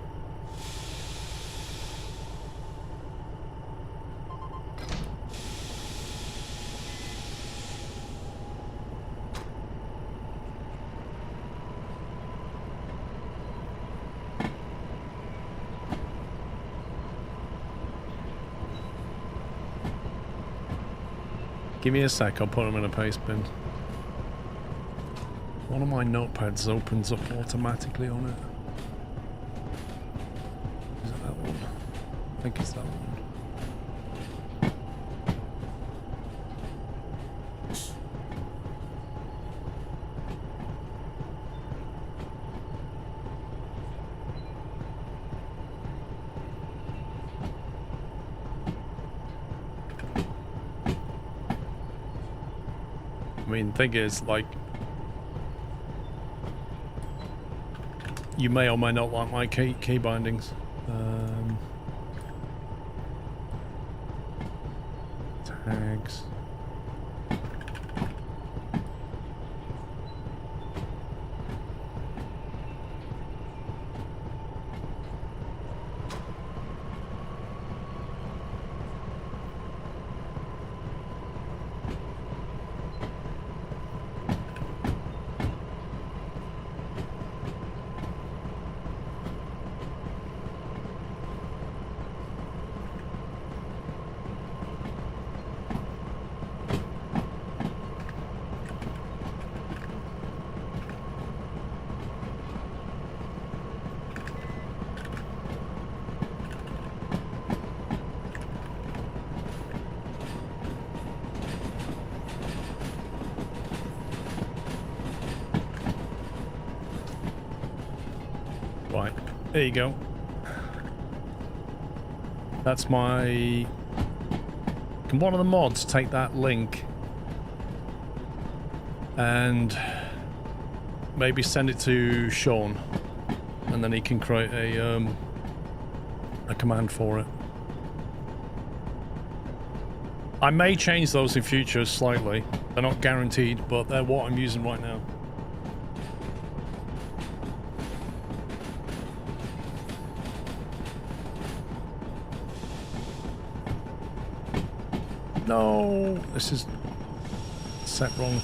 Give me a sec, I'll put them in a paste bin. One of my notepads opens up automatically on it. Is it that one? I think it's that one. I mean, the thing is, like, you may or may not like my key bindings. Tags. Right, there you go. That's my... Can one of the mods take that link and maybe send it to Sean, and then he can create a command for it. I may change those in future slightly. They're not guaranteed, but they're what I'm using right now. No, this is set wrong.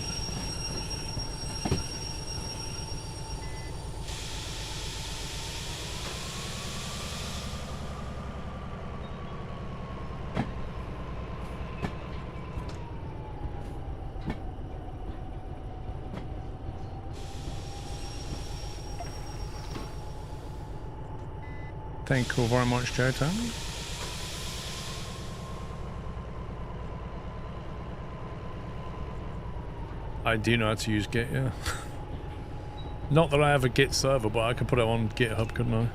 Thank you very much, Jotan. I do know how to use Git, yeah. Not that I have a Git server, but I could put it on GitHub, couldn't I?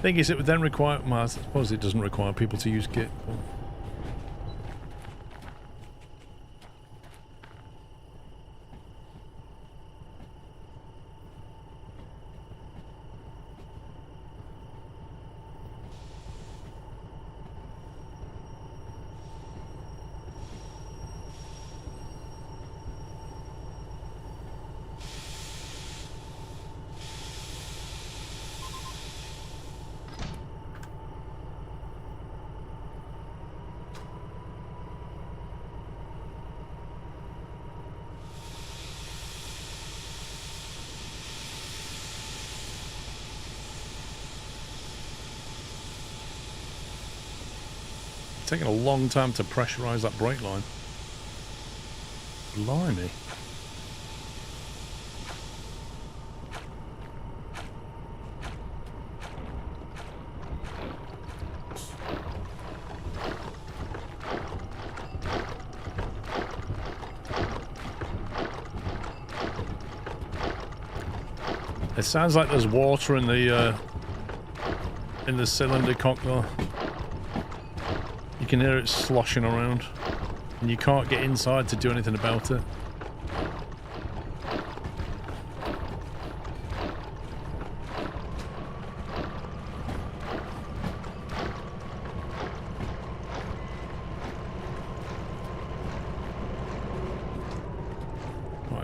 Thing is, it would then require... Well, I suppose it doesn't require people to use Git. But... Taking a long time to pressurize that brake line. Blimey. It sounds like there's water in the cylinder cock though. You can hear it sloshing around, and you can't get inside to do anything about it.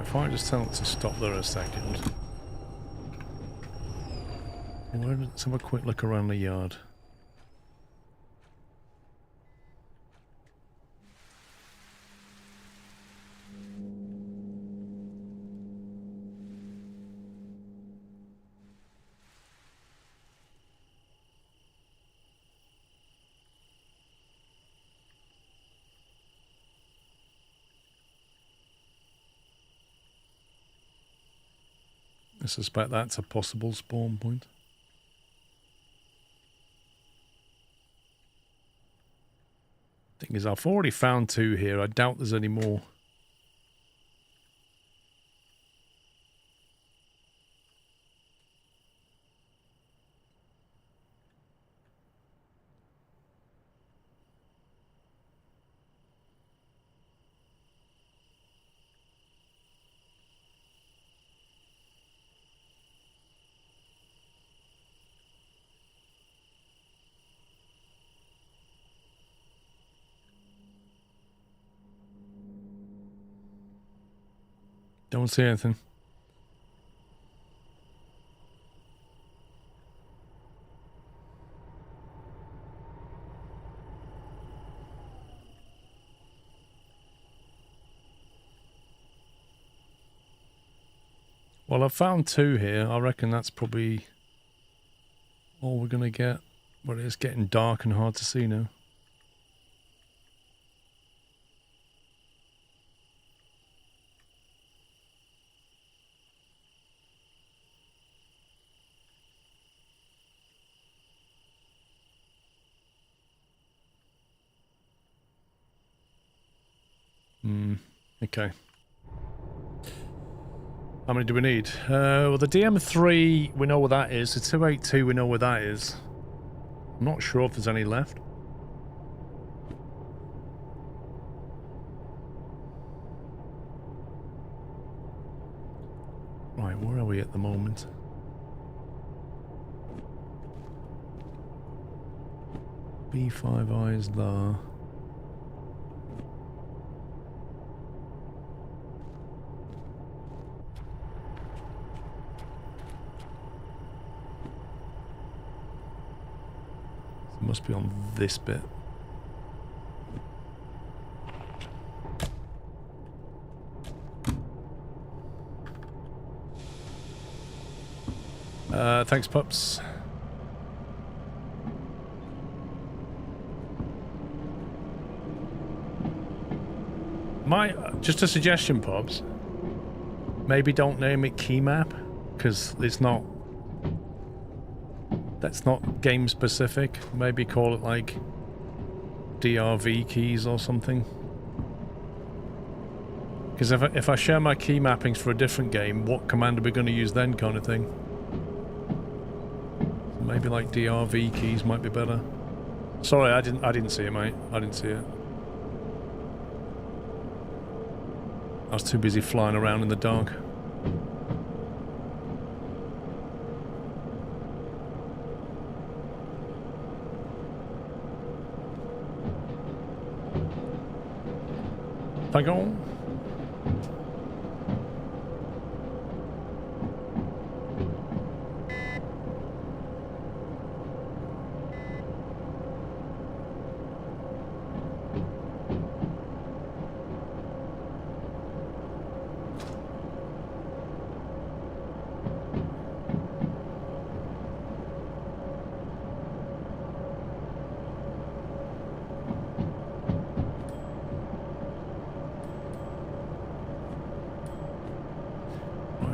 if I just tell it to stop there a second. Let's have a quick look around the yard. I suspect that's a possible spawn point. Thing is, I've already found 2 here. I doubt there's any more. Don't see anything. Well, I've found 2 here. I reckon that's probably all we're going to get. But it's getting dark and hard to see now. Okay. How many do we need? Well, the DM3, we know where that is. The 282, we know where that is. I'm not sure if there's any left. Right, where are we at the moment? B5I is there. Must be on this bit. Thanks, pups. Just a suggestion, pups. Maybe don't name it key map, because it's not. That's not game specific. Maybe call it like DRV keys or something. Because if I share my key mappings for a different game, what command are we going to use then, kind of thing? So maybe like DRV keys might be better. Sorry, I didn't see it, mate. I didn't see it. I was too busy flying around in the dark. Thank you.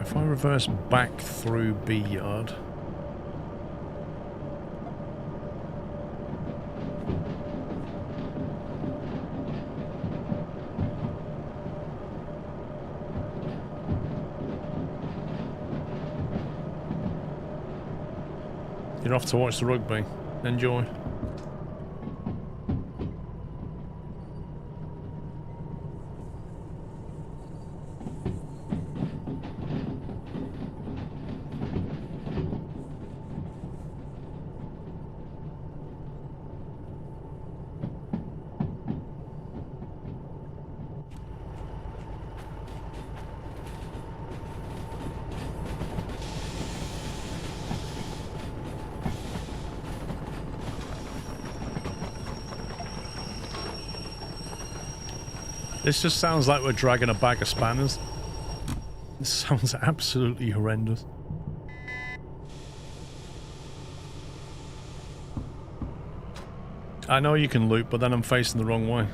If I reverse back through B yard. You're off to watch the rugby. Enjoy. This just sounds like we're dragging a bag of spanners. This sounds absolutely horrendous. I know you can loop, but then I'm facing the wrong way.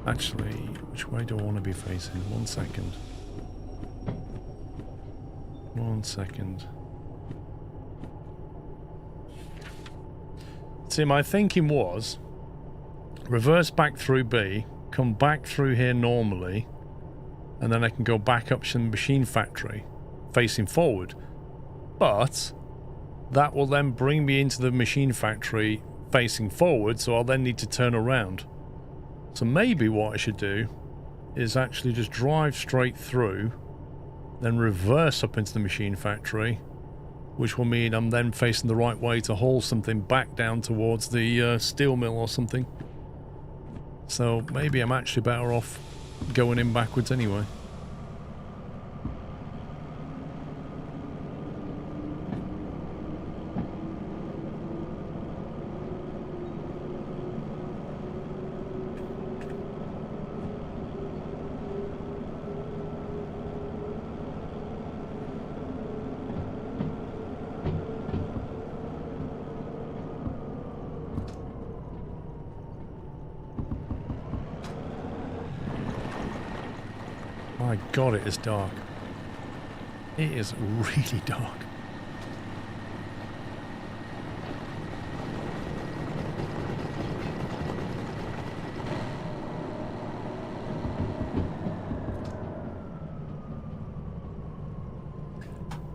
Actually, which way do I want to be facing? 1 second. 1 second. See, my thinking was reverse back through B, come back through here normally, and then I can go back up to the machine factory facing forward. But that will then bring me into the machine factory facing forward, so I'll then need to turn around. So maybe what I should do is actually just drive straight through, then reverse up into the machine factory, which will mean I'm then facing the right way to haul something back down towards the steel mill or something. So maybe I'm actually better off going in backwards anyway. My God, it is dark. It is really dark.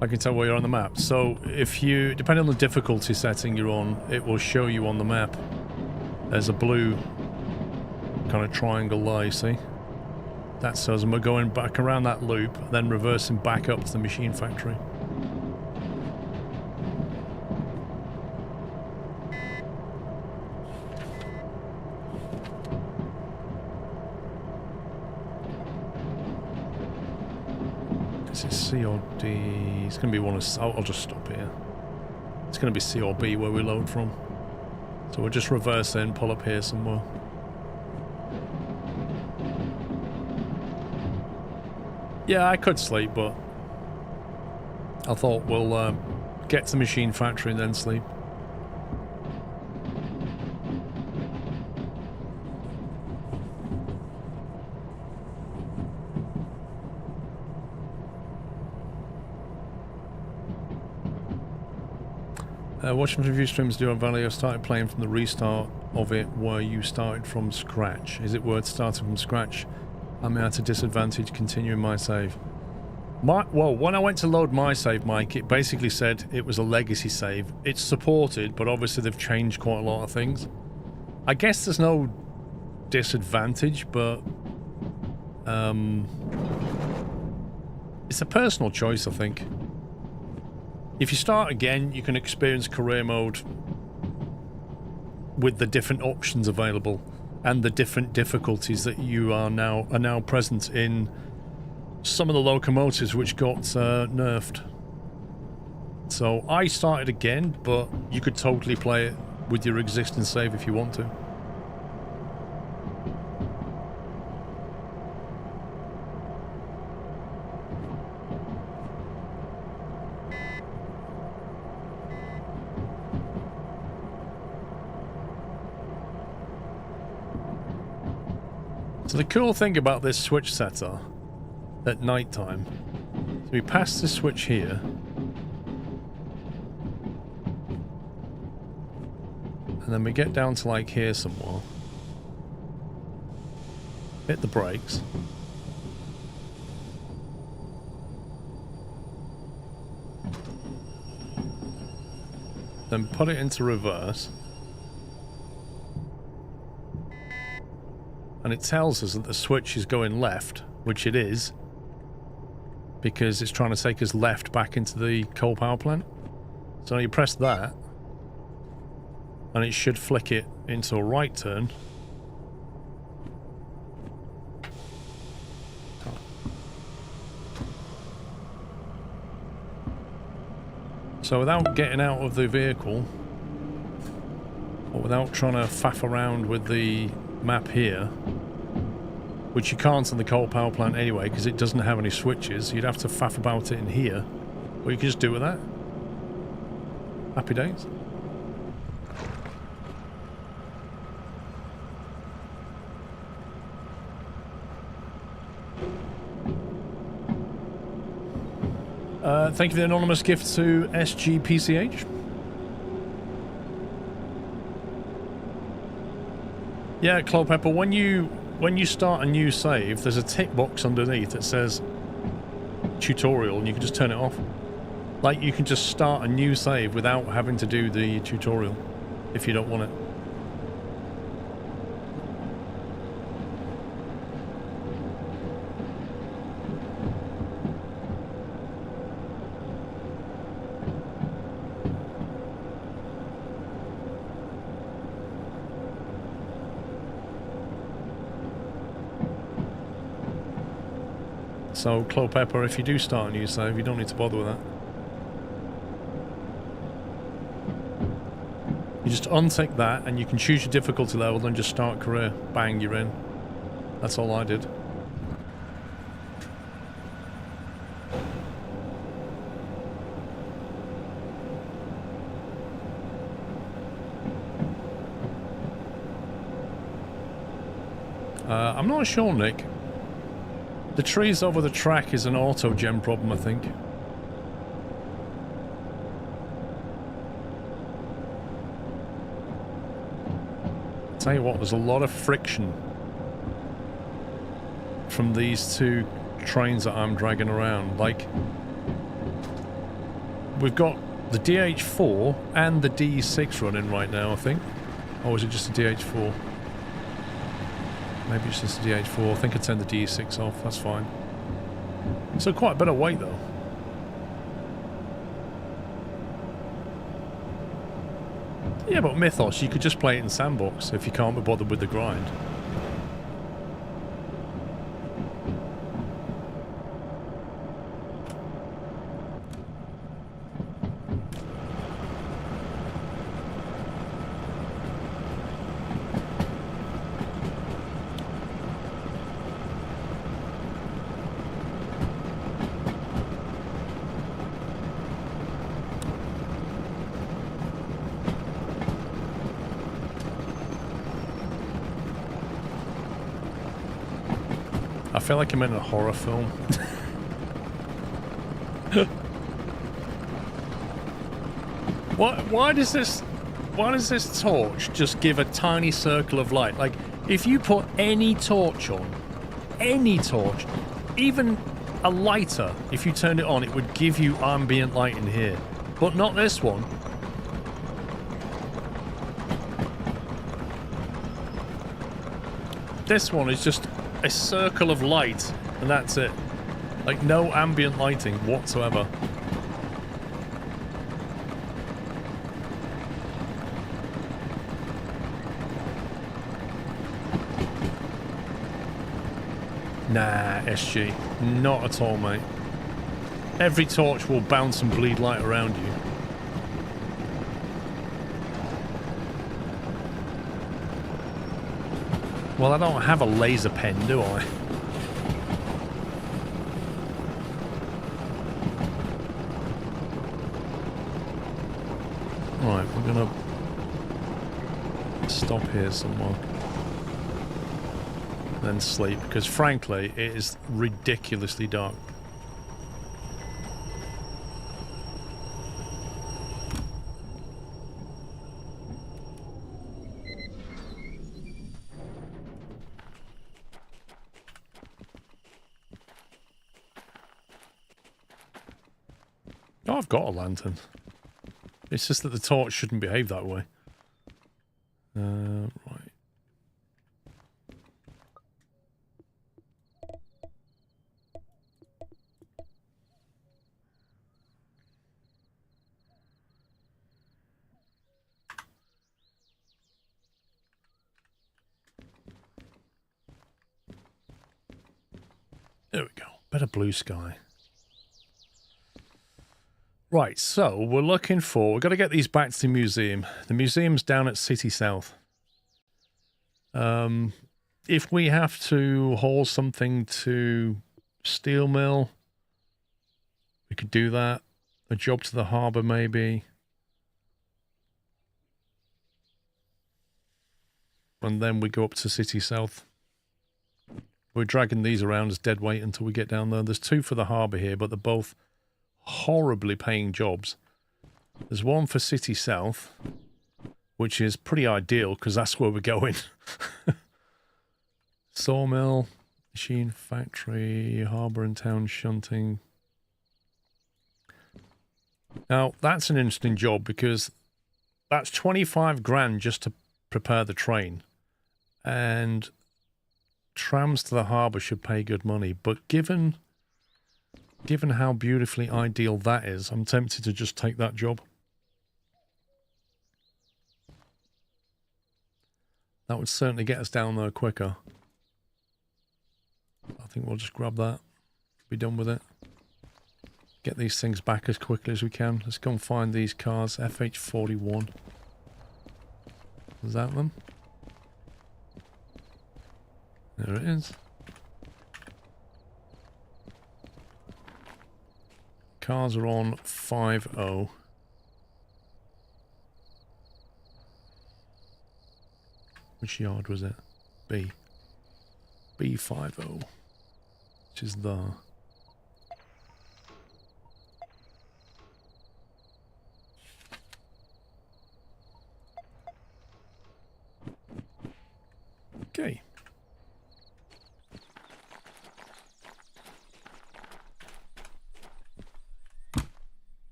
I can tell where you're on the map. So if you, depending on the difficulty setting you're on, it will show you on the map. There's a blue kind of triangle there, you see? That says we're going back around that loop, then reversing back up to the machine factory. Is it C or D? It's going to be one of... I'll just stop here. It's going to be C or B where we load from. So we'll just reverse in, pull up here somewhere. Yeah, I could sleep, but I thought we'll get to the machine factory and then sleep. Watching review streams do on Valio started playing from the restart of it where you started from scratch. Is it worth starting from scratch? I'm at a disadvantage continuing my save. Well, when I went to load my save, Mike, it basically said it was a legacy save. It's supported, but obviously they've changed quite a lot of things. I guess there's no disadvantage, but it's a personal choice, I think. If you start again, you can experience career mode with the different options available and the different difficulties that you are now present in some of the locomotives which got nerfed. So I started again, but you could totally play it with your existing save if you want to. So the cool thing about this switch setter at night time, so we pass this switch here, and then we get down to like here somewhere, hit the brakes, then put it into reverse. And it tells us that the switch is going left, which it is, because it's trying to take us left back into the coal power plant. So you press that, and it should flick it into a right turn. So without getting out of the vehicle, But without trying to faff around with the map here, which you can't on the coal power plant anyway because it doesn't have any switches, you'd have to faff about it in here. Or you can just do with that. Happy days. Thank you for the anonymous gift to SGPCH. Yeah, Clopepper, when you start a new save, there's a tick box underneath that says tutorial, and you can just turn it off. Like, you can just start a new save without having to do the tutorial, if you don't want it. So, Clopepper, if you do start a new save, you don't need to bother with that. You just untick that, and you can choose your difficulty level, then just start career. Bang, you're in. That's all I did. I'm not sure, Nick. The trees over the track is an auto-gem problem, I think. Tell you what, there's a lot of friction from these two trains that I'm dragging around. Like, we've got the DH4 and the D6 running right now, I think. Or is it just a DH4? Maybe it's just a DH4. I think I turned the D6 off. That's fine. So quite a bit of weight, though. Yeah, but Mythos, you could just play it in Sandbox if you can't be bothered with the grind. I feel like I'm in a horror film. Why does this torch just give a tiny circle of light? Like, if you put any torch on, any torch, even a lighter, if you turned it on, it would give you ambient light in here. But not this one. This one is just a circle of light, and that's it. Like, no ambient lighting whatsoever. Nah, SG. Not at all, mate. Every torch will bounce and bleed light around you. Well, I don't have a laser pen, do I? Right, we're gonna stop here somewhere. Then sleep, because frankly, it is ridiculously dark. Oh, I've got a lantern. It's just that the torch shouldn't behave that way. Right. There we go. Better blue sky. Right, so we're looking for... We've got to get these back to the museum. The museum's down at City South. If we have to haul something to Steel Mill, we could do that. A job to the harbour, maybe. And then we go up to City South. We're dragging these around as dead weight until we get down there. There's 2 for the harbour here, but they're both horribly paying jobs. There's one for City South, which is pretty ideal because that's where we're going. Sawmill, machine factory, harbour and town shunting. Now, that's an interesting job because that's 25 grand just to prepare the train. And trams to the harbour should pay good money. But given how beautifully ideal that is, I'm tempted to just take that job. That would certainly get us down there quicker. I think we'll just grab that. Be done with it. Get these things back as quickly as we can. Let's go and find these cars. FH41. Is that them? There it is. Cars are on 5-0. Which yard was it? B. B50. Which is the... Okay.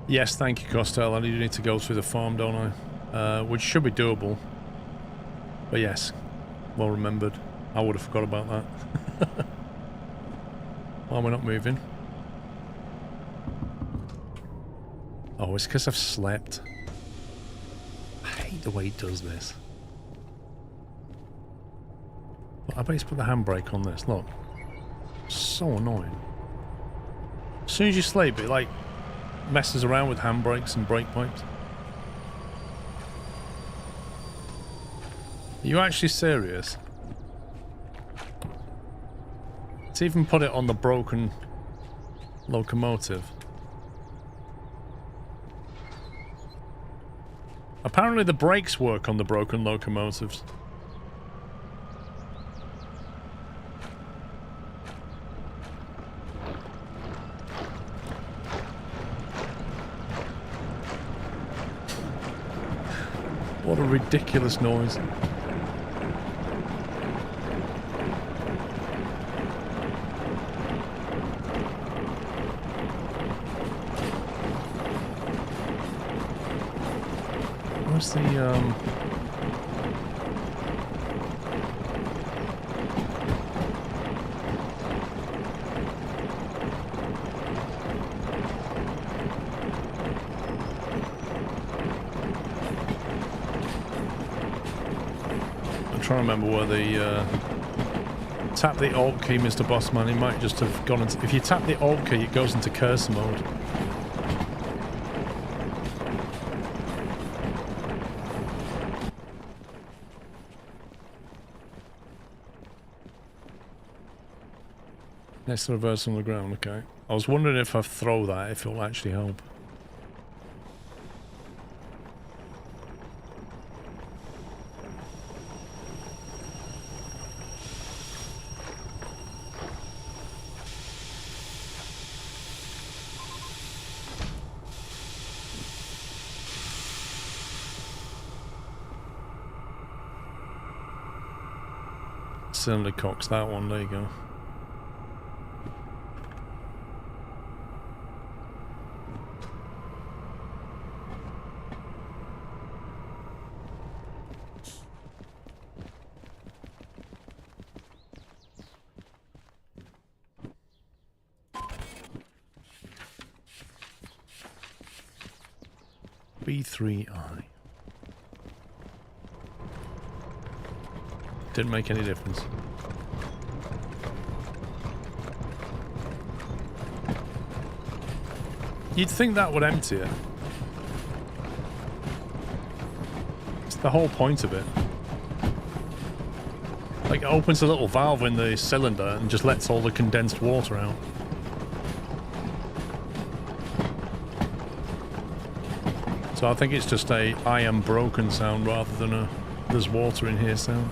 Yes, thank you, Costello. I do need to go through the farm, don't I? Which should be doable. But yes, well remembered. I would have forgot about that. Why am I not moving? Oh, it's because I've slept. I hate the way it does this. I bet he's put the handbrake on this. Look. So annoying. As soon as you sleep, it like messes around with handbrakes and brake pipes. Are you actually serious? It's even put it on the broken locomotive. Apparently the brakes work on the broken locomotives. What a ridiculous noise. Where's the, I'm trying to remember where the, tap the Alt key, Mr. Bossman. He might just have gone into... If you tap the Alt key, it goes into cursor mode. Next to reverse on the ground, okay. I was wondering if I throw that, if it'll actually help. Certainly cocks that one, there you go. B3I. Didn't make any difference. You'd think that would empty it. It's the whole point of it. Like, it opens a little valve in the cylinder and just lets all the condensed water out. So I think it's just a I am broken sound rather than a there's water in here sound.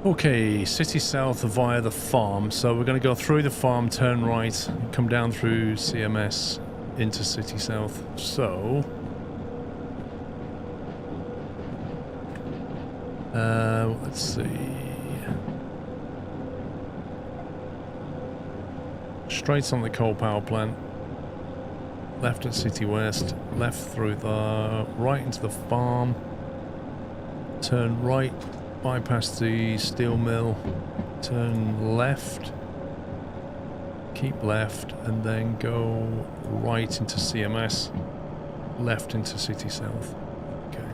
Okay, city south via the farm. So we're going to go through the farm, turn right, come down through CMS into city south. So let's see. Straight on the coal power plant. Left at City West. Left through the right into the farm. Turn right. Bypass the steel mill, turn left, keep left, and then go right into CMS, left into City South. Okay.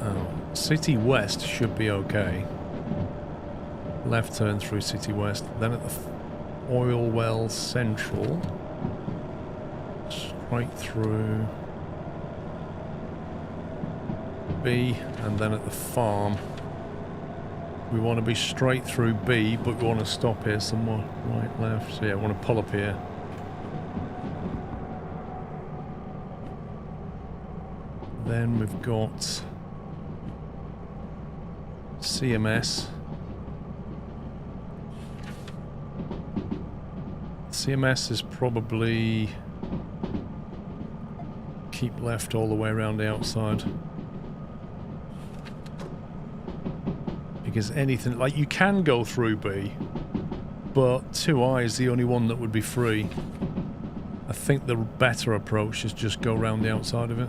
Oh, City West should be okay. Left turn through City West, then at the oil well central. Right through B, and then at the farm we want to be straight through B, but we want to stop here somewhere. Right, left. So yeah, I want to pull up here. Then we've got CMS. CMS is probably keep left all the way around the outside, because anything like you can go through B, but 2I is the only one that would be free. I think the better approach is just go around the outside of it,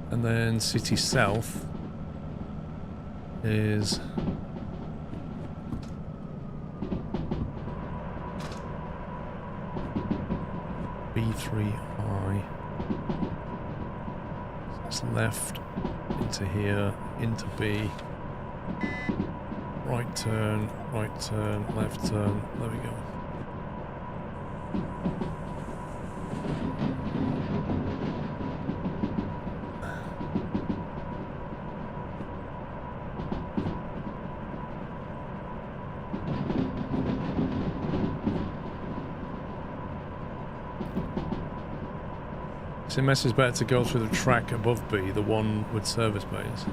and then City South is B3I. It's left into here, into B. Right turn, left turn. There we go. CMS is better to go through the track above B, the one with service bays.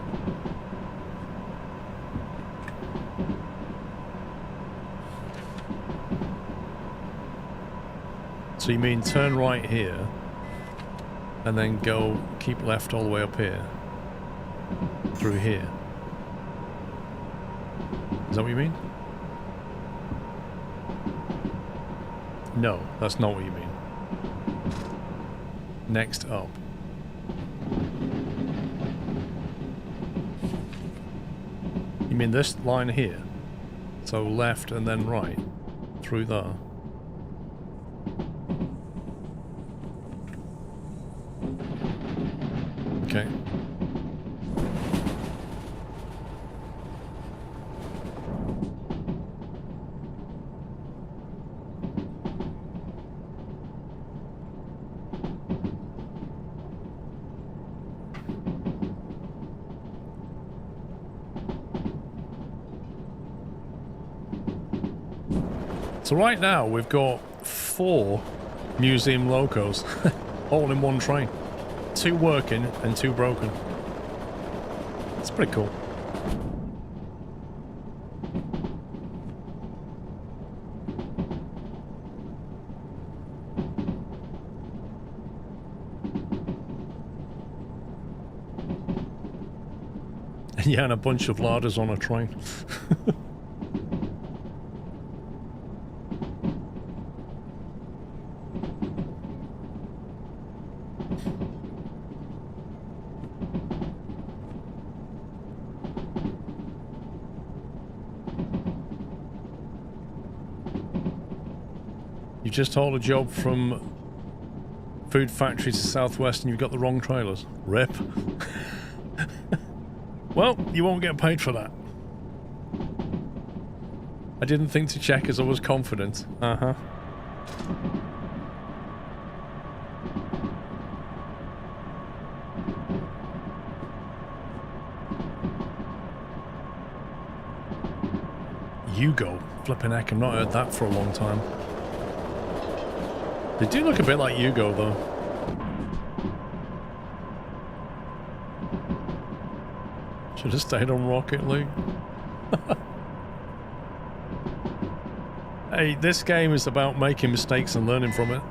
So you mean turn right here, and then go, keep left all the way up here, through here. Is that what you mean? No, that's not what you mean. Next up. You mean this line here? So left and then right, through there. Okay. So right now we've got 4 museum locos all in one train. 2 working and 2 broken. It's pretty cool. Yeah, and a bunch of larders on a train. You just hauled a job from food factory to Southwest and you've got the wrong trailers. Rip. Well, you won't get paid for that. I didn't think to check as I was confident. Uh-huh. Yugo. Flipping heck, I've not heard that for a long time. They do look a bit like Yugo, though. Should have stayed on Rocket League. Hey, this game is about making mistakes and learning from it.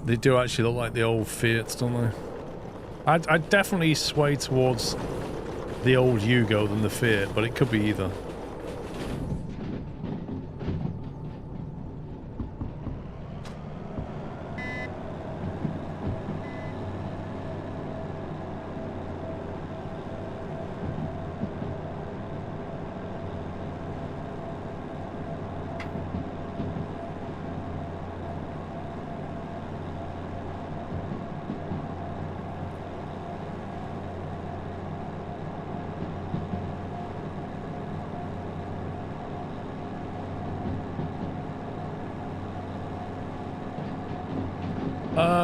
They do actually look like the old Fiats, don't they? I'd definitely sway towards the old Yugo than the Fiat, but it could be either.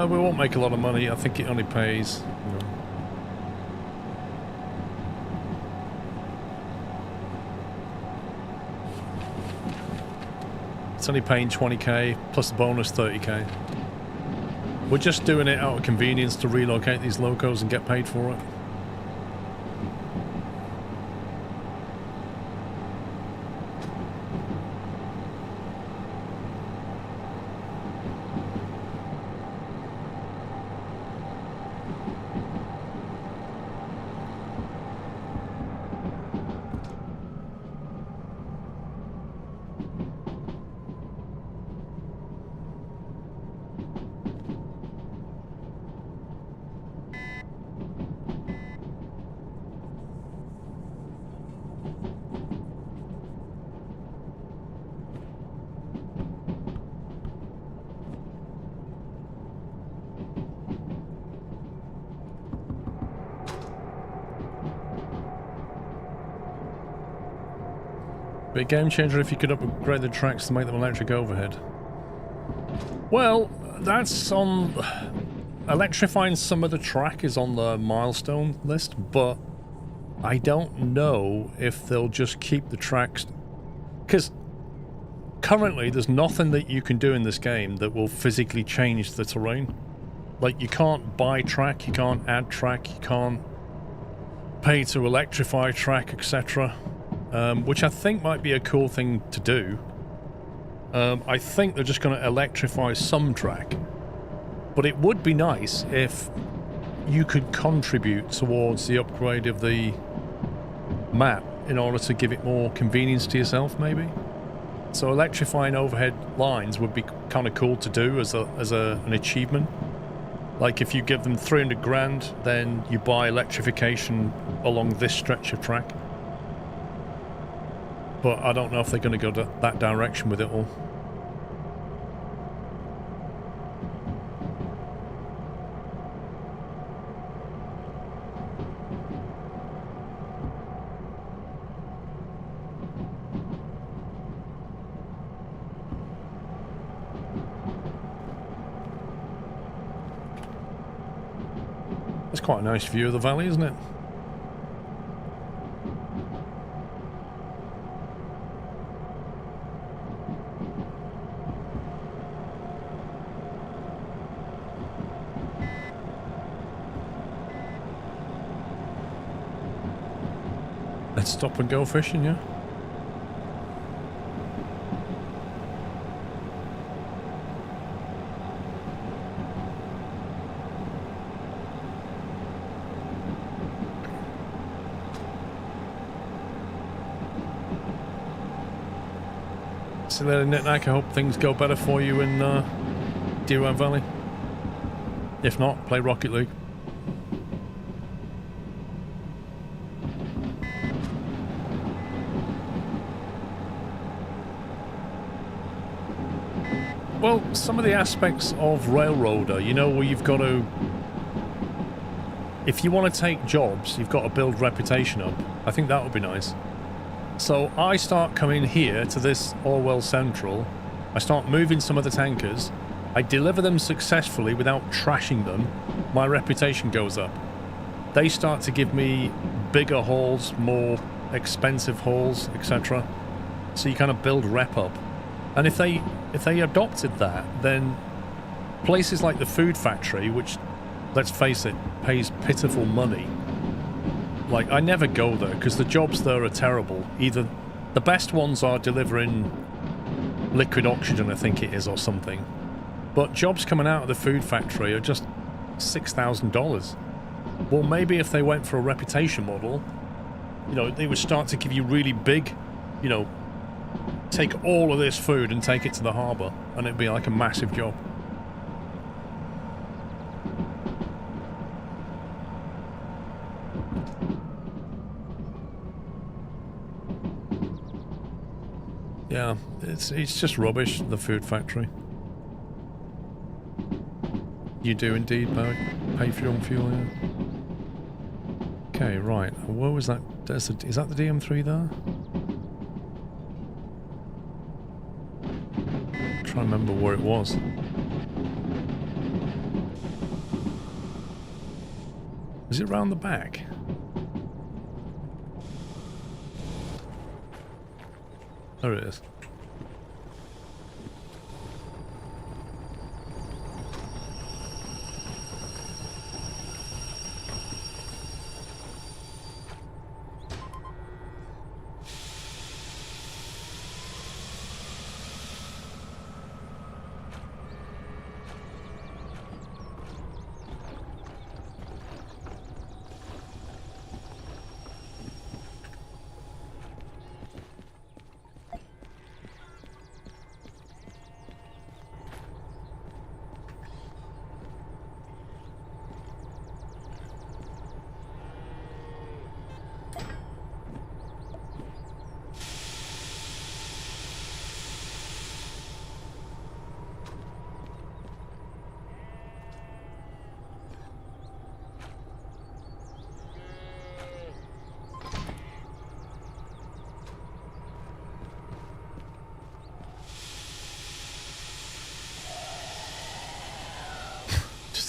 We won't make a lot of money. I think it only pays, you know. It's only paying 20k plus the bonus 30k. We're just doing it out of convenience to relocate these locos and get paid for it. Be a game changer if you could upgrade the tracks to make them electric overhead. Well, that's on... Electrifying some of the track is on the milestone list, but I don't know if they'll just keep the tracks... Because currently there's nothing that you can do in this game that will physically change the terrain. Like, you can't buy track, you can't add track, you can't pay to electrify track, etc. Which I think might be a cool thing to do. I think they're just going to electrify some track. But it would be nice if you could contribute towards the upgrade of the map in order to give it more convenience to yourself, maybe. So electrifying overhead lines would be kind of cool to do as an achievement. Like if you give them 300 grand, then you buy electrification along this stretch of track. But I don't know if they're going to go that direction with it all. It's quite a nice view of the valley, isn't it? Let's stop and go fishing, yeah? See you later, Knick-Knack. I hope things go better for you in Deer Valley. If not, play Rocket League. Well, some of the aspects of Railroader, you know, where you've got to... If you want to take jobs, you've got to build reputation up. I think that would be nice. So I start coming here to this Orwell Central. I start moving some of the tankers. I deliver them successfully without trashing them. My reputation goes up. They start to give me bigger hauls, more expensive hauls, etc. So you kind of build rep up. And if they adopted that, then places like the food factory, which, let's face it, pays pitiful money. Like, I never go there because the jobs there are terrible. Either the best ones are delivering liquid oxygen, I think it is, or something. But jobs coming out of the food factory are just $6,000. Well, maybe if they went for a reputation model, you know, they would start to give you really big, you know, take all of this food and take it to the harbour, and it'd be like a massive job. Yeah, it's just rubbish, the food factory. You do indeed pay for your own fuel, yeah. Okay, right. Where was that? Is that the DM3 there? I'm trying to remember where it was. Is it round the back? There it is.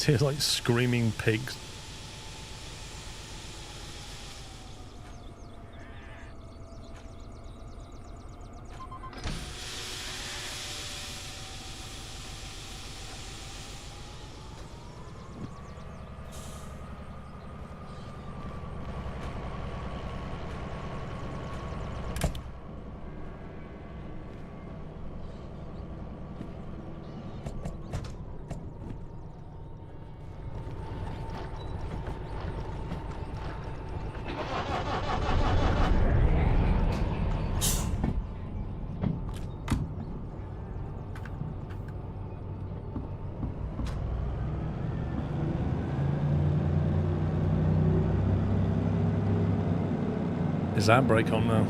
Hear like screaming pigs. Is that brake on now?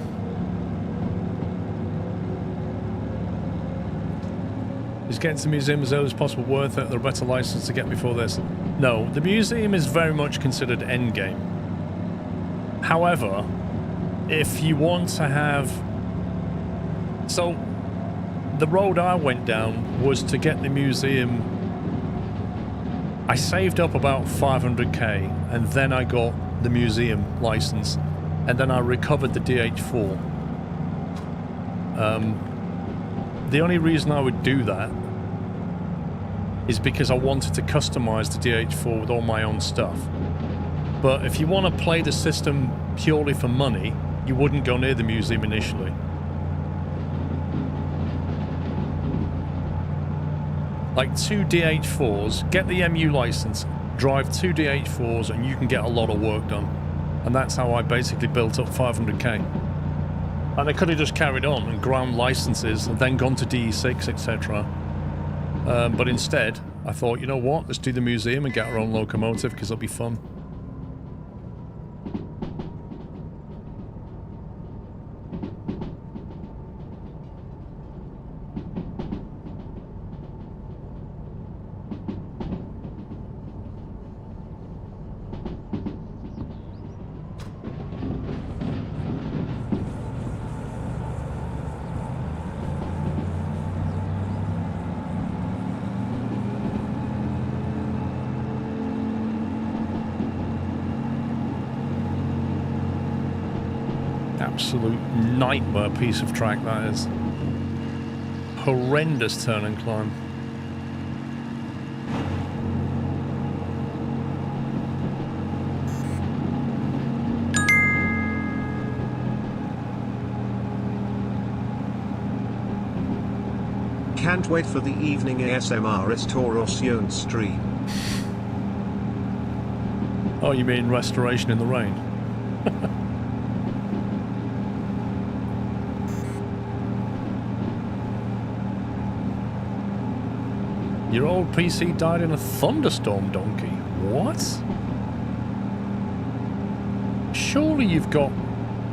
Is getting to the museum as early as possible worth it? There are better license to get before this. No, the museum is very much considered endgame. However, if you want to have... So, the road I went down was to get the museum... I saved up about 500k, and then I got the museum license. And then I recovered the DH4. The only reason I would do that is because I wanted to customize the DH4 with all my own stuff. But if you want to play the system purely for money, you wouldn't go near the museum initially. Like 2 DH4s, get the MU license, drive 2 DH4s, and you can get a lot of work done. And that's how I basically built up 500k. And they could have just carried on and ground licenses and then gone to DE6, etc. But instead, I thought, you know what? Let's do the museum and get our own locomotive because it'll be fun. Absolute nightmare piece of track that is. Horrendous turn and climb. Can't wait for the evening ASMR Restauration stream. Oh, you mean restoration in the rain? Your old PC died in a thunderstorm, donkey. What? Surely you've got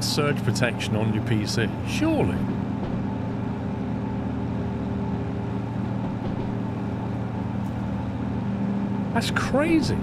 surge protection on your PC. Surely. That's crazy.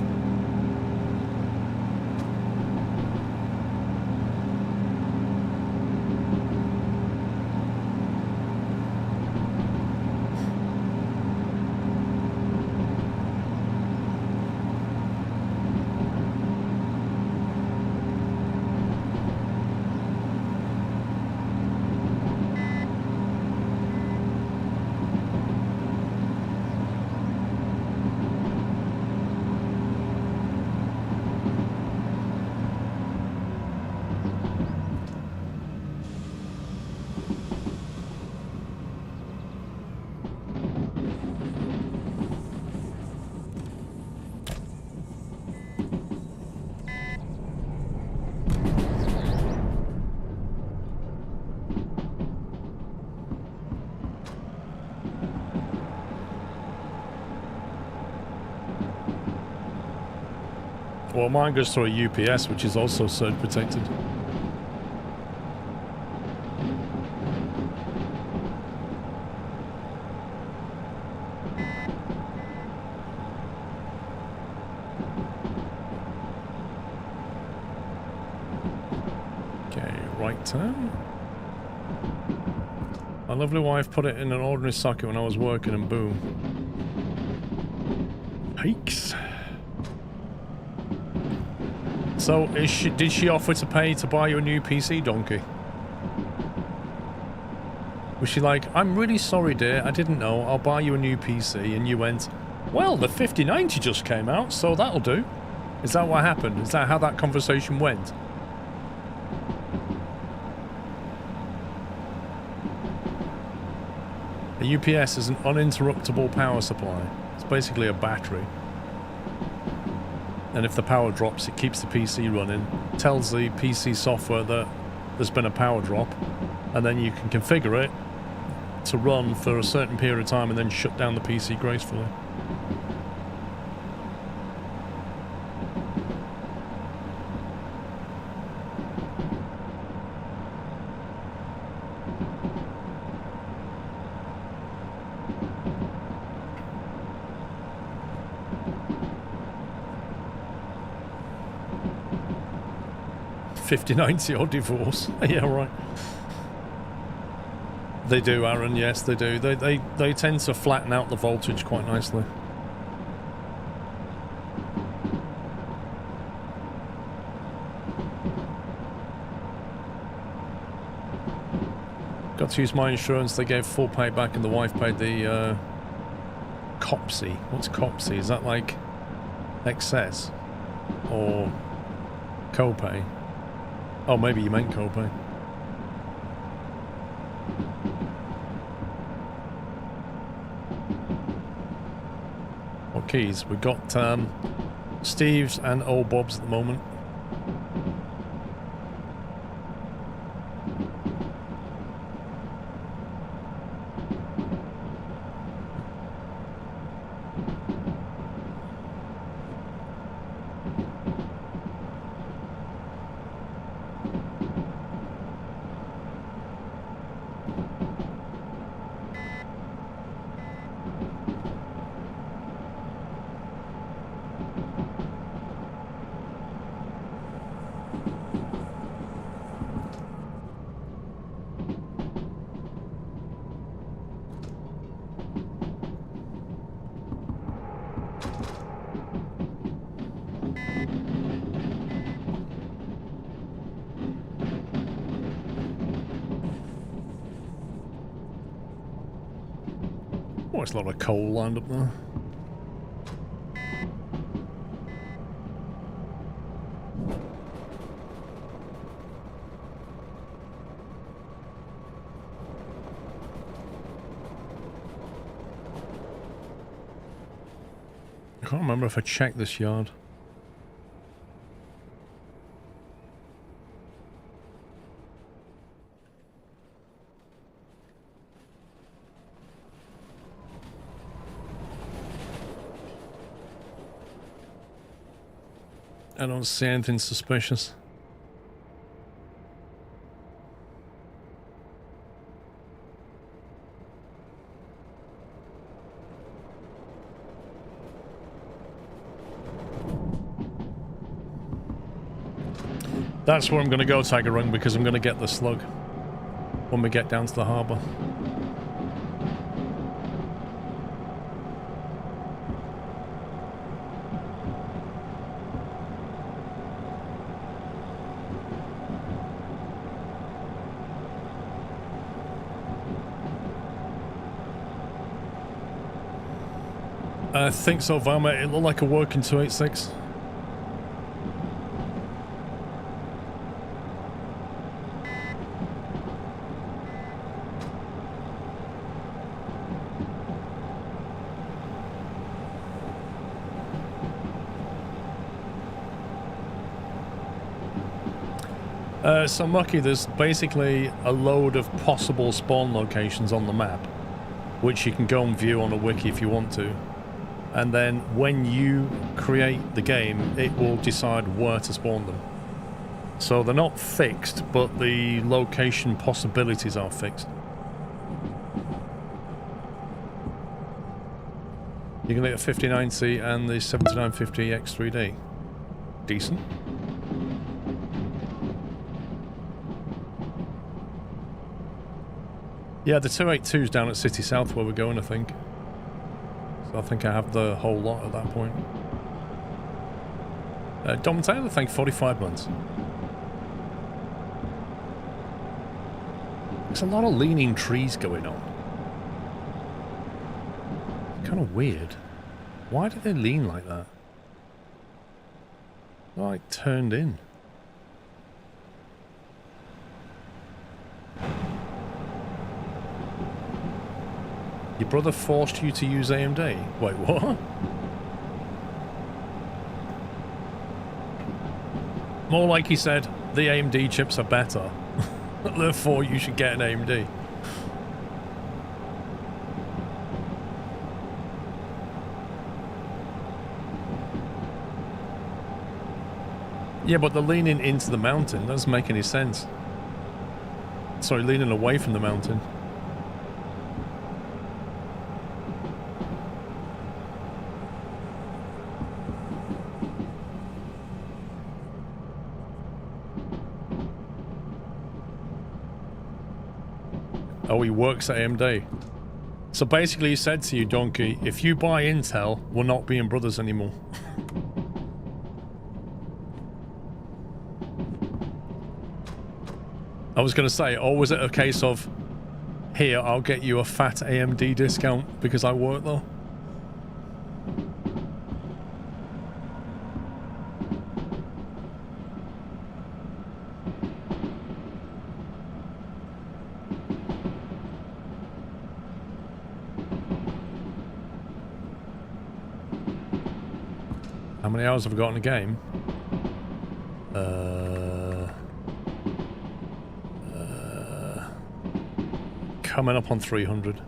Well, mine goes through a UPS, which is also surge protected. Okay, right turn. My lovely wife put it in an ordinary socket when I was working, and boom. Hikes. So, did she offer to pay to buy you a new PC, donkey? Was she like, I'm really sorry, dear, I didn't know, I'll buy you a new PC, and you went, well, the 5090 just came out, so that'll do. Is that what happened? Is that how that conversation went? A UPS is an uninterruptible power supply. It's basically a battery. And if the power drops, it keeps the PC running, tells the PC software that there's been a power drop, and then you can configure it to run for a certain period of time and then shut down the PC gracefully. $50.90 or divorce. Yeah, right. They do, Aaron. Yes, they do. They tend to flatten out the voltage quite nicely. Got to use my insurance. They gave full pay back, and the wife paid the COPSI. What's COPSI? Is that like excess or copay? Oh, maybe you meant copay. What keys? We've got Steve's and Old Bob's at the moment. Oh, it's a lot of coal lined up there. I can't remember if I checked this yard. I don't see anything suspicious. That's where I'm going to go, Tiger Rung, because I'm going to get the slug when we get down to the harbour. I think so, Varma. It looked like a working 286. So Mucky, there's basically a load of possible spawn locations on the map, which you can go and view on a wiki if you want to. And then when you create the game, it will decide where to spawn them. So they're not fixed, but the location possibilities are fixed. You can get a 5090 and the 7950 X3D. Decent. Yeah, the 282's down at City South where we're going, I think. So I think I have the whole lot at that point. Dom Taylor, thank you, 45 months. There's a lot of leaning trees going on. Kind of weird. Why do they lean like that? They're like turned in. Your brother forced you to use AMD? Wait, what? More like he said, the AMD chips are better. Therefore, you should get an AMD. Yeah, but the leaning into the mountain doesn't make any sense. Sorry, leaning away from the mountain. Oh, he works at AMD. So basically he said to you, Donkey, if you buy Intel, we're not being brothers anymore. I was going to say, or was it a case of, here, I'll get you a fat AMD discount because I work there? How many hours have I got in a game? Coming up on 300.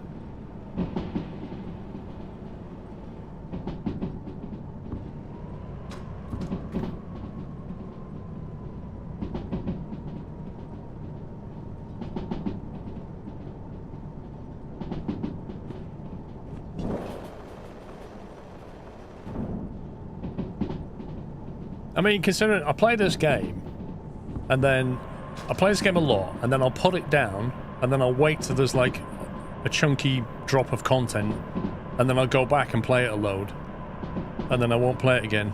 I mean, considering I play this game, and then I play this game a lot, and then I'll put it down, and then I'll wait till there's like a chunky drop of content, and then I'll go back and play it a load, and then I won't play it again.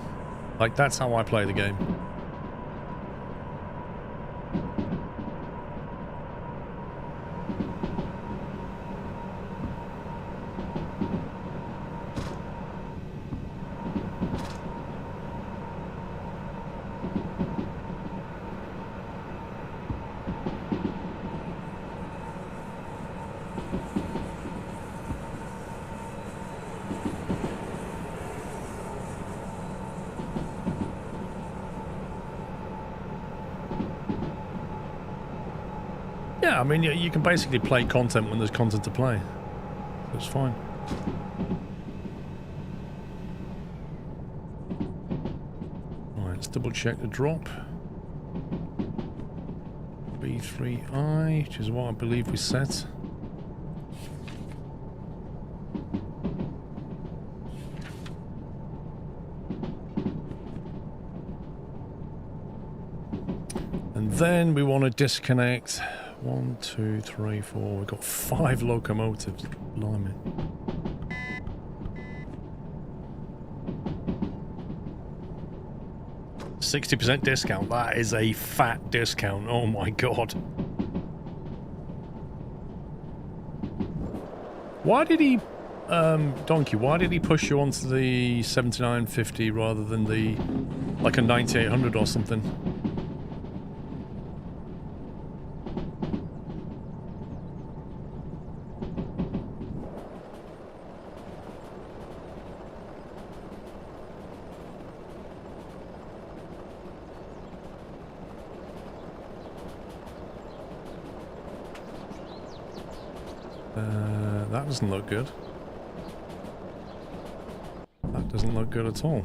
Like, that's how I play the game. Yeah, I mean, you can basically play content when there's content to play. So it's fine. Alright, let's double check the drop. B3I, which is what I believe we set. And then we want to disconnect 1, 2, 3, 4. We've got 5 locomotives. Blimey. %60 discount. That is a fat discount. Oh my god. Why did he, Donkey, why did he push you onto the 7950 rather than the, like a 9800 or something? That doesn't look good. That doesn't look good at all.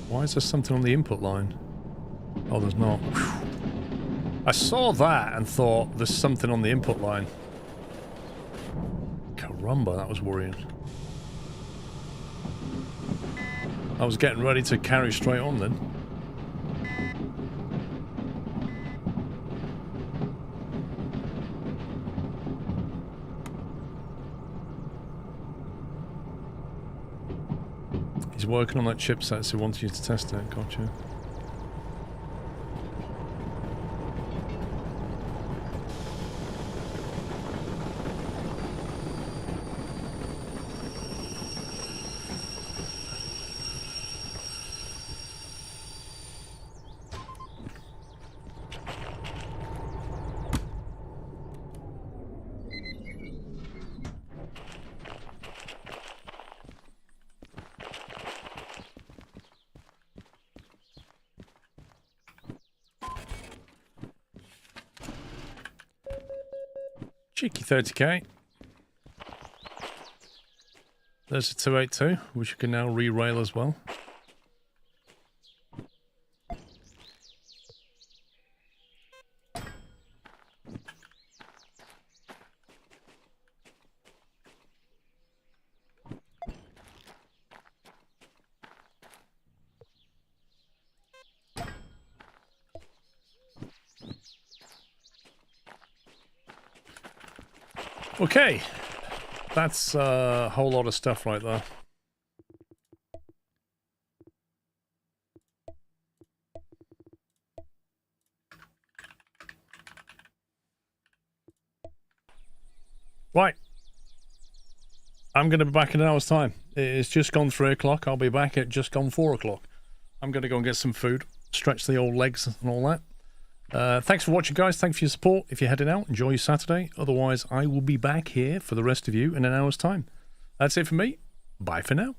Why is there something on the input line? Oh, there's not. Whew. I saw that and thought there's something on the input line. Caramba, that was worrying. I was getting ready to carry straight on then. He's working on that chipset, so he wants you to test it. Gotcha. Cheeky 30k. There's a 282, which you can now re-rail as well. Okay, that's a whole lot of stuff right there. Right, I'm going to be back in an hour's time. It's just gone 3 o'clock. I'll be back at just gone 4 o'clock. I'm going to go and get some food, stretch the old legs and all that. Thanks for watching, guys. Thanks for your support. If you're heading out, enjoy your Saturday. Otherwise, I will be back here for the rest of you in an hour's time. That's it for me. Bye for now.